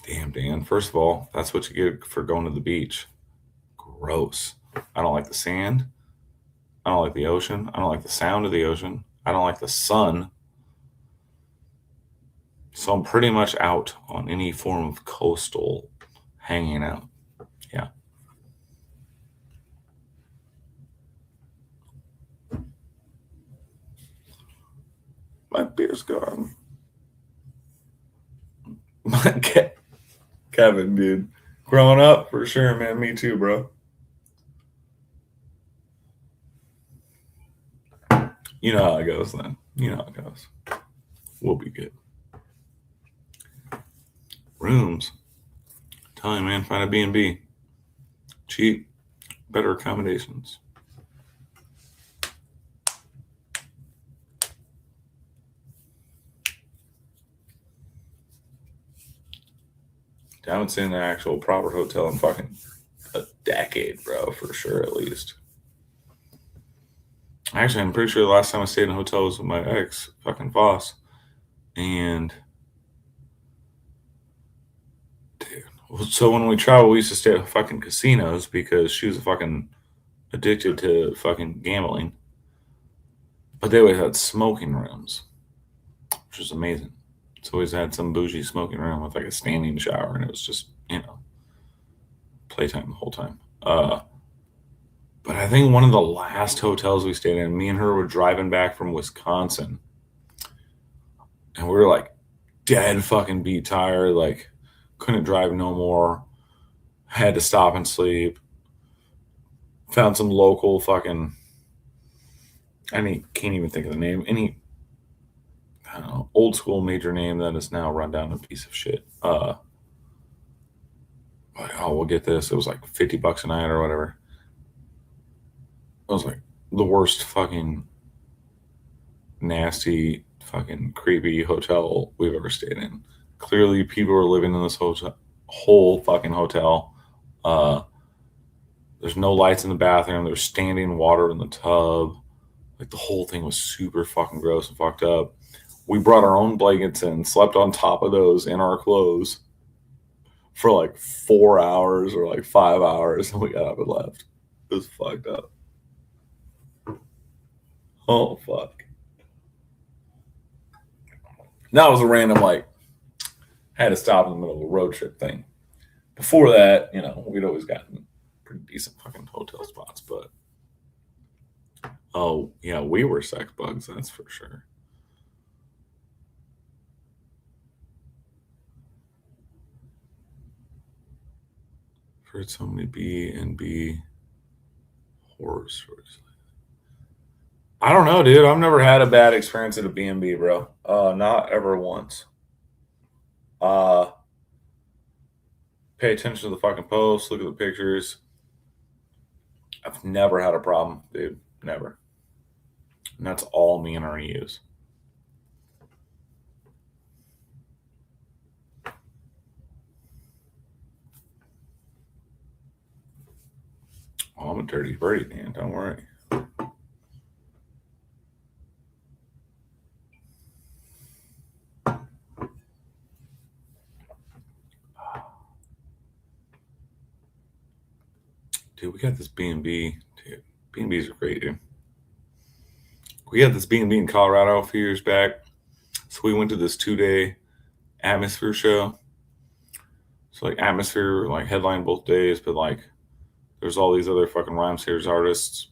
Damn, Dan. First of all, that's what you get for going to the beach. Gross. I don't like the sand. I don't like the ocean. I don't like the sound of the ocean. I don't like the sun. So I'm pretty much out on any form of coastal hanging out. Yeah. My beer's gone. Kevin, dude. Growing up, for sure, man. Me too, bro. You know how it goes then. You know how it goes. We'll be good. Rooms. Tell you, man, find a B&B. Cheap, better accommodations. I haven't seen an actual proper hotel in fucking a decade, bro, for sure, at least. Actually, I'm pretty sure the last time I stayed in a hotel was with my ex, fucking Voss. And, dude, so when we travel, we used to stay at fucking casinos because she was fucking addicted to fucking gambling. But they always had smoking rooms, which was amazing. It's always had some bougie smoking room with like a standing shower, and it was just, playtime the whole time. But I think one of the last hotels we stayed in, me and her were driving back from Wisconsin, and we were like dead fucking beat tired, like couldn't drive no more, had to stop and sleep. Found some local fucking, can't even think of the name, I don't know, old school major name that is now run down a piece of shit. Like, oh, we'll get this. It was like $50 a night or whatever. It was like the worst fucking nasty, fucking creepy hotel we've ever stayed in. Clearly, people were living in this whole fucking hotel. Uh, There's no lights in the bathroom. There's standing water in the tub. Like the whole thing was super fucking gross and fucked up. We brought our own blankets in, slept on top of those in our clothes for like 4 hours or like 5 hours, and we got up and left. It was fucked up. Oh fuck. That was a random like had to stop in the middle of a road trip thing. Before that, we'd always gotten pretty decent fucking hotel spots, but oh yeah, we were sex bugs, that's for sure. I've heard so many B and B horror stories. I don't know, dude. I've never had a bad experience at a B&B, bro. Not ever once. Uh, Pay attention to the fucking posts. Look at the pictures. I've never had a problem, dude. Never. And that's all me and Ernie use. Oh, I'm a dirty birdie, man. Don't worry. Dude, we got this B&B. Dude, B&Bs are great, dude. We got this B&B in Colorado a few years back. So we went to this 2-day Atmosphere show. So like Atmosphere, like headline both days, but like there's all these other fucking Rhyme Series artists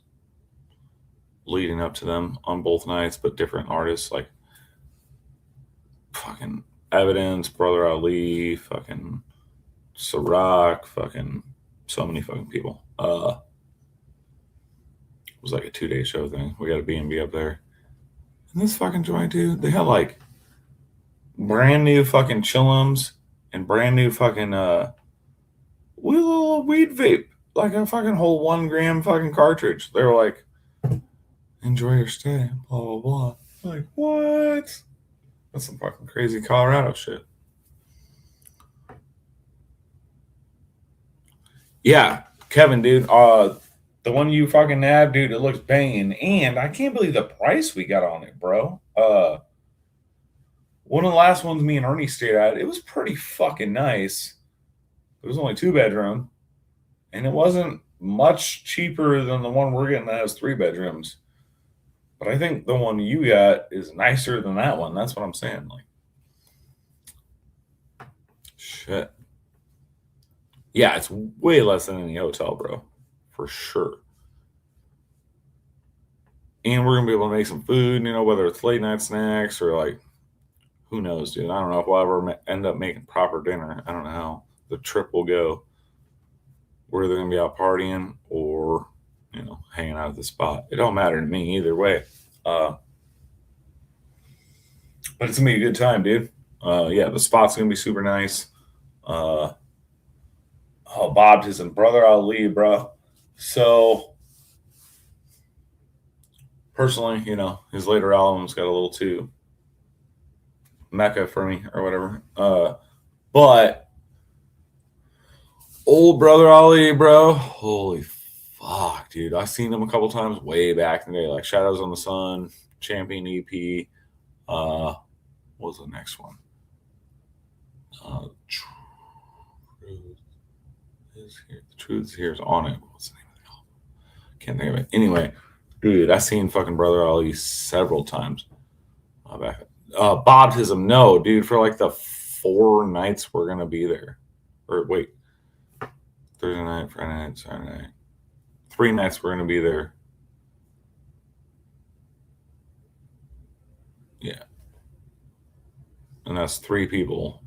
leading up to them on both nights, but different artists like fucking Evidence, Brother Ali, fucking Ciroc, fucking so many fucking people. It was like a 2-day show thing. We got a B&B up there. And this fucking joint, dude, they had like brand new fucking chillums and brand new fucking little weed vape. Like a fucking whole 1 gram fucking cartridge. They were like, enjoy your stay, blah blah blah. Like, what? That's some fucking crazy Colorado shit. Yeah, Kevin, dude. The one you fucking nabbed, dude, it looks banging. And I can't believe the price we got on it, bro. One of the last ones me and Ernie stayed at, it was pretty fucking nice. It was only 2-bedroom. And it wasn't much cheaper than the one we're getting that has 3 bedrooms. But I think the one you got is nicer than that one. That's what I'm saying. Like, shit. Yeah, it's way less than any hotel, bro. For sure. And we're gonna be able to make some food, whether it's late night snacks or like, who knows, dude. I don't know if we'll ever end up making proper dinner. I don't know how the trip will go. We're either gonna be out partying or, hanging out at the spot. It don't matter to me either way. But it's gonna be a good time, dude. Yeah, the spot's gonna be super nice. Oh, Bob is and Brother Ali, bro. So personally, his later albums got a little too mecca for me or whatever. But old Brother Ali, bro, holy fuck, dude. I've seen him a couple times way back in the day, like Shadows on the Sun, Champion EP. What was the next one? Truth is here. The Truth is here is on it. What's the name of the album? Can't think of it. Anyway, dude, I've seen fucking Brother Ali several times. Bobtism, no, dude, for like the 4 nights we're gonna be there. Or wait, Thursday night, Friday night, Saturday night. 3 nights we're gonna be there. Yeah. And that's 3 people.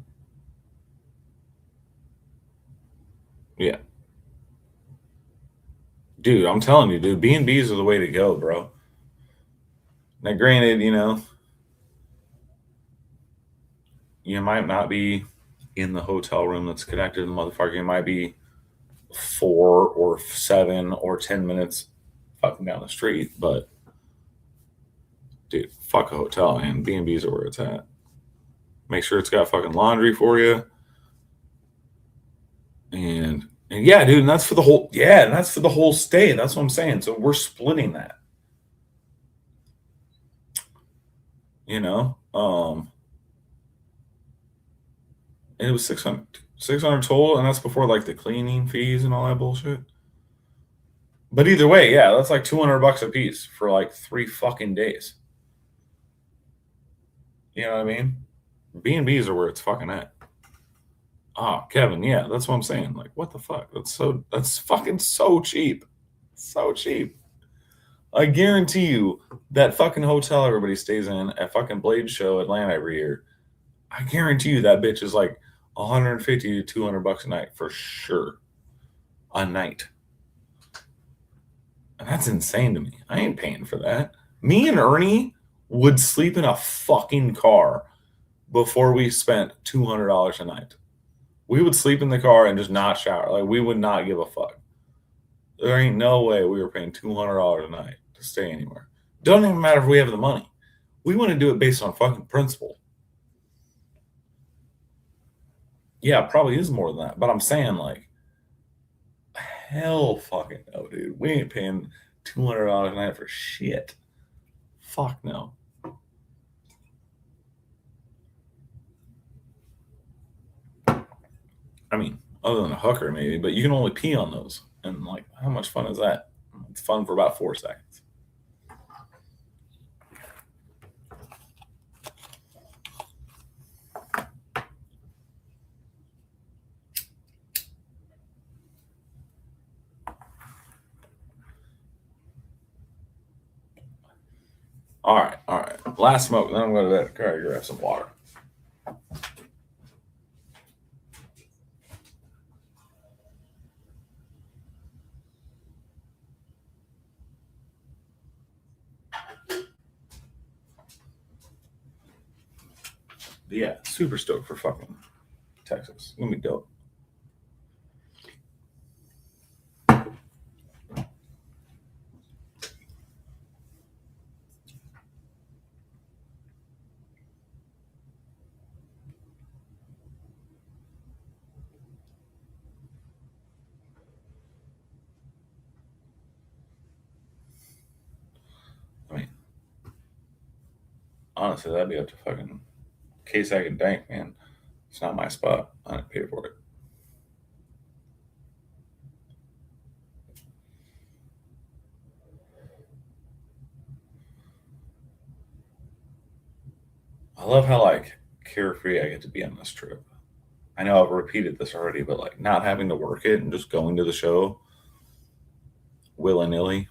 Yeah. Dude, I'm telling you, dude, B&Bs are the way to go, bro. Now, granted, you might not be in the hotel room that's connected to the motherfucker. You might be 4 or 7 or 10 minutes fucking down the street, but dude, fuck a hotel, man. B&Bs are where it's at. Make sure it's got fucking laundry for you. And And yeah, dude, and that's for the whole and that's for the whole stay. That's what I'm saying. So we're splitting that. You know? And it was 600 total, and that's before like the cleaning fees and all that bullshit. But either way, yeah, that's like $200 a piece for like 3 fucking days. You know what I mean? B&Bs are where it's fucking at. Ah, Kevin, yeah, that's what I'm saying. Like, what the fuck? That's fucking so cheap. So cheap. I guarantee you that fucking hotel everybody stays in at fucking Blade Show Atlanta every year. I guarantee you that bitch is like 150 to $200 a night for sure. A night. And that's insane to me. I ain't paying for that. Me and Ernie would sleep in a fucking car before we spent $200 a night. We would sleep in the car and just not shower. Like, we would not give a fuck. There ain't no way we were paying $200 a night to stay anywhere. Doesn't even matter if we have the money. We want to do it based on fucking principle. Yeah, it probably is more than that. But I'm saying, like, hell fucking no, dude. We ain't paying $200 a night for shit. Fuck no. I mean, other than a hooker, maybe, but you can only pee on those. And, like, how much fun is that? It's fun for about 4 seconds. All right, all right. Last smoke, then I'm going to bed. Gotta grab some water. But yeah, super stoked for fucking Texas. Gonna be dope. I mean, honestly, that'd be up to fucking K-Sack and Dank, man. It's not my spot. I didn't pay for it. I love how like carefree I get to be on this trip. I know I've repeated this already, but like not having to work it and just going to the show willy nilly.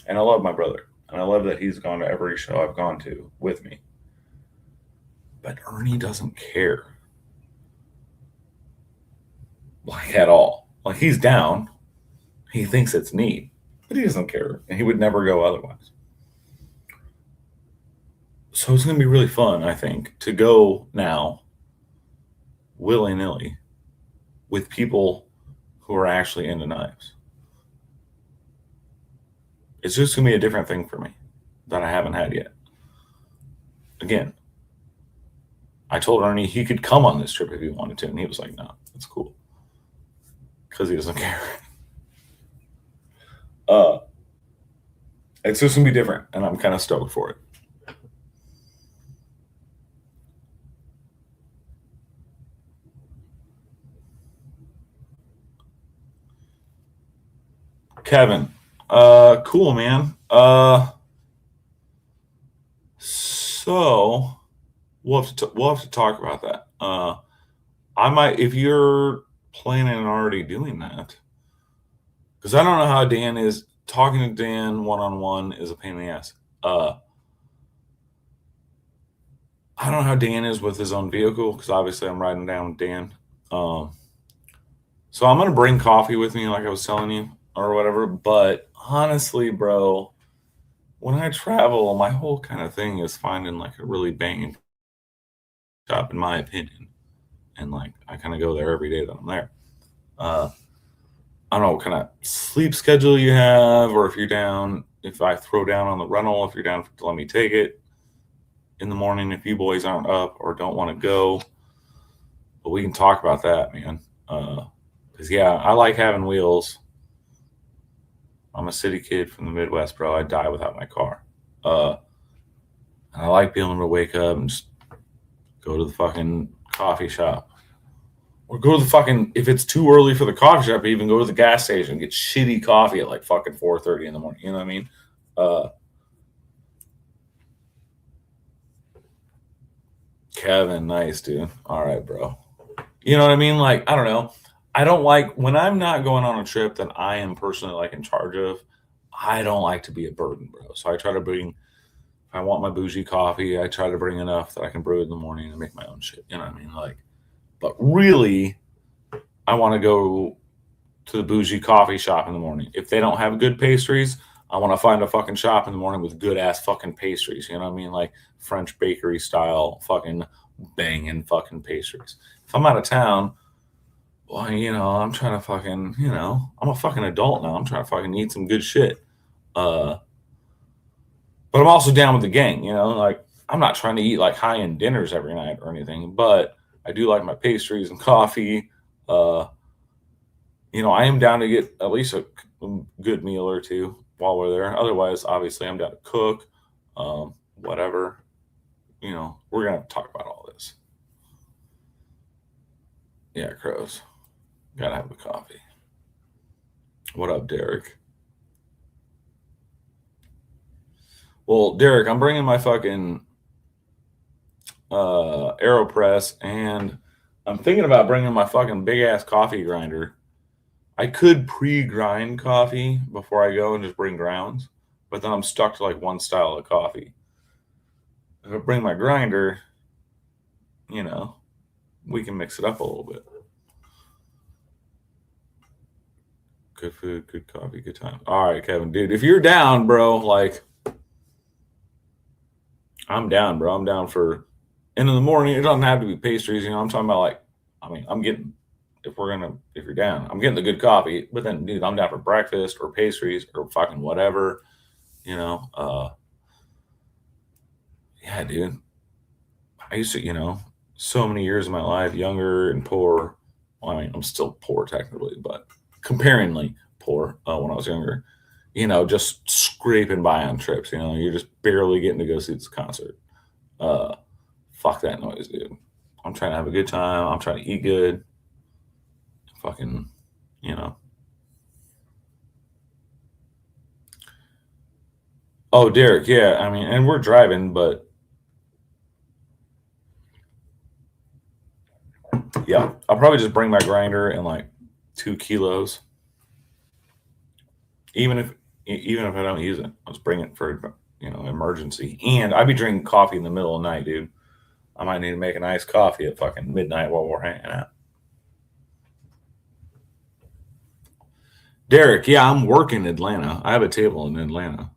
And I love my brother, and I love that he's gone to every show I've gone to with me. But Ernie doesn't care, like at all. Like he's down. He thinks it's neat, but he doesn't care, and he would never go otherwise. So it's going to be really fun, I think, to go now willy nilly with people who are actually into knives. It's just going to be a different thing for me that I haven't had yet. Again, I told Ernie he could come on this trip if he wanted to, and he was like, no, it's cool. Because he doesn't care. Uh, it's just going to be different, and I'm kind of stoked for it. Kevin, cool, man. So we'll have to talk about that. I might if you're planning on already doing that, because I don't know how Dan is. Talking to Dan one on one is a pain in the ass. I don't know how Dan is with his own vehicle because obviously I'm riding down with Dan. So I'm gonna bring coffee with me, like I was telling you, or whatever. But honestly, bro, when I travel, my whole kind of thing is finding like a really banging shop, in my opinion, and like I kind of go there every day that I'm there. Uh, I don't know what kind of sleep schedule you have, or if you're down. If I throw down on the rental, if you're down to let me take it in the morning, if you boys aren't up or don't want to go, but we can talk about that, man. Because, yeah, I like having wheels. I'm a city kid from the Midwest, bro. I'd die without my car. And I like being able to wake up and just go to the fucking coffee shop. Or go to the fucking, if it's too early for the coffee shop, even go to the gas station and get shitty coffee at like fucking 4:30 in the morning. You know what I mean? Uh, Kevin, nice, dude. All right, bro. You know what I mean? Like, I don't know. I don't like when I'm not going on a trip that I am personally like in charge of. I don't like to be a burden, bro. So I try to bring, if I want my bougie coffee, I try to bring enough that I can brew it in the morning and make my own shit. You know what I mean? Like, but really, I want to go to the bougie coffee shop in the morning. If they don't have good pastries, I want to find a fucking shop in the morning with good ass fucking pastries. You know what I mean? Like French bakery style fucking banging fucking pastries. If I'm out of town, well, I'm trying to fucking, I'm a fucking adult now. I'm trying to fucking eat some good shit. Uh, but I'm also down with the gang, like I'm not trying to eat like high end dinners every night or anything, but I do like my pastries and coffee. Uh, I am down to get at least a good meal or two while we're there. Otherwise, obviously, I'm down to cook, whatever. We're gonna talk about all this. Yeah, crows. Gotta have the coffee. What up, Derek? Well, Derek, I'm bringing my fucking AeroPress, and I'm thinking about bringing my fucking big ass coffee grinder. I could pre-grind coffee before I go and just bring grounds, but then I'm stuck to like one style of coffee. If I bring my grinder, you know, we can mix it up a little bit. Good food, good coffee, good time. All right, Kevin, dude, if you're down, bro, like I'm down, bro. I'm down for and in the morning. It doesn't have to be pastries, I'm talking about like, I'm getting if you're down, I'm getting the good coffee. But then, dude, I'm down for breakfast or pastries or fucking whatever, you know. Yeah, dude. I used to, so many years of my life, younger and poor. Well, I'm still poor technically, but comparingly poor when I was younger. Just scraping by on trips. You're just barely getting to go see this concert. Uh, Fuck that noise, dude. I'm trying to have a good time. I'm trying to eat good. Fucking, you know. Oh, Derek, yeah. And we're driving, but yeah, I'll probably just bring my grinder and like 2 kilos. Even if I don't use it, I'll just bring it for emergency. And I'd be drinking coffee in the middle of the night, dude. I might need to make a nice coffee at fucking midnight while we're hanging out. Derek, yeah, I'm working Atlanta. I have a table in Atlanta.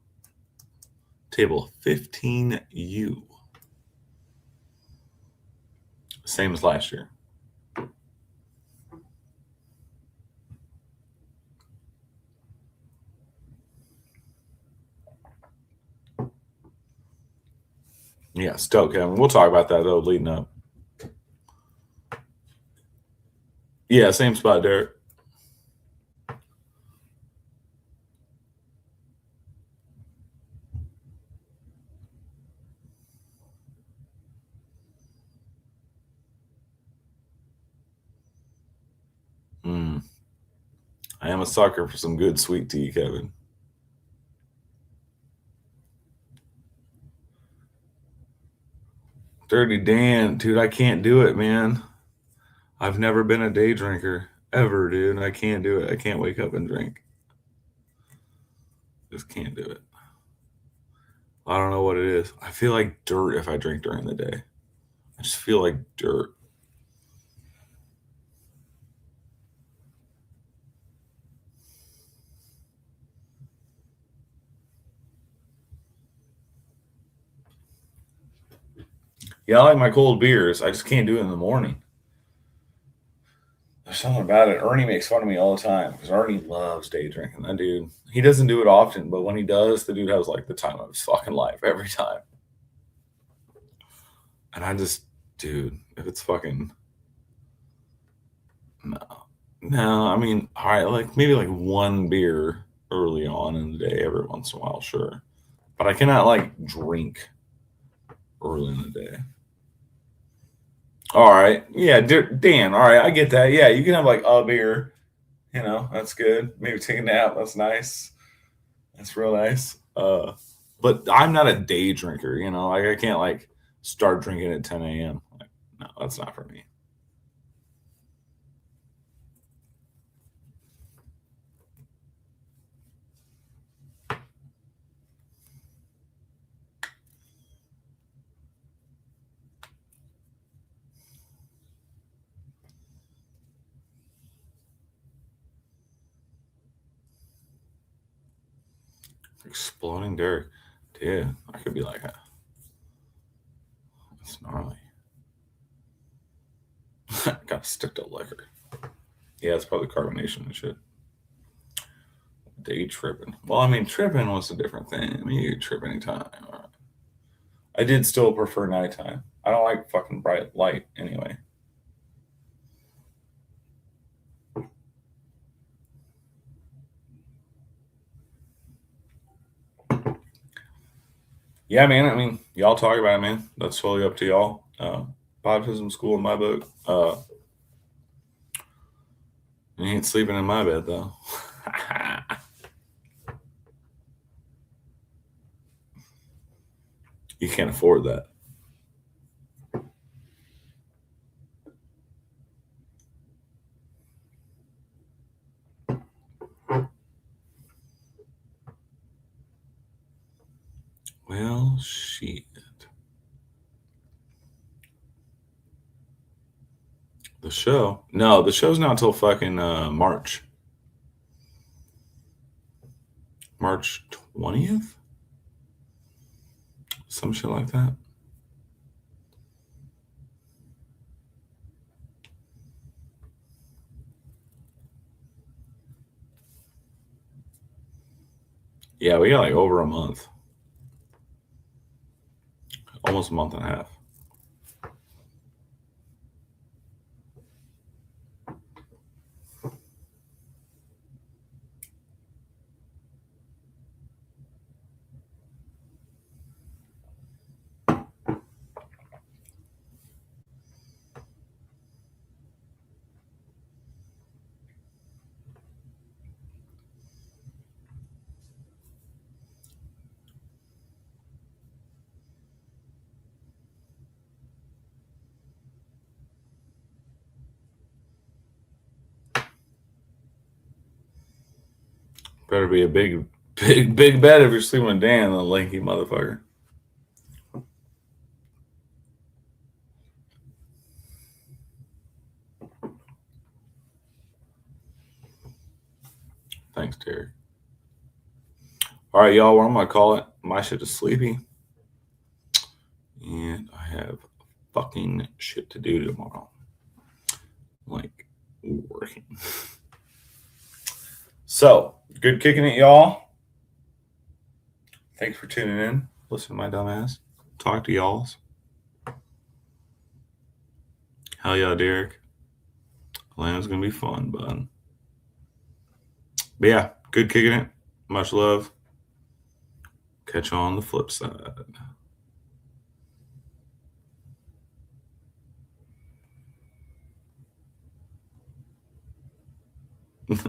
Table 15U. Same as last year. Yeah, stoked, Kevin. We'll talk about that though leading up. Yeah, same spot, Derek. Mm. I am a sucker for some good sweet tea, Kevin. Dirty Dan, dude, I can't do it, man. I've never been a day drinker ever, dude. I can't do it. I can't wake up and drink. Just can't do it. I don't know what it is. I feel like dirt if I drink during the day. I just feel like dirt. Yeah, I like my cold beers. I just can't do it in the morning. There's something about it. Ernie makes fun of me all the time because Ernie loves day drinking. That dude, he doesn't do it often, but when he does, the dude has like the time of his fucking life every time. And I just, dude, if it's fucking, no. No, I mean, all right, like maybe like one beer early on in the day every once in a while, sure. But I cannot like drink early in the day. All right. Yeah, Dan. All right, I get that. Yeah, you can have like a beer. That's good. Maybe take a nap. That's nice. That's real nice. But I'm not a day drinker. Like I can't like start drinking at 10 a.m. Like, no, that's not for me. Exploding Derek. Dude, I could be like, that's gnarly. Gotta stick to liquor. Yeah, it's probably carbonation and shit. Day tripping. Well, I mean, tripping was a different thing. I mean, you could trip anytime. All right. I did still prefer nighttime. I don't like fucking bright light anyway. Yeah, man. I mean, y'all talk about it, man. That's totally up to y'all. Baptism school in my book. You ain't sleeping in my bed though. You can't afford that. Well, shit. The show? No, the show's not until fucking March. March 20th? Some shit like that. Yeah, we got like over a month. Almost a month and a half. Better be a big bed if you're sleeping with Dan, the lanky motherfucker. Thanks, Terry. All right, y'all. What I'm gonna call it? My shit is sleepy, and I have fucking shit to do tomorrow. Like working. So good kicking it, y'all. Thanks for tuning in. Listen to my dumbass. Talk to y'alls. Hell yeah, Derek. Atlanta's gonna be fun, bud. But yeah, good kicking it. Much love. Catch you on the flip side.